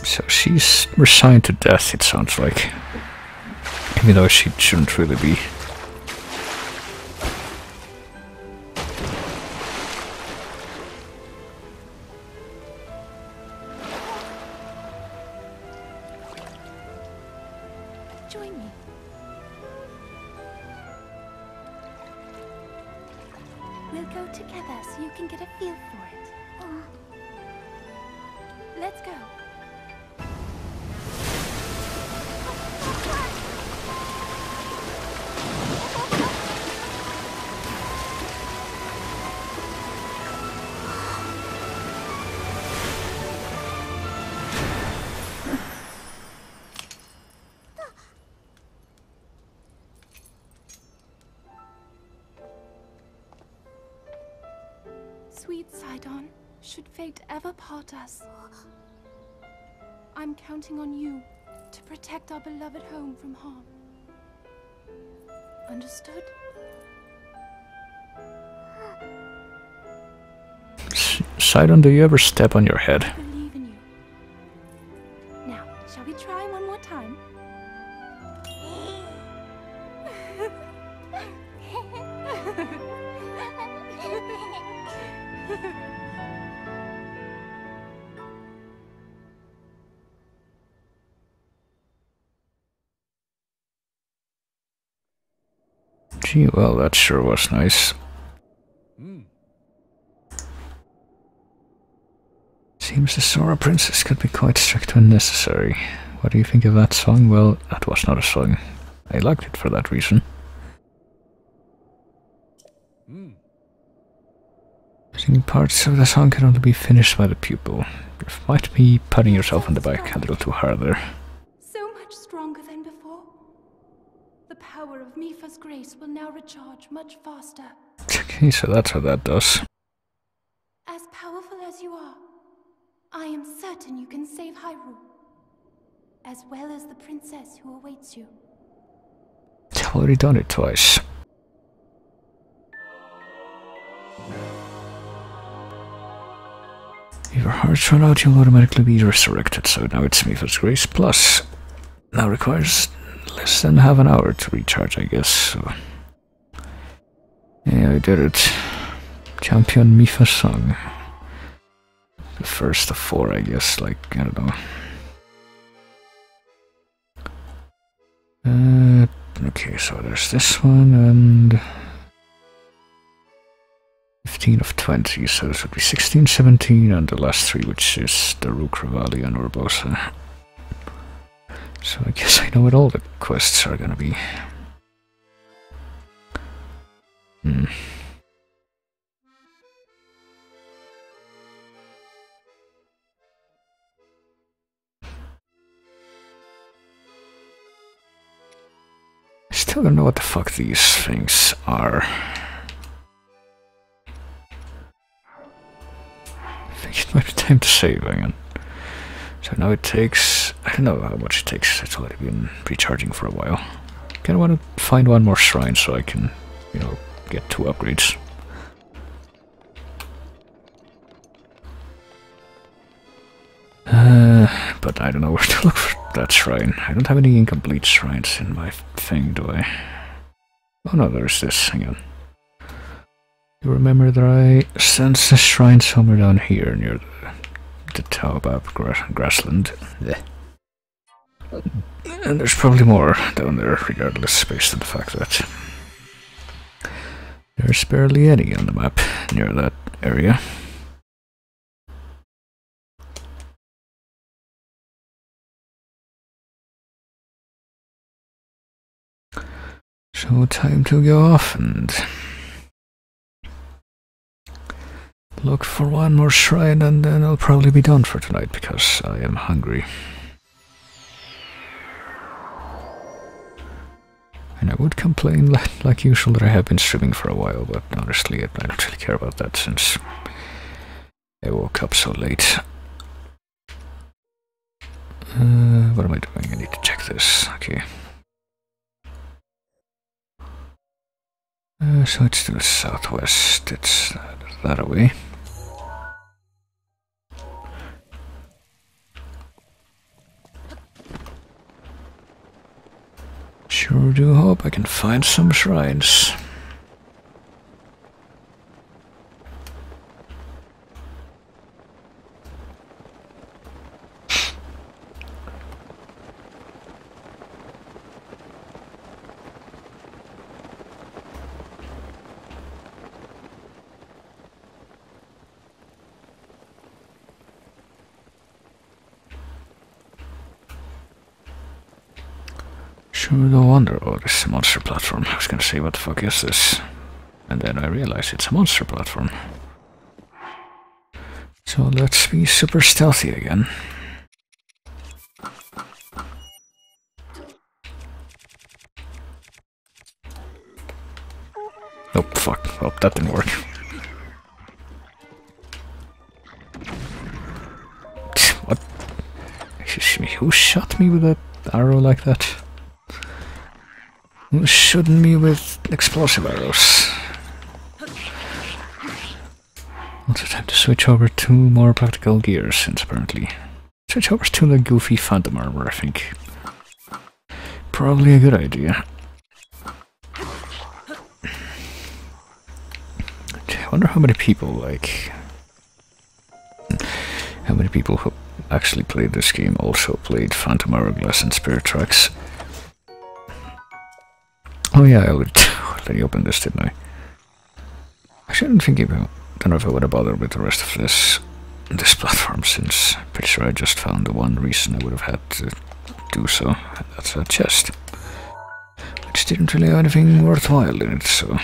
So she's resigned to death, it sounds like. Even though she shouldn't really be. Join me. We'll go together so you can get a feel for it. Let's go. Sweet Sidon, should fate ever part us, I'm counting on you to protect our beloved home from harm. Understood? Sidon, do you ever step on your head? I believe in you. Now, shall we try one more time? Gee, well, that sure was nice. Seems the Sora Princess could be quite strict when necessary. What do you think of that song? Well, that was not a song. I liked it for that reason. Singing parts of the song can only be finished by the pupil. You might be patting yourself on the back a little too hard there. So much stronger than before. The power of Mipha's grace will now recharge much faster. Okay, so that's what that does. As powerful as you are, I am certain you can save Hyrule, as well as the princess who awaits you. I've already done it twice. If your hearts run out, you'll automatically be resurrected, so now it's Mipha's Grace Plus. Now requires less than half an hour to recharge, I guess, so... Yeah, I did it. Champion Mipha song. The first of 4, I guess, like, I don't know. Okay, so there's this one, and... 15 of 20, so this would be 16, 17, and the last 3, which is the Daruk, Revali, and Urbosa. So I guess I know what all the quests are gonna be. I still don't know what the fuck these things are. I think it might be time to save again. So now it takes... I don't know how much it takes. It's already been recharging for a while. Kinda want to find one more shrine so I can, you know, get 2 upgrades. But I don't know where to look for that shrine. I don't have any incomplete shrines in my thing, do I? Oh no, there's this. Hang on. You remember that I sense a shrine somewhere down here near the Taobab grassland. Yeah. And there's probably more down there, regardless, based on the fact that there's barely any on the map near that area. So time to go off and look for one more shrine, and then I'll probably be done for tonight because I am hungry. And I would complain like usual that I have been streaming for a while, but honestly I don't really care about that since I woke up so late. What am I doing? I need to check this. Okay. So it's to the southwest. It's that away. Sure do hope I can find some shrines. Sure, no wonder. Oh, this is a monster platform. I was gonna say, what the fuck is this? And then I realized it's a monster platform. So let's be super stealthy again. Oh, fuck. Well, that didn't work. What? Excuse me, who shot me with that arrow like that? Who's shooting me with explosive arrows? Also time to switch over to more practical gear, since apparently... Switch over to the goofy phantom armor, I think. Probably a good idea. I wonder how many people, like... How many people who actually played this game also played Phantom Hourglass and Spirit Tracks. Oh yeah, I already opened this, didn't I? Actually, I don't know if I would have bothered with the rest of this platform, since I'm pretty sure I just found the one reason I would have had to do so, and that's a chest. Which didn't really have anything worthwhile in it, so...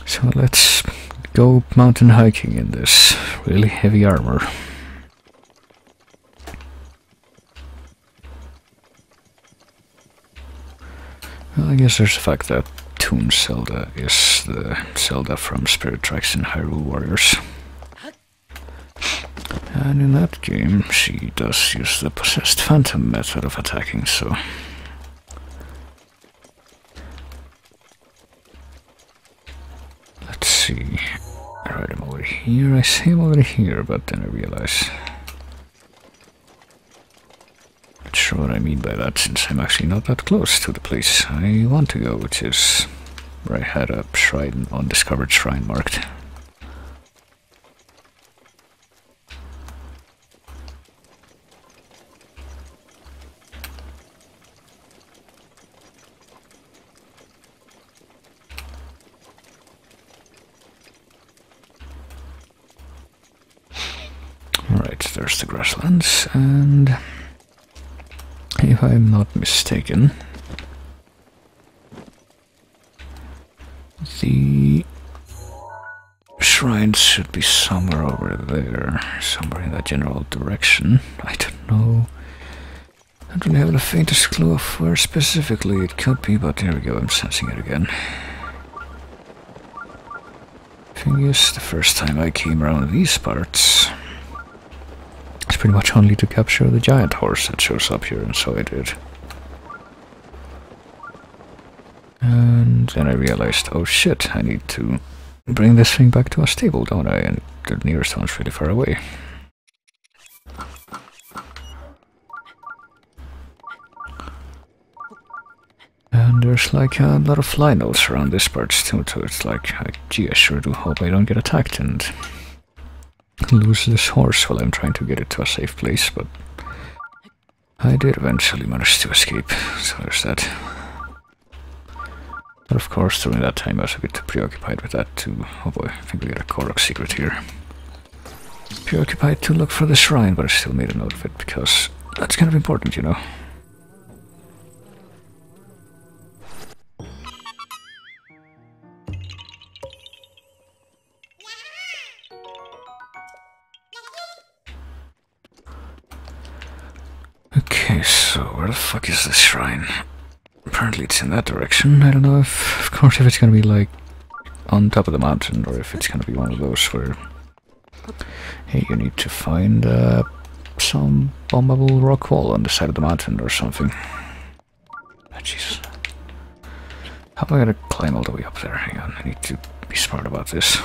So let's go mountain hiking in this really heavy armor. Well, I guess there's the fact that Toon Zelda is the Zelda from Spirit Tracks and Hyrule Warriors. And in that game, she does use the possessed phantom method of attacking, so... Let's see... Alright, I'm over here, I say I'm over here, but then I realize... Not sure what I mean by that, since I'm actually not that close to the place I want to go, which is where I had a shrine, undiscovered shrine marked. Alright, there's the grasslands, and if I'm not mistaken, the shrines should be somewhere over there, somewhere in that general direction. I don't know. I don't really have the faintest clue of where specifically it could be, but there we go, I'm sensing it again. Thing is, the first time I came around these parts, it's pretty much only to capture the giant horse that shows up here, and so I did. And then I realized, oh shit, I need to bring this thing back to a stable, don't I? And the nearest one's really far away. And there's like a lot of fly notes around this part too, so it's like, gee, I sure do hope I don't get attacked and lose this horse while I'm trying to get it to a safe place, but I did eventually manage to escape, so there's that. But of course, during that time I was a bit preoccupied with that too. Oh boy, I think we got a Korok secret here. Preoccupied to look for the shrine, but I still made a note of it, because that's kind of important, you know. Okay, so where the fuck is this shrine? Apparently it's in that direction. I don't know if, of course, if it's gonna be like on top of the mountain, or if it's gonna be one of those where, hey, you need to find some bombable rock wall on the side of the mountain or something. Oh, Jesus. How am I gonna climb all the way up there? Hang on, I need to be smart about this.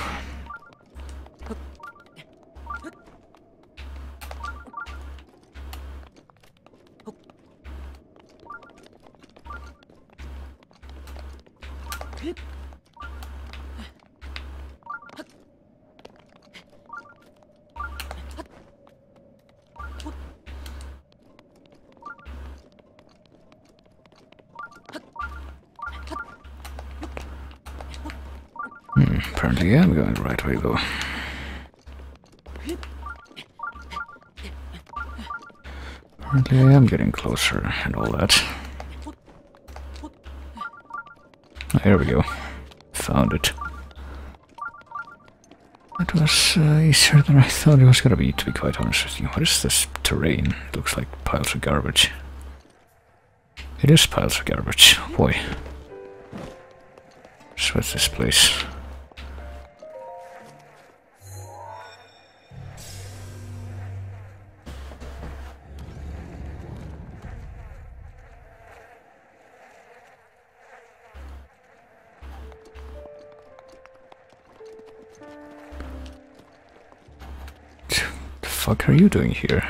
Apparently I'm going the right way though. Apparently I am getting closer and all that. Oh, here we go. Found it. That was easier than I thought it was gonna be, to be quite honest with you. What is this terrain? It looks like piles of garbage. It is piles of garbage. Oh boy. So what's this place? The fuck are you doing here?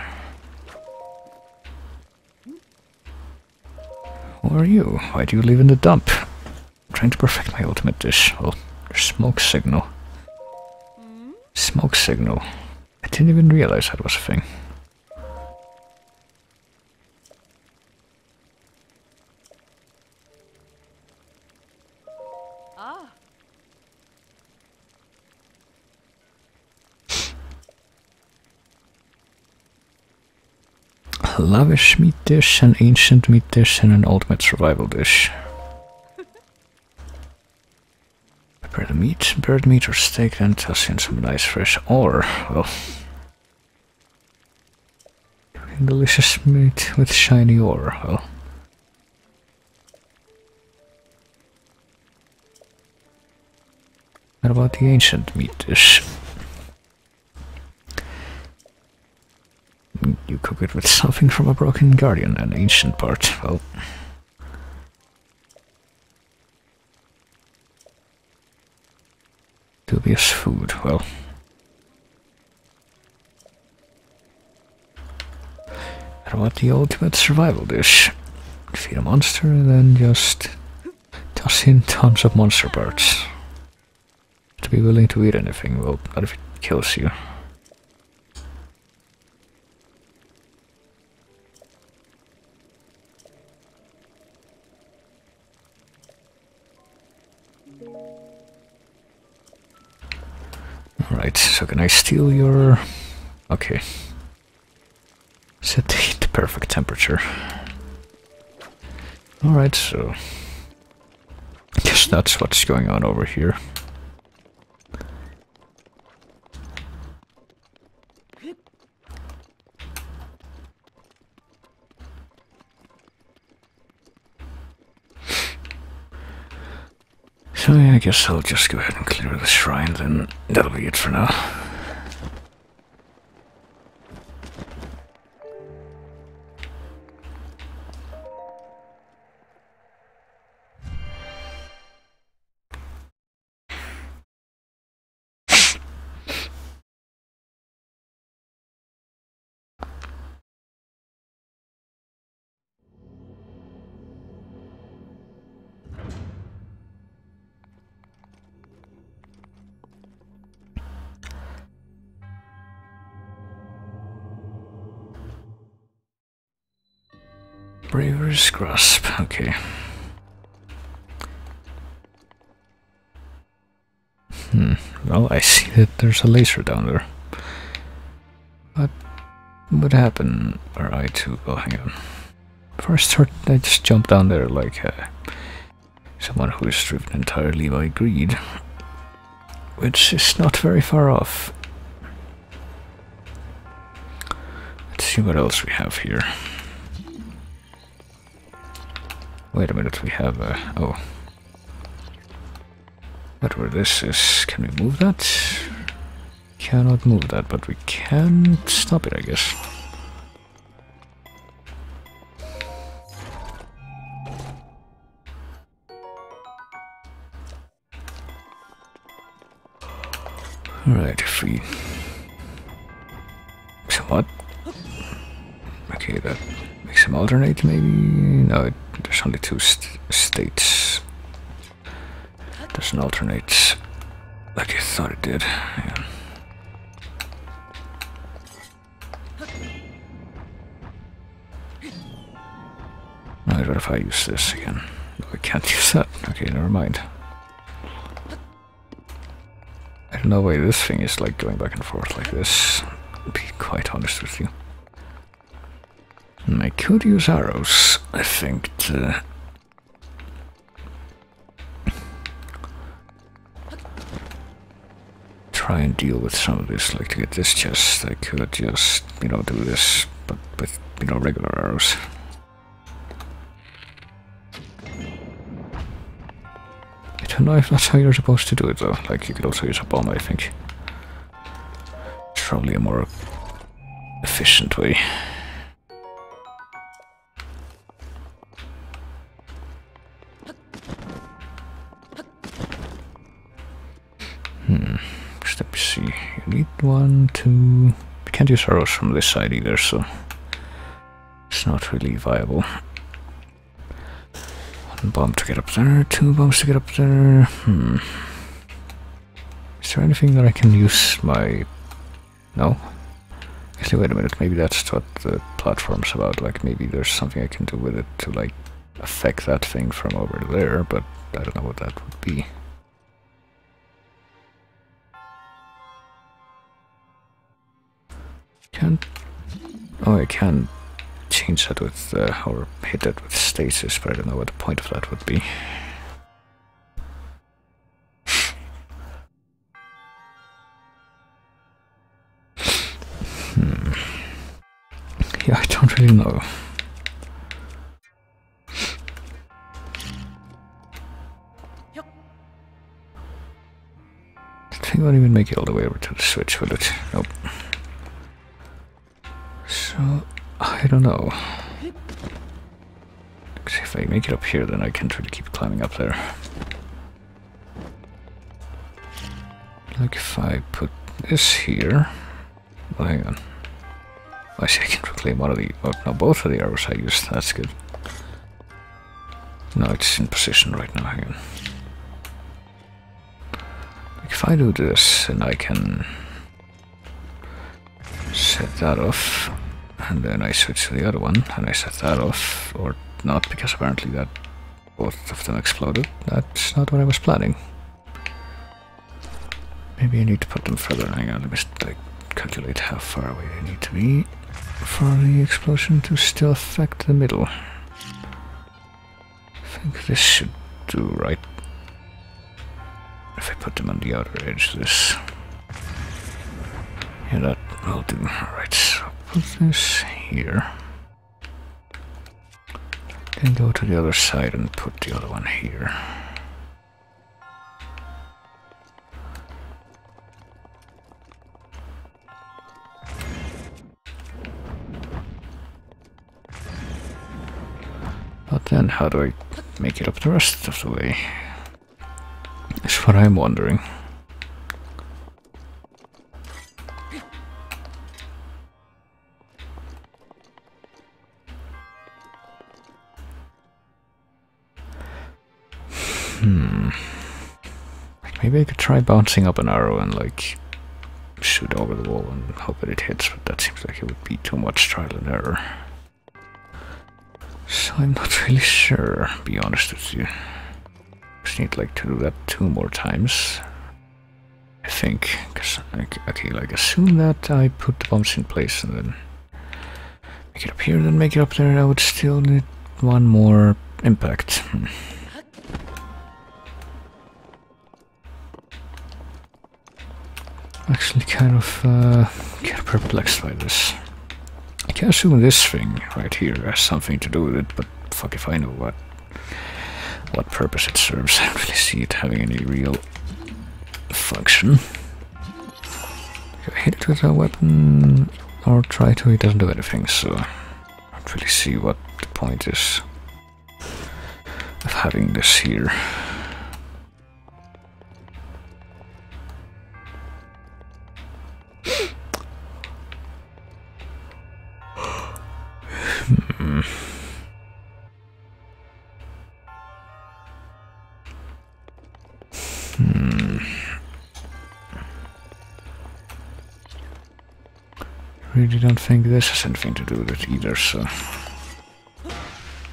Who are you? Why do you live in the dump? I'm trying to perfect my ultimate dish. Well, there's smoke signal. Smoke signal. I didn't even realize that was a thing. A lavish meat dish, an ancient meat dish, and an ultimate survival dish. Prepare the meat, bird meat or steak, then toss in some nice fresh ore. Well, delicious meat with shiny ore. Well, what about the ancient meat dish? You cook it with something from a broken guardian, an ancient part. Well, dubious food. Well, what about the ultimate survival dish? Feed a monster and then just toss in tons of monster parts. To be willing to eat anything, well, not if it kills you. Alright, so can I steal your... Okay. Set the heat to perfect temperature. Alright, so... I guess that's what's going on over here. So yeah, I guess I'll just go ahead and clear the shrine, then that'll be it for now. Braver's Grasp, okay. Well, I see that there's a laser down there. What would happen were I to... Oh, hang on. First, I just jumped down there like someone who is driven entirely by greed. Which is not very far off. Let's see what else we have here. Wait a minute, we have oh. Whatever this is, can we move that? Cannot move that, but we can stop it, I guess. Alright, if we... So what? Okay, that makes him alternate, maybe? No, there's only two states. Doesn't alternate like I thought it did. Yeah. Alright, what if I use this again? No, I can't use that. Okay, never mind. don't know why this thing is like going back and forth like this, to be quite honest with you. I could use arrows, I think, to try and deal with some of this. Like, to get this chest, I could just, do this, but with, regular arrows. I don't know if that's how you're supposed to do it, though. Like, you could also use a bomb, I think. It's probably a more efficient way. Let me see. You need 1, 2. You can't use arrows from this side either, so it's not really viable. 1 bomb to get up there, 2 bombs to get up there. Is there anything that I can use my... No? Actually, wait a minute, maybe that's what the platform's about. Like, maybe there's something I can do with it to, like, affect that thing from over there, but I don't know what that would be. Oh, I can change that with, or hit it with stasis, but I don't know what the point of that would be. Yeah, I don't really know. I think I won't even make it all the way over to the switch, will it? Nope. So, I don't know. Because if I make it up here, then I can't really keep climbing up there. Like if I put this here... Oh, hang on. I see I can reclaim one of the... Oh, no, both of the arrows I used. That's good. No, it's in position right now. Hang on. Like if I do this, then I can... set that off. And then I switch to the other one, and I set that off, or not, because apparently that both of them exploded. That's not what I was planning. Maybe I need to put them further. Hang on, let me like, calculate how far away I need to be for the explosion to still affect the middle. I think this should do, right? If I put them on the outer edge of this. Yeah, that will do. Alright, so put this here. Then go to the other side and put the other one here. But then how do I make it up the rest of the way? That's what I'm wondering. Maybe I could try bouncing up an arrow and like shoot over the wall and hope that it hits, but that seems like it would be too much trial and error. So I'm not really sure, to be honest with you. Just need like to do that 2 more times, I think. Cause okay, like assume that I put the bombs in place and then make it up here, then make it up there. I would still need 1 more impact. Actually kind of perplexed by this. I can assume this thing right here has something to do with it, but fuck if I know what purpose it serves. I don't really see it having any real function. If I hit it with a weapon or try to, it doesn't do anything, so I don't really see what the point is of having this here. Really don't think this has anything to do with it either, so...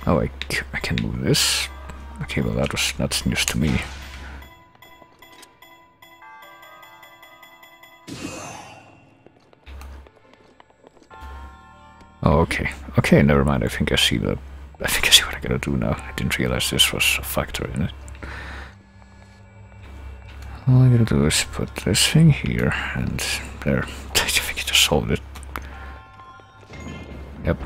Oh, I can move this. Okay, well that's news to me. Okay, never mind. I think I see what I gotta do now. I didn't realize this was a factor in it. All I gotta do is put this thing here and there. I think I just solved it. Yep.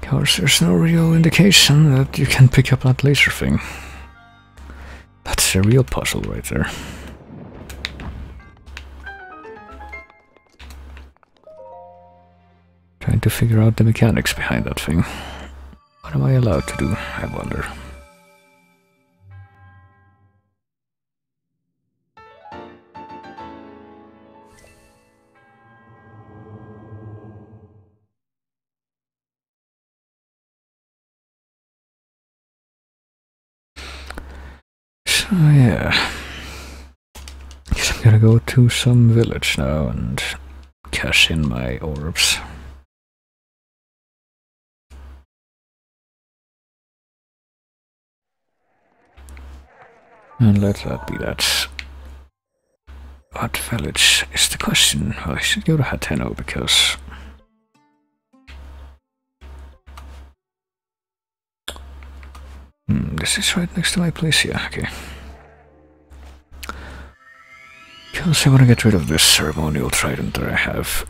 Of course, there's no real indication that you can pick up that laser thing. That's a real puzzle right there. Trying to figure out the mechanics behind that thing. What am I allowed to do, I wonder? So yeah, guess I'm gonna go to some village now and cash in my orbs. And let that be that. What village is the question? Well, I should go to Hateno because... this is right next to my place, yeah, okay. Because I want to get rid of this ceremonial trident that I have.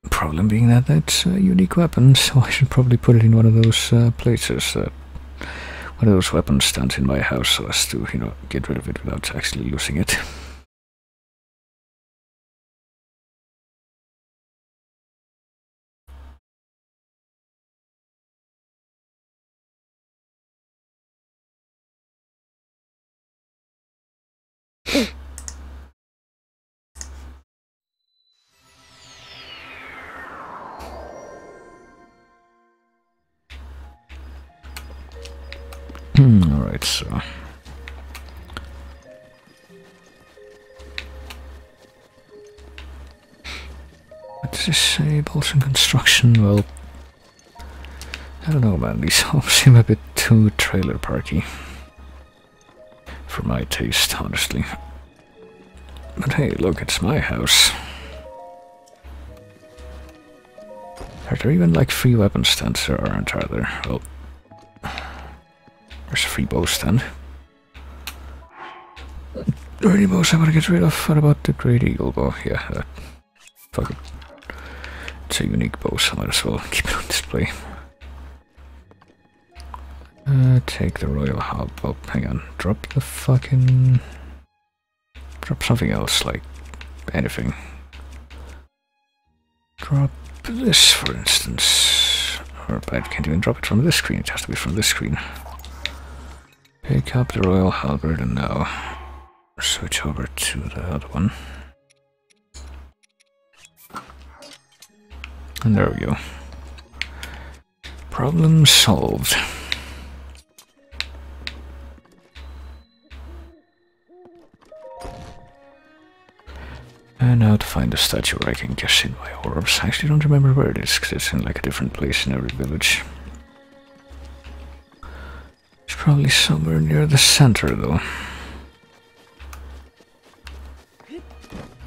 Problem being that it's a unique weapon, so I should probably put it in one of those places. One of those weapon stands in my house so as to, you know, get rid of it without actually losing it. Alright, so... what does this say? Bolson construction? Well... I don't know, man, these homes seem a bit too trailer parky. For my taste, honestly. But hey, look, it's my house. Are there even like free weapon stands? There aren't, are there? Well... there's a free bow stand. Are any bows I want to get rid of? What about the Great Eagle bow? Yeah, fuck it. It's a unique bow, so I might as well keep it on display. Take the Royal Hub. Oh, hang on. Drop the fucking... drop something else, like anything. Drop this, for instance. Or I can't even drop it from this screen, it has to be from this screen. Pick up the Royal Halberd and now switch over to the other one. And there we go. Problem solved. And now to find a statue where I can cash in my orbs. I actually don't remember where it is, because it's in like a different place in every village. It's probably somewhere near the center, though.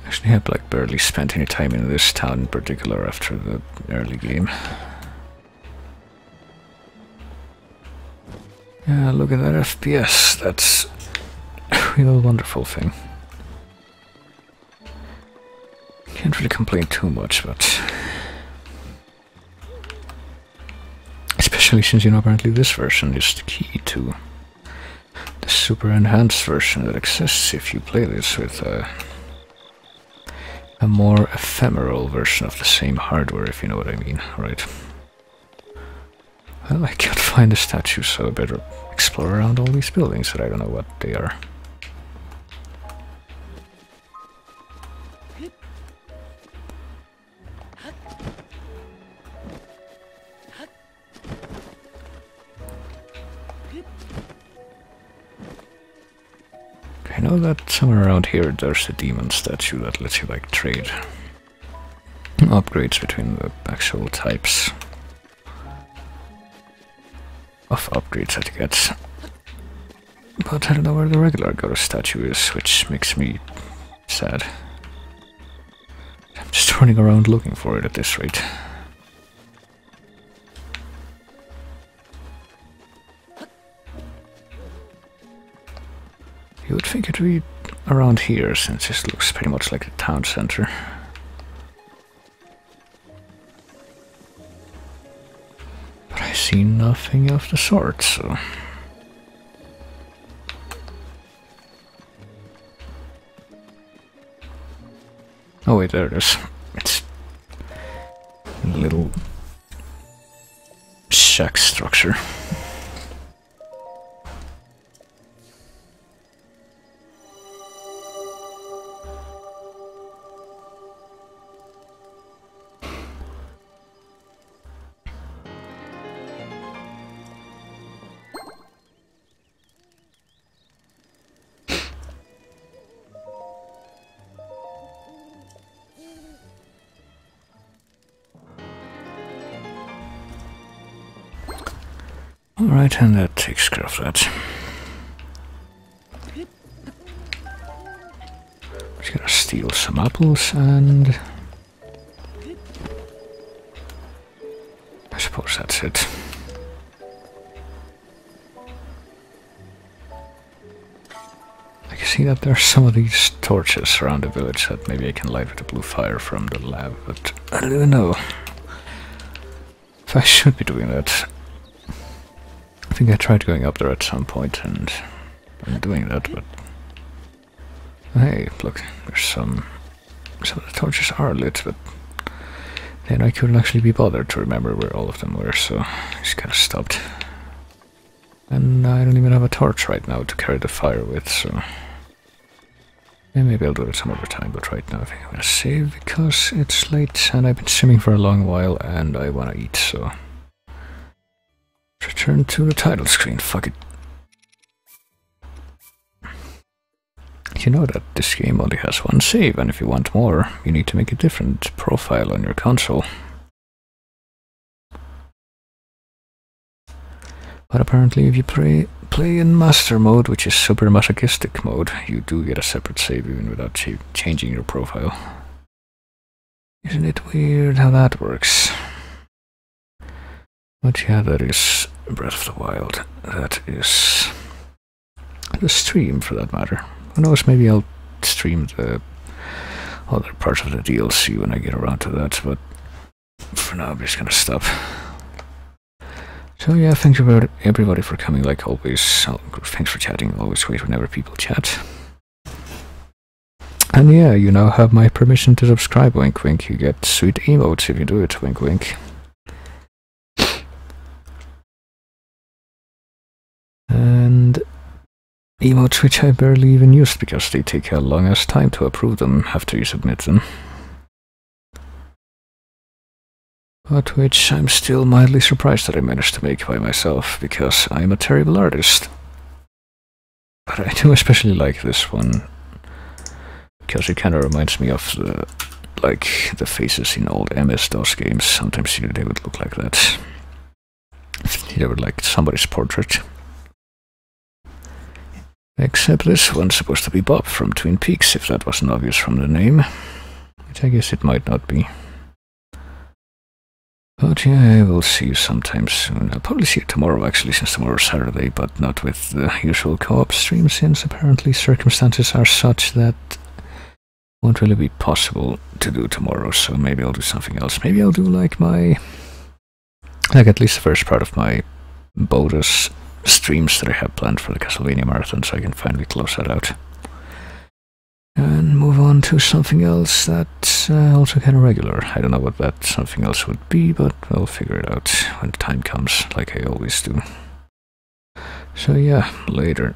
Actually, have like barely spent any time in this town in particular after the early game. Yeah, look at that FPS. That's a real wonderful thing. Can't really complain too much, but especially since, you know, apparently this version is the key to the super enhanced version that exists if you play this with a more ephemeral version of the same hardware, if you know what I mean, right? Well, I can't find a statue, so I better explore around all these buildings that I don't know what they are. I know that somewhere around here there's a demon statue that lets you like trade upgrades between the actual types of upgrades that you get. But I don't know where the regular goddess statue is, which makes me sad. I'm just running around looking for it at this rate. You would think it would be around here, since this looks pretty much like the town center. But I see nothing of the sort, so... Oh wait, there it is. It's a little shack structure. Alright, and that takes care of that. Just gotta steal some apples and... I suppose that's it. I can see that there are some of these torches around the village that maybe I can light with a blue fire from the lab, but I don't even know if I should be doing that. I think I tried going up there at some point and I'm doing that, but hey, look, there's some of the torches are lit, but then I couldn't actually be bothered to remember where all of them were, so I just kinda stopped. And I don't even have a torch right now to carry the fire with, so yeah, maybe I'll do it some other time, but right now I think I'm gonna save because it's late and I've been swimming for a long while and I wanna eat, so return to the title screen, fuck it. You know that this game only has one save, and if you want more, you need to make a different profile on your console. But apparently if you play in master mode, which is super masochistic mode, you do get a separate save even without changing your profile. Isn't it weird how that works? But yeah, that is Breath of the Wild. That is the stream, for that matter. Who knows, maybe I'll stream the other parts of the DLC when I get around to that, but for now I'm just gonna stop. So yeah, thanks everybody for coming, like always. Thanks for chatting, always great whenever people chat. And yeah, you now have my permission to subscribe, wink wink. You get sweet emotes if you do it, wink wink. And emotes which I barely even used because they take a longest time to approve them after you submit them. But which I'm still mildly surprised that I managed to make by myself, because I'm a terrible artist. But I do especially like this one, because it kinda reminds me of the faces in old MS-DOS games. Sometimes they would look like that. They were like somebody's portrait. Except this one's supposed to be Bob from Twin Peaks, if that wasn't obvious from the name. Which I guess it might not be. But yeah, I will see you sometime soon. I'll probably see you tomorrow actually, since tomorrow's Saturday, but not with the usual co-op stream, since apparently circumstances are such that won't really be possible to do tomorrow, so maybe I'll do something else. Maybe I'll do like at least the first part of my bonus streams that I have planned for the Castlevania Marathon, so I can finally close that out. And move on to something else that's also kind of regular. I don't know what that something else would be, but I'll figure it out when the time comes, like I always do. So yeah, later.